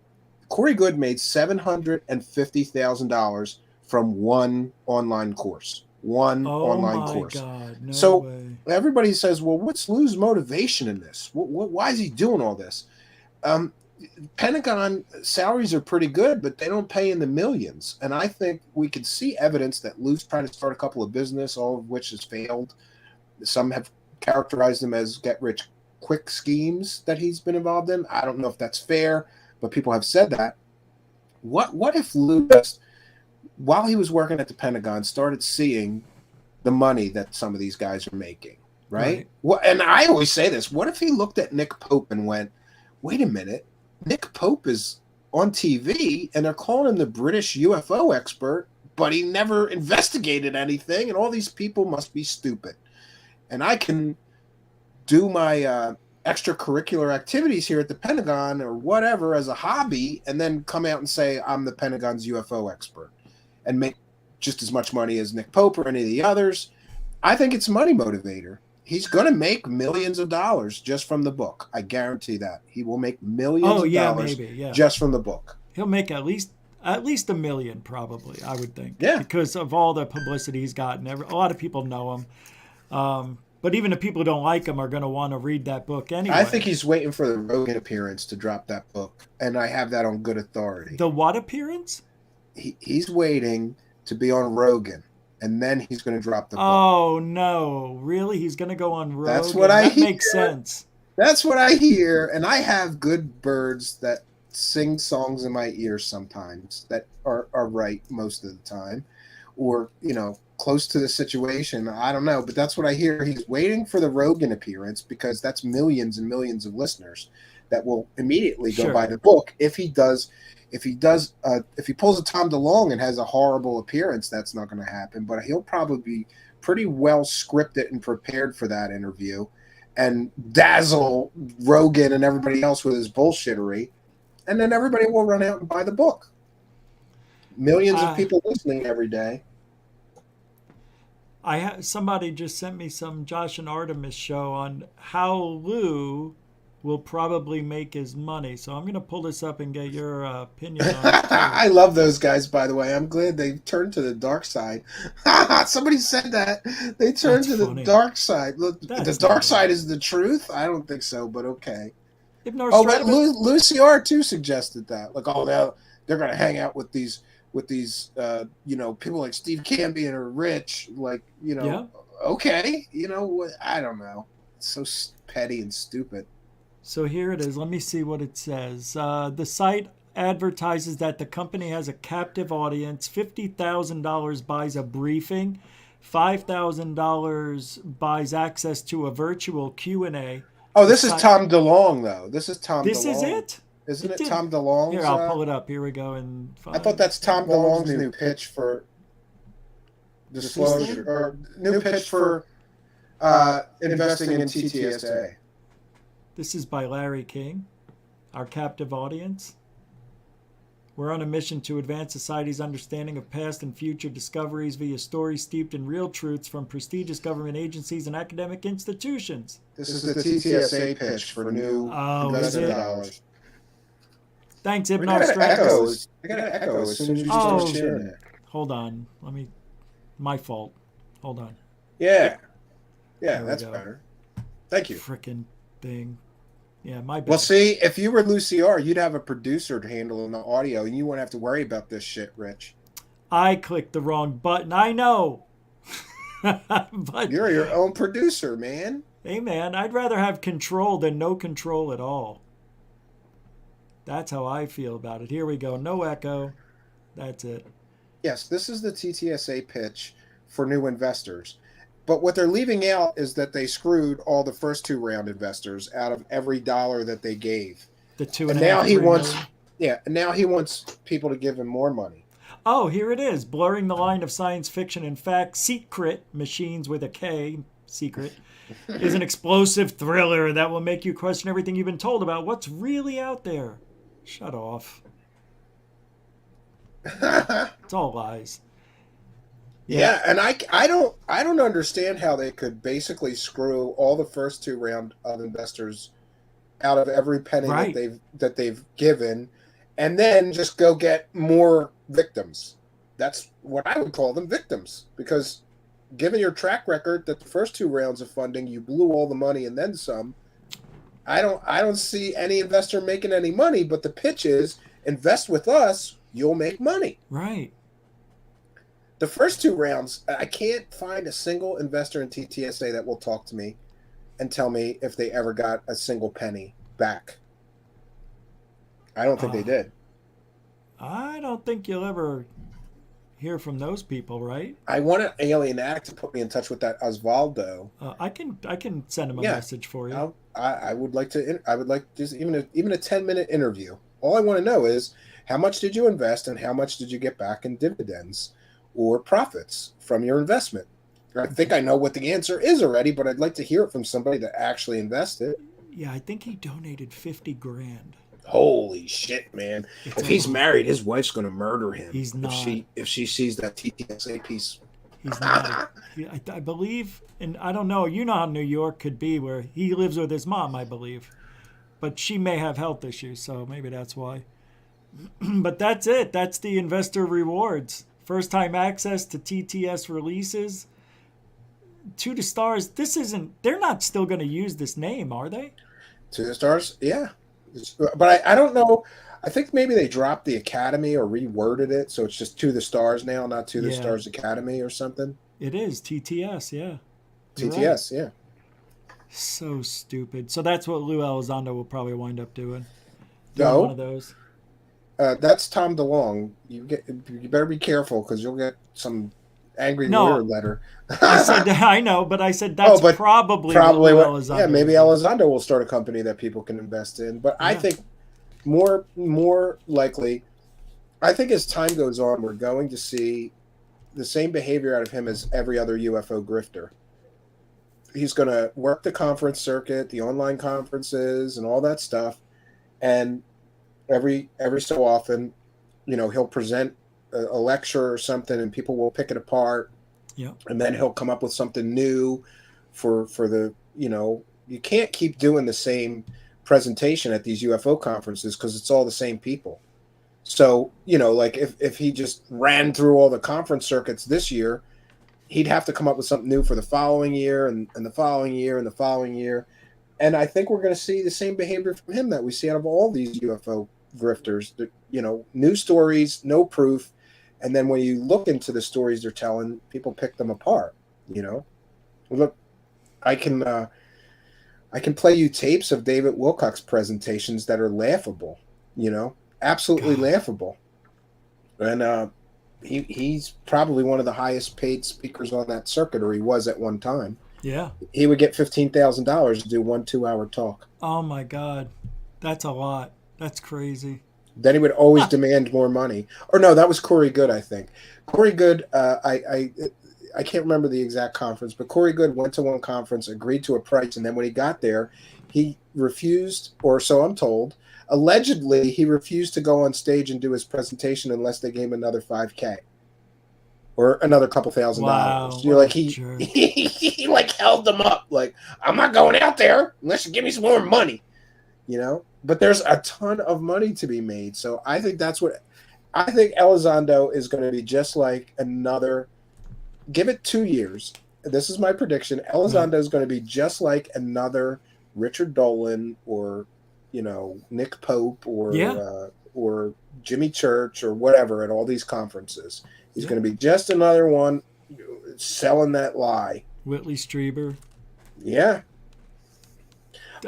Corey Good made $750,000 from one online course. Online course. God, no so way. Everybody says, well, what's Lou's motivation in this? Why is he doing all this? Pentagon salaries are pretty good, but they don't pay in the millions. And I think we could see evidence that Lou's trying to start a couple of business, all of which has failed. Some have characterized them as get-rich-quick schemes that he's been involved in. I don't know if that's fair, but people have said that. What if Lou just, while he was working at the Pentagon, started seeing the money that some of these guys are making, right? Well, and I always say this, what if he looked at Nick Pope and went, wait a minute, Nick Pope is on TV and they're calling him the British UFO expert, but he never investigated anything, and all these people must be stupid. And I can do my extracurricular activities here at the Pentagon or whatever as a hobby, and then come out and say I'm the Pentagon's UFO expert and make just as much money as Nick Pope or any of the others. I think it's money motivator. He's going to make millions of dollars just from the book. I guarantee that. He will make millions of dollars just from the book. He'll make at least $1 million, probably, I would think. Yeah. Because of all the publicity he's gotten. A lot of people know him. But even the people who don't like him are going to want to read that book anyway. I think he's waiting for the Rogan appearance to drop that book. And I have that on good authority. The what appearance? He's waiting to be on Rogan. And then he's going to drop the book. Oh, no. Really? He's going to go on Rogan? That's what I hear. That makes sense. That's what I hear. And I have good birds that sing songs in my ears sometimes that are right most of the time. Or, close to the situation. I don't know. But that's what I hear. He's waiting for the Rogan appearance because that's millions and millions of listeners that will immediately go buy the book. If he pulls a Tom DeLonge and has a horrible appearance, that's not going to happen. But he'll probably be pretty well scripted and prepared for that interview and dazzle Rogan and everybody else with his bullshittery. And then everybody will run out and buy the book. Millions of people listening every day. Somebody just sent me some Josh and Artemis show on how Lou will probably make his money. So I'm going to pull this up and get your opinion on it. I love those guys, by the way. I'm glad they turned to the dark side. Somebody said that. They turned to the dark side. Look, the dark side is the truth? I don't think so, but okay. But Lu CR too suggested that. Like, they're going to hang out with these people like Steve Cambian or Rich, okay, I don't know. It's so petty and stupid. So here it is. Let me see what it says. The site advertises that the company has a captive audience. $50,000 buys a briefing. $5,000 buys access to a virtual Q&A. Oh, this is Tom DeLonge, though. This is it? Isn't it Tom DeLonge's? Here, I'll pull it up. Here we go. I thought that's Tom DeLonge's new pitch for disclosure, or new pitch for investing in TTSA. This is by Larry King, our captive audience. We're on a mission to advance society's understanding of past and future discoveries via stories steeped in real truths from prestigious government agencies and academic institutions. This is the TTSA pitch for new investor dollars. Thanks, I got an echo. Hypnostratus. I got an echo as soon as you Oh. start sharing it. Hold on. My fault. Hold on. Yeah. Yeah, There we that's go. better. Thank you. Frickin' thing. Yeah, my bad. Well, see, if you were UCR, you'd have a producer handling the audio, and you wouldn't have to worry about this shit, Rich. I clicked the wrong button. I know. But You're your own producer, man. hey, man, I'd rather have control than no control at all. That's how I feel about it. Here we go. No echo. That's it. Yes, this is the TTSA pitch for new investors. But what they're leaving out is that they screwed all the first 2 round investors out of every dollar that they gave. The two And and a half, now he 3 wants, million. yeah, and now he wants people to give him more money. Oh, here it is. Blurring the line of science fiction and fact. Secret, machines with a K, secret, is an explosive thriller that will make you question everything you've been told about what's really out there. Shut off. It's all lies. Yeah, and I don't understand how they could basically screw all the first 2 round of investors out of every penny Right. that they've given, and then just go get more victims. That's what I would call them, victims, because given your track record that the first 2 rounds of funding you blew all the money and then some, I don't see any investor making any money. But the pitch is invest with us, you'll make money. Right. The first 2 rounds, I can't find a single investor in TTSA that will talk to me and tell me if they ever got a single penny back. I don't think they did. I don't think you'll ever hear from those people, right? I want an Alien Addict to put me in touch with that Osvaldo. I can send him a Yeah. message for you. I would like just even a 10-minute interview. All I want to know is how much did you invest and how much did you get back in dividends or profits from your investment? I think I know what the answer is already, but I'd like to hear it from somebody that actually invested. Yeah, I think he donated $50,000. Holy shit, man! It's If a he's lot. married, his wife's going to murder him. He's not. If she sees that TTSA piece. He's not. I believe, and I don't know. You know how New York could be, where he lives with his mom, I believe, but she may have health issues, so maybe that's why. But that's it. That's the investor rewards. First time access to TTS releases. 2 to stars. This isn't. They're not still going to use this name, are they? 2 to stars, yeah. But I don't know. I think maybe they dropped the Academy or reworded it, so it's just 2 to stars now, not 2 to Yeah. stars Academy or something. It is TTS. Yeah. You're right. TTS, yeah. So stupid. So that's what Lou Elizondo will probably wind up doing. No. One of those. That's Tom DeLong. You better be careful because you'll get some angry No. lawyer letter. I said, I know, but I said that's but probably what, Lou Elizondo yeah, maybe will do. Elizondo will start a company that people can invest in. But I Yeah. think more likely, I think as time goes on, we're going to see the same behavior out of him as every other UFO grifter. He's going to work the conference circuit, the online conferences, and all that stuff, and every so often, he'll present a lecture or something, and people will pick it apart. Yeah. And then he'll come up with something new for the, you can't keep doing the same presentation at these UFO conferences because it's all the same people. So, like if he just ran through all the conference circuits this year, he'd have to come up with something new for the following year and the following year and the following year. And I think we're going to see the same behavior from him that we see out of all these UFO grifters. That, new stories, no proof. And then when you look into the stories they're telling, people pick them apart. Look, I can play you tapes of David Wilcock's presentations that are laughable. Absolutely laughable. And he's probably one of the highest paid speakers on that circuit, or he was at one time. Yeah. He would get $15,000 to do 1 2-hour talk. Oh my God. That's a lot. That's crazy. Then he would always demand more money. Or no, that was Corey Good, I think. Corey Good, I can't remember the exact conference, but Corey Good went to one conference, agreed to a price, and then when he got there, he refused, or so I'm told. Allegedly, he refused to go on stage and do his presentation unless they gave him another $5,000 or another couple $1,000. Wow, You're what like a jerk. he like held them up, like I'm not going out there unless you give me some more money. you know. But there's a ton of money to be made, so I think I think Elizondo is going to be just like another. Give it 2 years. This is my prediction. Elizondo is going to be just like another Richard Dolan or, you know, Nick Pope or Jimmy Church or whatever at all these conferences. He's going to be just another one selling that lie. Whitley Strieber. Yeah.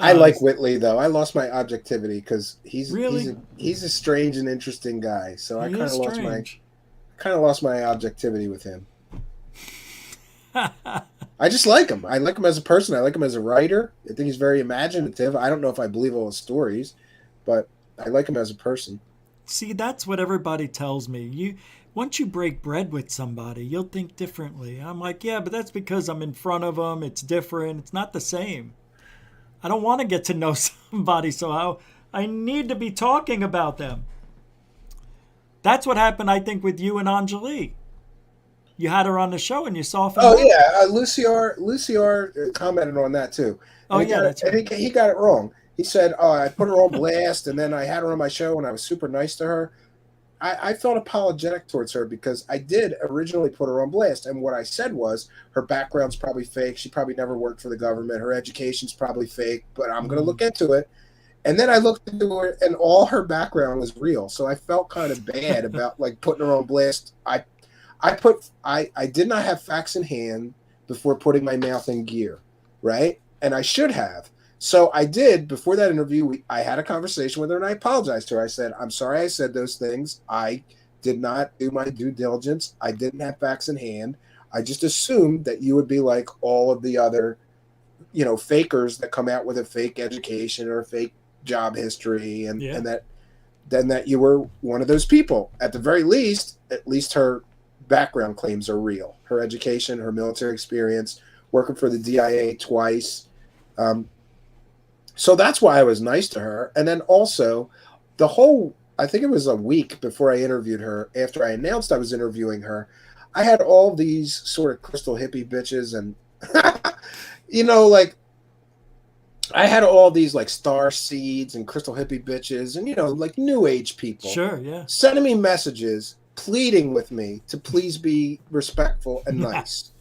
I like Whitley though. I lost my objectivity because he's a strange and interesting guy. So I kind of lost my objectivity with him. I just like him. I like him as a person. I like him as a writer. I think he's very imaginative. I don't know if I believe all his stories, but I like him as a person. See, that's what everybody tells me. Once you break bread with somebody, you'll think differently. I'm like, yeah, but that's because I'm in front of them. It's different. It's not the same. I don't want to get to know somebody, so I need to be talking about them. That's what happened, I think, with you and Anjali. You had her on the show and you softened up. Oh, yeah. Luciar commented on that, too. And that's right. He got it wrong. He said, I put her on blast, and then I had her on my show, and I was super nice to her. I felt apologetic towards her because I did originally put her on blast. And what I said was her background's probably fake. She probably never worked for the government. Her education's probably fake, but I'm going to look into it. And then I looked into her, and all her background was real. So I felt kind of bad about like putting her on blast. I did not have facts in hand before putting my mouth in gear, right? And I should have. So I did, before that interview, I had a conversation with her and I apologized to her. I said, I'm sorry I said those things. I did not do my due diligence. I didn't have facts in hand. I just assumed that you would be like all of the other, you know, fakers that come out with a fake education or a fake job history and that you were one of those people. At the very least, at least her background claims are real. Her education, her military experience, working for the DIA twice. So that's why I was nice to her. And then also I think it was a week before I interviewed her, after I announced I was interviewing her, I had all these sort of crystal hippie bitches and, you know, like I had all these like star seeds and crystal hippie bitches and, you know, like new age people. Sure, yeah. Sending me messages, pleading with me to please be respectful and nice.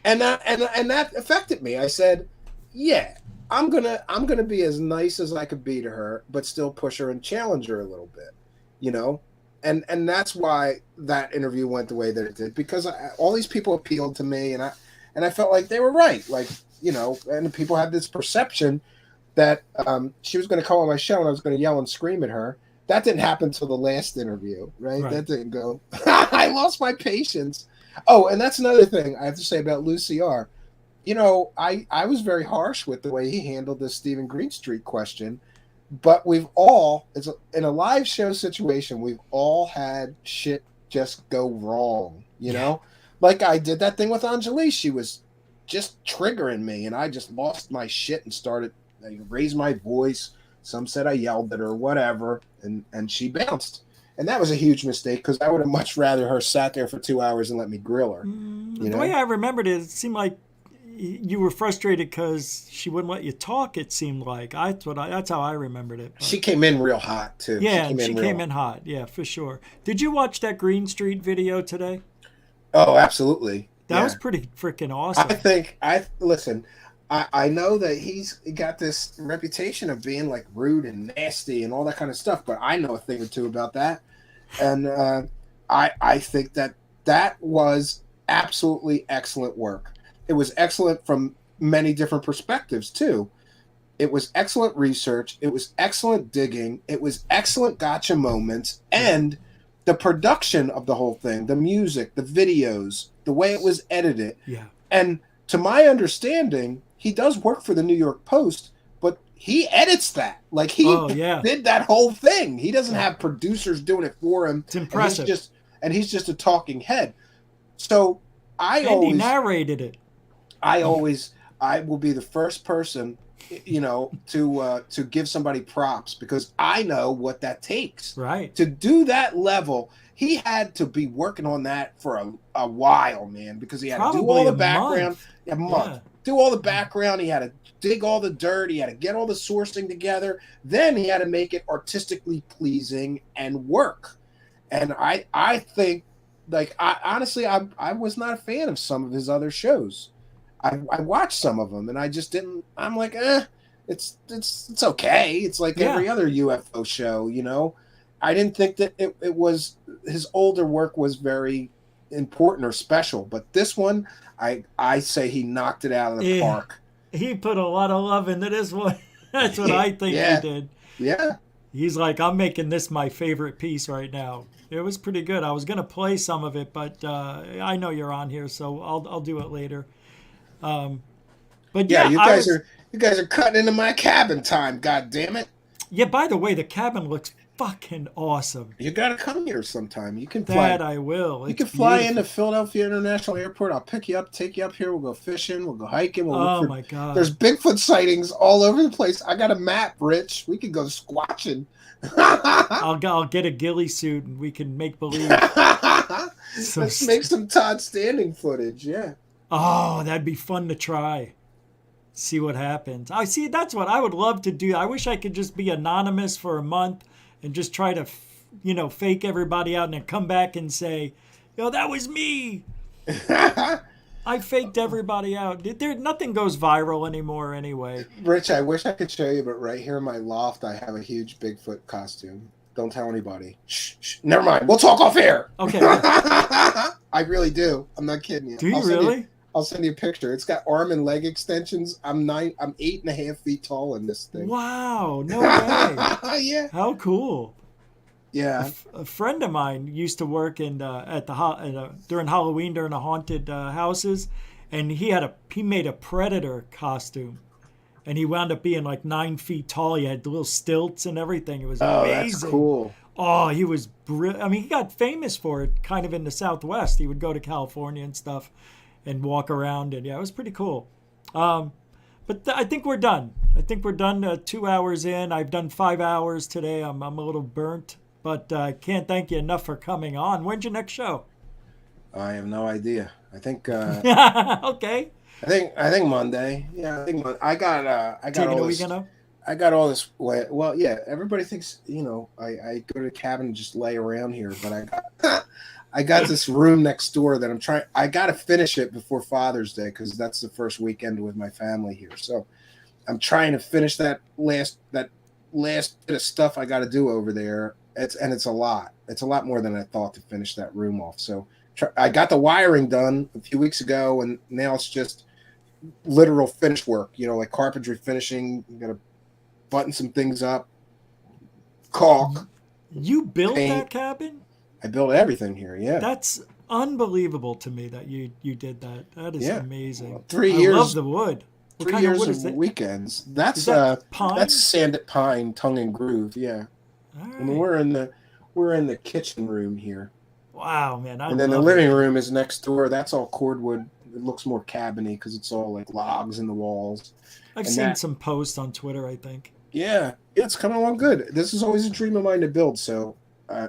and that affected me. I said, yeah, I'm gonna be as nice as I could be to her, but still push her and challenge her a little bit, you know, and that's why that interview went the way that it did, because all these people appealed to me, and I felt like they were right, like, you know, and people had this perception that she was going to come on my show and I was going to yell and scream at her. That didn't happen till the last interview, right? That didn't go. I lost my patience. Oh, and that's another thing I have to say about Luciar. You know, I was very harsh with the way he handled the Stephen Greenstreet question, but we've all, in a live show situation, we've all had shit just go wrong, you know? Like I did that thing with Anjali. She was just triggering me, and I just lost my shit and started, I raised my voice. Some said I yelled at her, whatever, and she bounced. And that was a huge mistake because I would have much rather her sat there for 2 hours and let me grill her. The way I remembered it seemed like you were frustrated because she wouldn't let you talk, it seemed like. That's how I remembered it. But she came in real hot, too. Yeah, she came in hot. Yeah, for sure. Did you watch that Greenstreet video today? Oh, absolutely. That was pretty freaking awesome. I know that he's got this reputation of being like rude and nasty and all that kind of stuff, but I know a thing or two about that. And I think that was absolutely excellent work. It was excellent from many different perspectives, too. It was excellent research. It was excellent digging. It was excellent gotcha moments. And the production of the whole thing, the music, the videos, the way it was edited. Yeah. And to my understanding, he does work for the New York Post, but he edits that. Like he did that whole thing. He doesn't have producers doing it for him. It's impressive. And he's just a talking head. So he narrated it. I will be the first person, you know, to give somebody props because I know what that takes. Right. To do that level, he had to be working on that for a while, man, because he had to do all the background. A month. do all the background. He had to dig all the dirt. He had to get all the sourcing together. Then he had to make it artistically pleasing and work. And I think, like, honestly, I was not a fan of some of his other shows. I watched some of them, and I just didn't. I'm like, it's okay. It's like every other UFO show, you know. I didn't think that it was, his older work was very important or special, but this one, I say he knocked it out of the park. He put a lot of love into this one. That's what I think he did. Yeah. He's like, I'm making this my favorite piece right now. It was pretty good. I was gonna play some of it, but I know you're on here, so I'll do it later. But yeah, you guys are cutting into my cabin time. God damn it! Yeah. By the way, the cabin looks fucking awesome. You gotta come here sometime. You can fly. That I will. You can fly into Philadelphia International Airport. I'll pick you up, take you up here. We'll go fishing. We'll go hiking. My god! There's Bigfoot sightings all over the place. I got a map, Rich. We could go squatching. I'll get a ghillie suit and we can make believe. Let's make some Todd Standing footage. Yeah. Oh, that'd be fun to try. See what happens. I see. That's what I would love to do. I wish I could just be anonymous for a month and just try to, fake everybody out and then come back and say, that was me. I faked everybody out. Nothing goes viral anymore anyway. Rich, I wish I could show you, but right here in my loft, I have a huge Bigfoot costume. Don't tell anybody. Shh. Never mind. We'll talk off air. Okay. I really do. I'm not kidding you. Do you really? I'll send you a picture. It's got arm and leg extensions. I'm 8.5 feet tall in this thing. Wow. No way. Yeah. How cool. Yeah. A friend of mine used to work during Halloween during the haunted houses, and he made a predator costume, and he wound up being like 9 feet tall. He had little stilts and everything. It was amazing. That's cool. Oh, he was brilliant. I mean, he got famous for it kind of in the Southwest. He would go to California and stuff and walk around, and yeah, it was pretty cool. But I think we're done. 2 hours in. I've done 5 hours today. I'm a little burnt. But I can't thank you enough for coming on. When's your next show? I have no idea. I think. Okay. I think Monday. Yeah, I think I got all this. I got all this. Well, yeah. Everybody thinks I go to the cabin and just lay around here, but I got this room next door that I'm trying. I got to finish it before Father's Day because that's the first weekend with my family here. So I'm trying to finish that last bit of stuff I got to do over there. It's a lot. It's a lot more than I thought to finish that room off. So I got the wiring done a few weeks ago, and now it's just literal finish work. Like carpentry finishing. You got to button some things up. Caulk. You built paint. That cabin? I built everything here. Yeah. That's unbelievable to me that you did that. That is amazing. Well, 3 years. I love the wood. What 3 years wood of is weekends. That's pine? That's sanded pine, tongue and groove. Yeah. All right. And we're in the kitchen room here. Wow, man! And then the living room is next door. That's all cordwood. It looks more cabiny because it's all like logs in the walls. I've seen some posts on Twitter, I think. Yeah, it's coming along good. This is always a dream of mine to build. So, I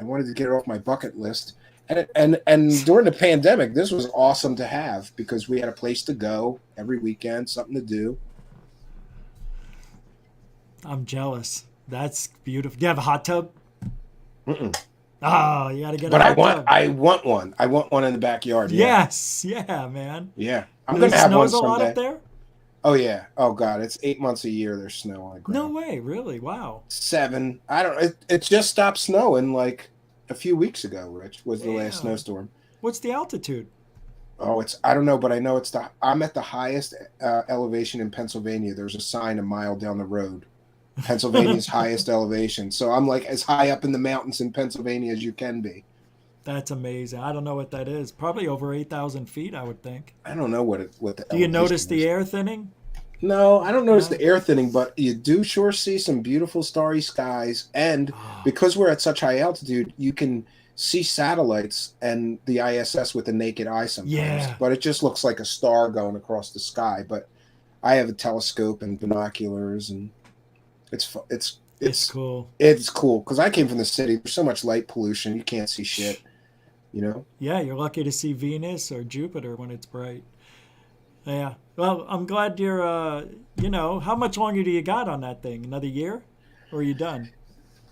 wanted to get it off my bucket list. And during the pandemic, this was awesome to have because we had a place to go every weekend, something to do. I'm jealous. That's beautiful. Do you have a hot tub? Mm-mm. Oh, you gotta get. But a hot tub. I want one. I want one in the backyard. Yeah. Yes, yeah, man. Yeah, I'm gonna have one someday. A lot up there? Oh yeah. Oh god, it's 8 months a year. There's snow on the ground. No way, really? Wow. 7. I don't. It just stopped snowing like a few weeks ago. Rich was the last snowstorm. What's the altitude? Oh, I don't know, but I know I'm at the highest elevation in Pennsylvania. There's a sign a mile down the road. Pennsylvania's highest elevation. So I'm like as high up in the mountains in Pennsylvania as you can be. That's amazing. I don't know what that is. Probably over 8,000 feet, I would think. I don't know what the. Do you notice the air thinning? No, I don't notice the air thinning, but you do sure see some beautiful starry skies. And because we're at such high altitude, you can see satellites and the ISS with the naked eye sometimes. Yeah. But it just looks like a star going across the sky. But I have a telescope and binoculars, and it's cool. It's cool because I came from the city. There's so much light pollution, you can't see shit. Yeah, you're lucky to see Venus or Jupiter when it's bright. Yeah. Well, I'm glad you're, how much longer do you got on that thing? Another year? Or are you done?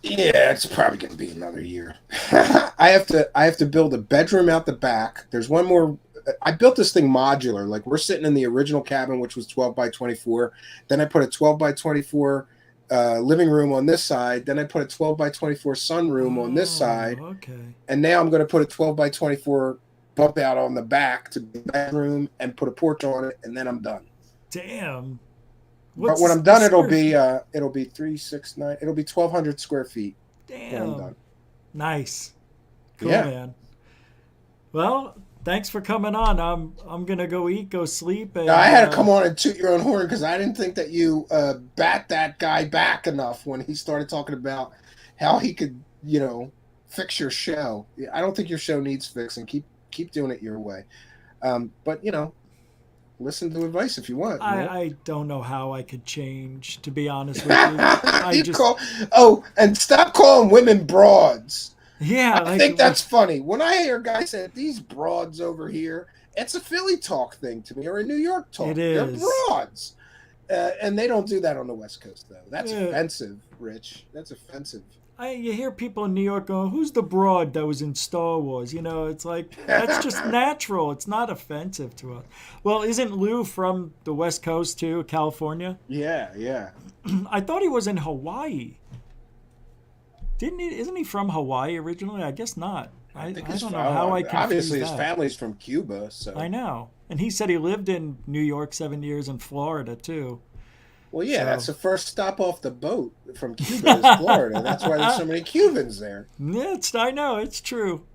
Yeah, it's probably going to be another year. I have to build a bedroom out the back. There's one more. I built this thing modular. Like we're sitting in the original cabin, which was 12 by 24. Then I put a 12 by 24 living room on this side. Then I put a 12 by 24 sunroom on this side. Okay. And now I'm going to put a 12 by 24 bump out on the back to the bedroom and put a porch on it, and then I'm done. Damn. But when I'm done, it'll be 369. It'll be 1,200 square feet. Damn. When I'm done. Nice. Cool, Yeah. man. Well, thanks for coming on. I'm gonna go eat, go sleep. And, Now, I had to come on and toot your own horn because I didn't think that you bat that guy back enough when he started talking about how he could, fix your show. I don't think your show needs fixing. Keep doing it your way. But listen to advice if you want. I don't know how I could change, to be honest with you. And stop calling women broads. Yeah, I think that's funny. When I hear a guy say these broads over here, it's a Philly talk thing to me, or a New York talk. It They're is. broads, and they don't do that on the West Coast though. That's offensive, Rich. That's offensive. You hear people in New York go, "Who's the broad that was in Star Wars?" It's like that's just natural. It's not offensive to us. Well, isn't Lou from the West Coast too, California? Yeah. I thought he was in Hawaii. Didn't he? Isn't he from Hawaii originally? I guess not. I don't know how I can. Obviously, his family's from Cuba, so I know. And he said he lived in New York 7 years and Florida too. Well, yeah, that's the first stop off the boat from Cuba is Florida. That's why there's so many Cubans there. I know it's true.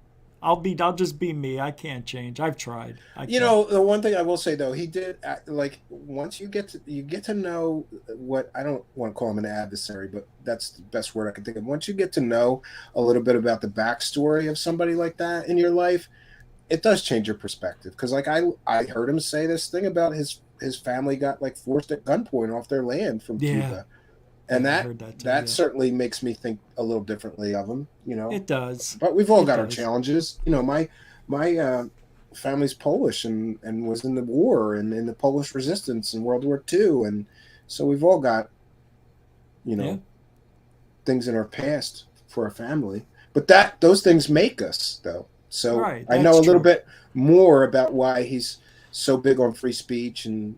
I'll just be me. I can't change. I've tried. The one thing I will say though, he did once you get to know what I don't want to call him an adversary, but that's the best word I can think of. Once you get to know a little bit about the backstory of somebody like that in your life, it does change your perspective. Because I heard him say this thing about his family got forced at gunpoint off their land from Cuba. And that certainly makes me think a little differently of him, It does. But we've all got our challenges. My family's Polish and was in the war and in the Polish resistance in World War II. And so we've all got, things in our past for our family. But those things make us, though. So I know a little bit more about why he's so big on free speech and,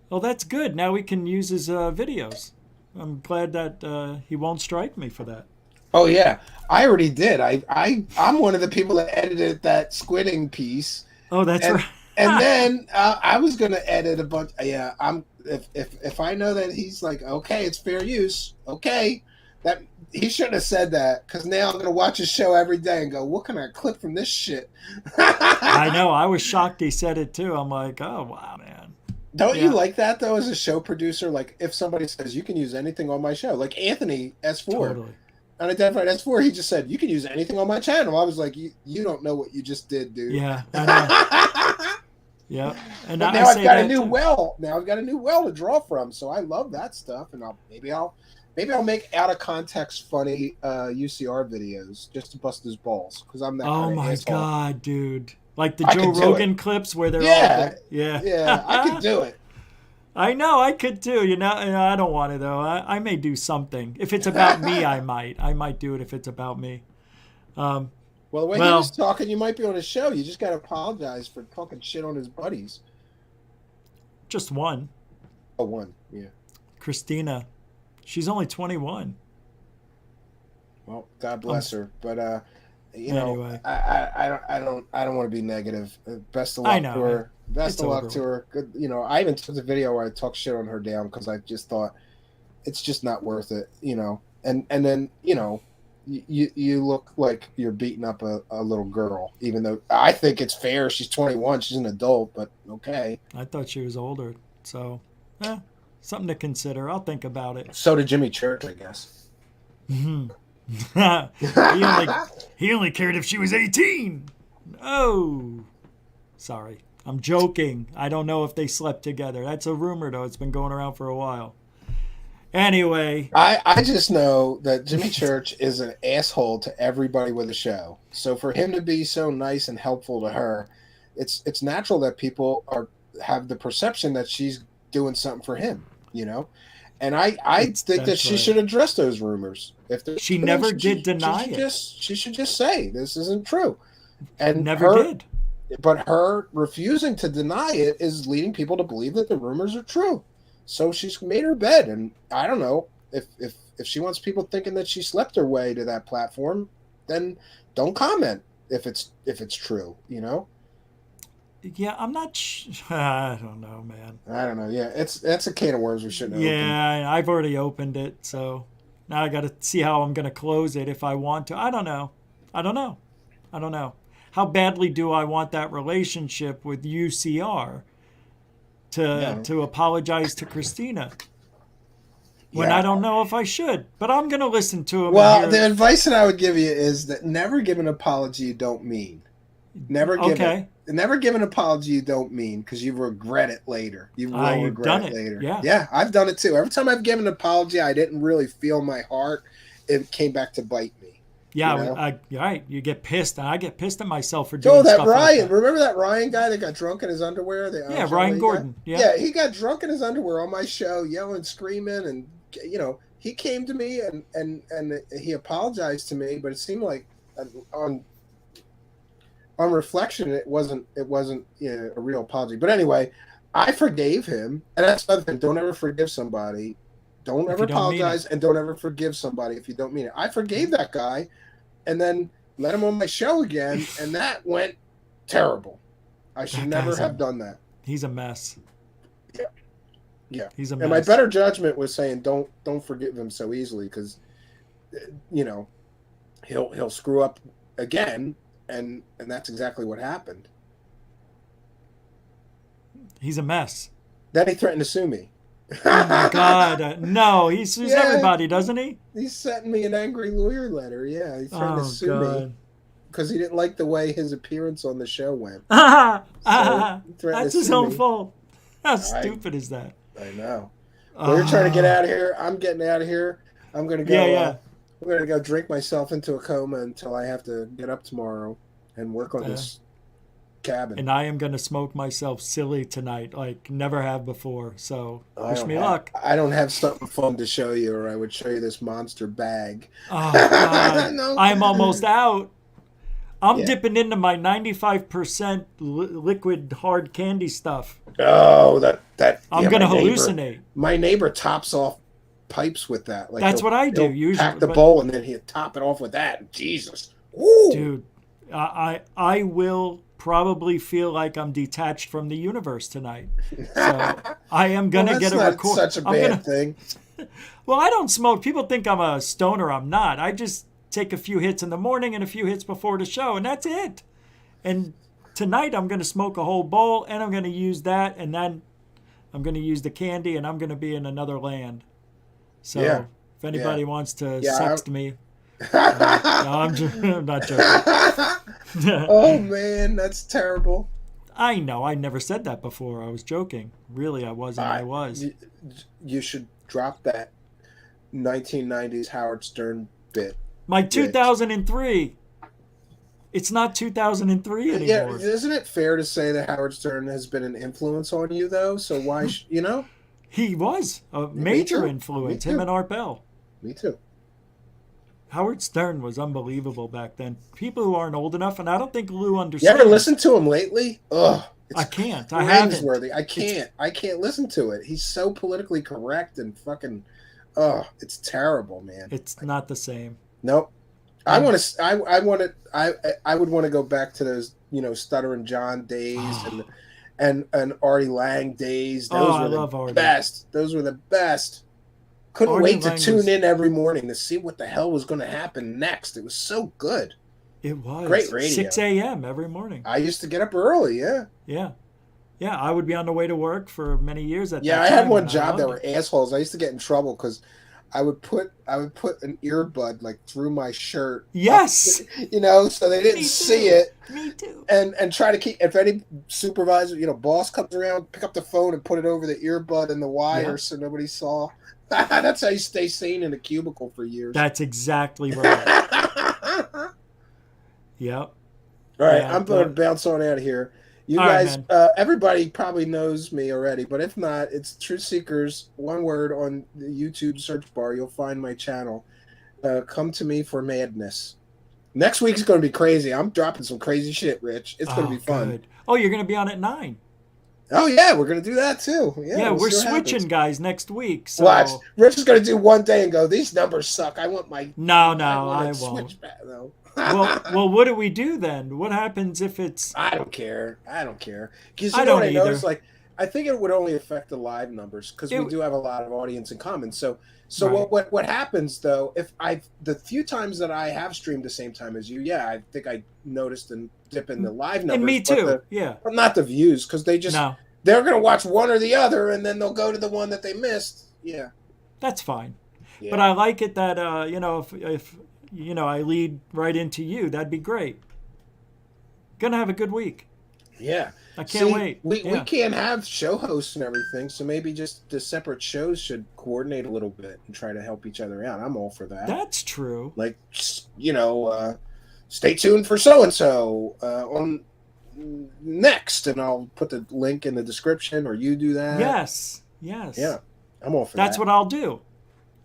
Well, that's good. Now we can use his videos. I'm glad that he won't strike me for that. Oh yeah, I already did. I'm one of the people that edited that squidding piece. Oh, that's right. And then I was gonna edit a bunch. Yeah, if I know that he's like, okay, it's fair use. Okay, that he shouldn't have said that because now I'm gonna watch his show every day and go, what can I clip from this shit? I know. I was shocked he said it too. I'm like, oh wow, man. Don't you like that though, as a show producer? Like if somebody says you can use anything on my show, like Anthony S4, Totally. Unidentified S4, he just said you can use anything on my channel. I was like, you don't know what you just did, dude. Yeah, I know. Yeah, and but now I've got a new well. Now I've got a new well to draw from, so I love that stuff. And maybe I'll make out of context funny UCR videos just to bust his balls because I'm that. Oh my asshole. God, dude! Like the Joe Rogan clips where they're all yeah, I could do it. I know I could too. And I don't want to though. I may do something if it's about me. I might do it if it's about me. Well, the way he was talking, you might be on his show. You just got to apologize for talking shit on his buddies. Just one. Oh, one, yeah. Christina, she's only 21. Well, God bless her. But anyway. I don't want to be negative. Best of luck to her. Best of luck to her. Good. I even took the video where I talked shit on her down because I just thought it's just not worth it. And then you look like you're beating up a little girl, even though I think it's fair. She's 21. She's an adult, but okay. I thought she was older. So, something to consider. I'll think about it. So did Jimmy Church, I guess. he only cared if she was 18. Oh, sorry. I'm joking. I don't know if they slept together. That's a rumor, though. It's been going around for a while. Anyway. I just know that Jimmy Church is an asshole to everybody with a show. So for him to be so nice and helpful to her, it's natural that people are have the perception that she's doing something for him, And I think that she should address those rumors. If she never did deny it. She should just say this isn't true. And never did. But her refusing to deny it is leading people to believe that the rumors are true. So she's made her bed, and I don't know if she wants people thinking that she slept her way to that platform, then don't comment if it's true, Yeah, I'm not. I don't know, man. I don't know. Yeah, that's a can of worms we shouldn't open. Yeah, I've already opened it, so now I got to see how I'm going to close it if I want to. I don't know. How badly do I want that relationship with UCR to apologize to Christina? When I don't know if I should, but I'm going to listen to him. Well, the advice that I would give you is that never give an apology you don't mean. Never give an apology you don't mean, because you regret it later. You will regret it later. Yeah, I've done it too. Every time I've given an apology, I didn't really feel my heart. It came back to bite me. Yeah, right. You get pissed, and I get pissed at myself for doing stuff Ryan. Like that. Remember that Ryan guy that got drunk in his underwear? Ryan Gordon. Yeah, he got drunk in his underwear on my show, yelling, screaming, and he came to me and he apologized to me, but it seemed like on reflection, it wasn't a real apology. But anyway, I forgave him, and that's the other thing. Don't ever forgive somebody. Don't ever apologize, and don't ever forgive somebody if you don't mean it. I forgave that guy, and then let him on my show again, and that went terrible. I should never have done that. He's a mess. Yeah, he's a mess. And my better judgment was saying don't forgive him so easily, because he'll screw up again, and that's exactly what happened. He's a mess. Then he threatened to sue me. Oh my God! No, he sues everybody, doesn't he? He sent me an angry lawyer letter. Yeah, he threatened to sue me because he didn't like the way his appearance on the show went. That's his own fault. How stupid is that? I know. Well, you're trying to get out of here. I'm getting out of here. I'm gonna go. I'm gonna go drink myself into a coma until I have to get up tomorrow and work on this cabin. And I am going to smoke myself silly tonight like never have before. So wish me luck. I don't have something fun to show you, or I would show you this monster bag. Oh, God. No. I'm almost out. I'm dipping into my 95% liquid hard candy stuff. Oh, that I'm going to hallucinate. My neighbor tops off pipes with that. Like that's what I do usually. Pack the bowl and then he'll top it off with that. Jesus. Woo. Dude, I will probably feel like I'm detached from the universe tonight. So I am going to get a record. That's such a bad thing. Well, I don't smoke. People think I'm a stoner. I'm not. I just take a few hits in the morning and a few hits before the show, and that's it. And tonight I'm going to smoke a whole bowl, and I'm going to use that, and then I'm going to use the candy, and I'm going to be in another land. So if anybody wants to sext me, no, I'm not joking. Oh, man, that's terrible. I know. I never said that before. I was joking. Really, I wasn't. I was. You should drop that 1990s Howard Stern bit. My 2003. It's not 2003 anymore. Yeah, isn't it fair to say that Howard Stern has been an influence on you, though? So why, He was a major influence, him and Art Bell. Me too. Howard Stern was unbelievable back then. People who aren't old enough, and I don't think Lou You understands. ever listened to him lately? Ugh. I can't. I haven't. I can't listen to it. He's so politically correct and fucking. It's terrible, man. It's not the same. Nope. I would want to go back to those, Stuttering John days and Artie Lang days. Those were the best. Those were the best. Couldn't wait to tune in every morning to see what the hell was going to happen next. It was so good. It was. Great radio. 6 a.m. every morning. I used to get up early, Yeah. Yeah, I would be on the way to work for many years at that time. Yeah, I had one job that were assholes. I used to get in trouble because I would put an earbud like through my shirt. Yes. So they didn't see it. Me too. And try to keep, if any supervisor, boss comes around, pick up the phone and put it over the earbud and the wire so nobody saw. That's how you stay sane in a cubicle for years. That's exactly right. Yep. All right, I'm going to bounce on out of here. You All right, guys, man. everybody probably knows me already, but if not, it's Truthseekers, one word on the YouTube search bar. You'll find my channel. Come to me for madness. Next week's going to be crazy. I'm dropping some crazy shit, Rich. It's going to be fun. Good. Oh, you're going to be on at 9. Oh, yeah, we're going to do that too. Yeah, We're see what switching, happens. guys, next week. So. Watch. Rich is going to do one day and go, these numbers suck. I want my... No, I won't. Back, though. well, what do we do then? What happens if it's... I don't care. Because I don't what either. I noticed, like, I think it would only affect the live numbers because we do have a lot of audience in common. So right. what happens though? If the few times that I have streamed the same time as you, yeah, I think I noticed a dip in the live numbers. And me too. But not the views because they just they're gonna watch one or the other and then they'll go to the one that they missed. Yeah, that's fine. Yeah. But I like it that if I lead right into you, that'd be great. Gonna have a good week. Yeah. I can't wait. We can't have show hosts and everything, so maybe just the separate shows should coordinate a little bit and try to help each other out. I'm all for that. That's true. Like, stay tuned for so-and-so on next, and I'll put the link in the description, or you do that. Yes. Yeah, I'm all for that. That's what I'll do.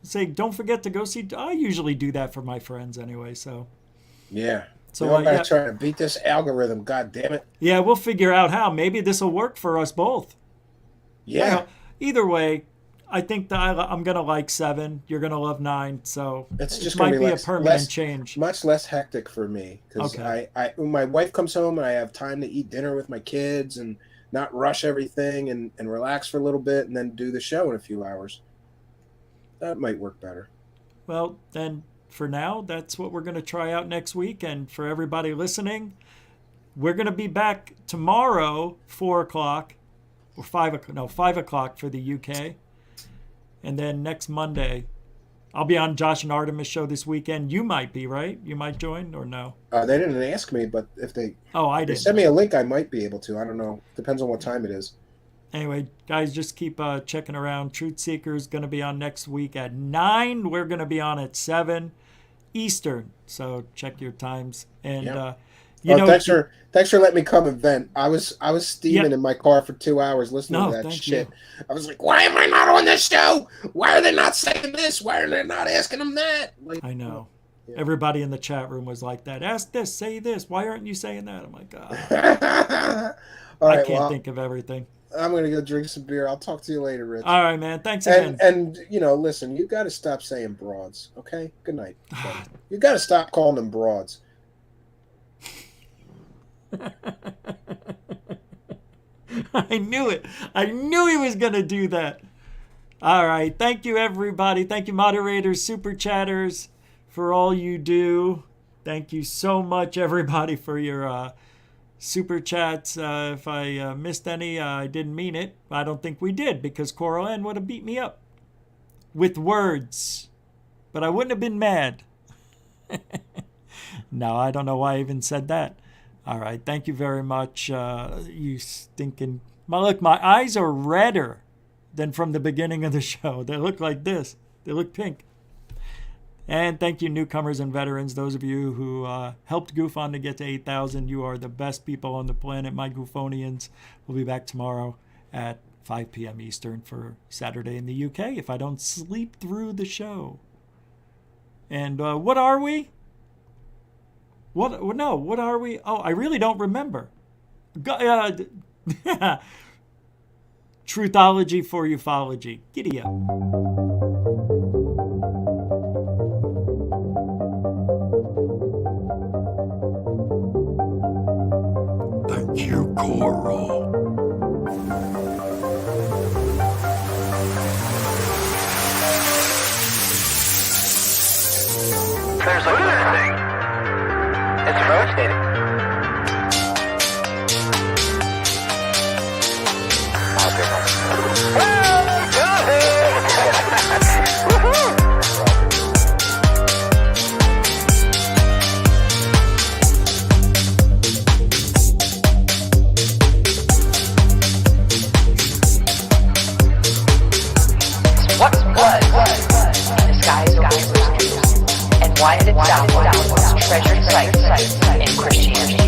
Say, don't forget to go see... I usually do that for my friends anyway, so... Yeah. So I'm going to try to beat this algorithm, god damn it. Yeah, we'll figure out how. Maybe this will work for us both. Yeah. Well, either way, I think that I'm going to like 7. You're going to love 9. So it's just it might be a permanent change. Much less hectic for me. Because when my wife comes home and I have time to eat dinner with my kids and not rush everything and relax for a little bit and then do the show in a few hours. That might work better. Well, then... For now, that's what we're going to try out next week. And for everybody listening, we're going to be back tomorrow, 4 o'clock, or 5 o'clock for the UK. And then next Monday, I'll be on Josh and Artemis show this weekend. You might be, right? You might join or no? They didn't ask me, but if they send me a link, I might be able to. I don't know. Depends on what time it is. Anyway, guys, just keep checking around. Truthseekers going to be on next week at 9. We're going to be on at 7 Eastern. So check your times. And thanks for letting me come and vent. I was steaming in my car for 2 hours listening to that shit. I was like, why am I not on this show? Why are they not saying this? Why are they not asking them that? Like, I know. Yeah. Everybody in the chat room was like that. Ask this, say this. Why aren't you saying that? I'm like, God. I can't think of everything. I'm going to go drink some beer. I'll talk to you later, Rich. All right, man. Thanks again. And listen, you got to stop saying broads, okay? Good night. You got to stop calling them broads. I knew it. I knew he was going to do that. All right. Thank you, everybody. Thank you, moderators, super chatters, for all you do. Thank you so much, everybody, for your... super chats. If I missed any, I didn't mean it. I don't think we did because Coral Ann would have beat me up with words, but I wouldn't have been mad. No, I don't know why I even said that. All right, thank you very much. You stinking... Look, my eyes are redder than from the beginning of the show. They look like this. They look pink. And thank you, newcomers and veterans, those of you who helped GUFON to get to 8,000. You are the best people on the planet, my GUFOnians. We'll be back tomorrow at 5 p.m. Eastern for Saturday in the UK if I don't sleep through the show. And what are we? What are we? Oh, I really don't remember. Truthology for ufology. Giddy up. Thank you, Coral. There's look at that thing. It's rotating. What was in the skies over Jerusalem, and why did it downwards treasured sites in Christianity?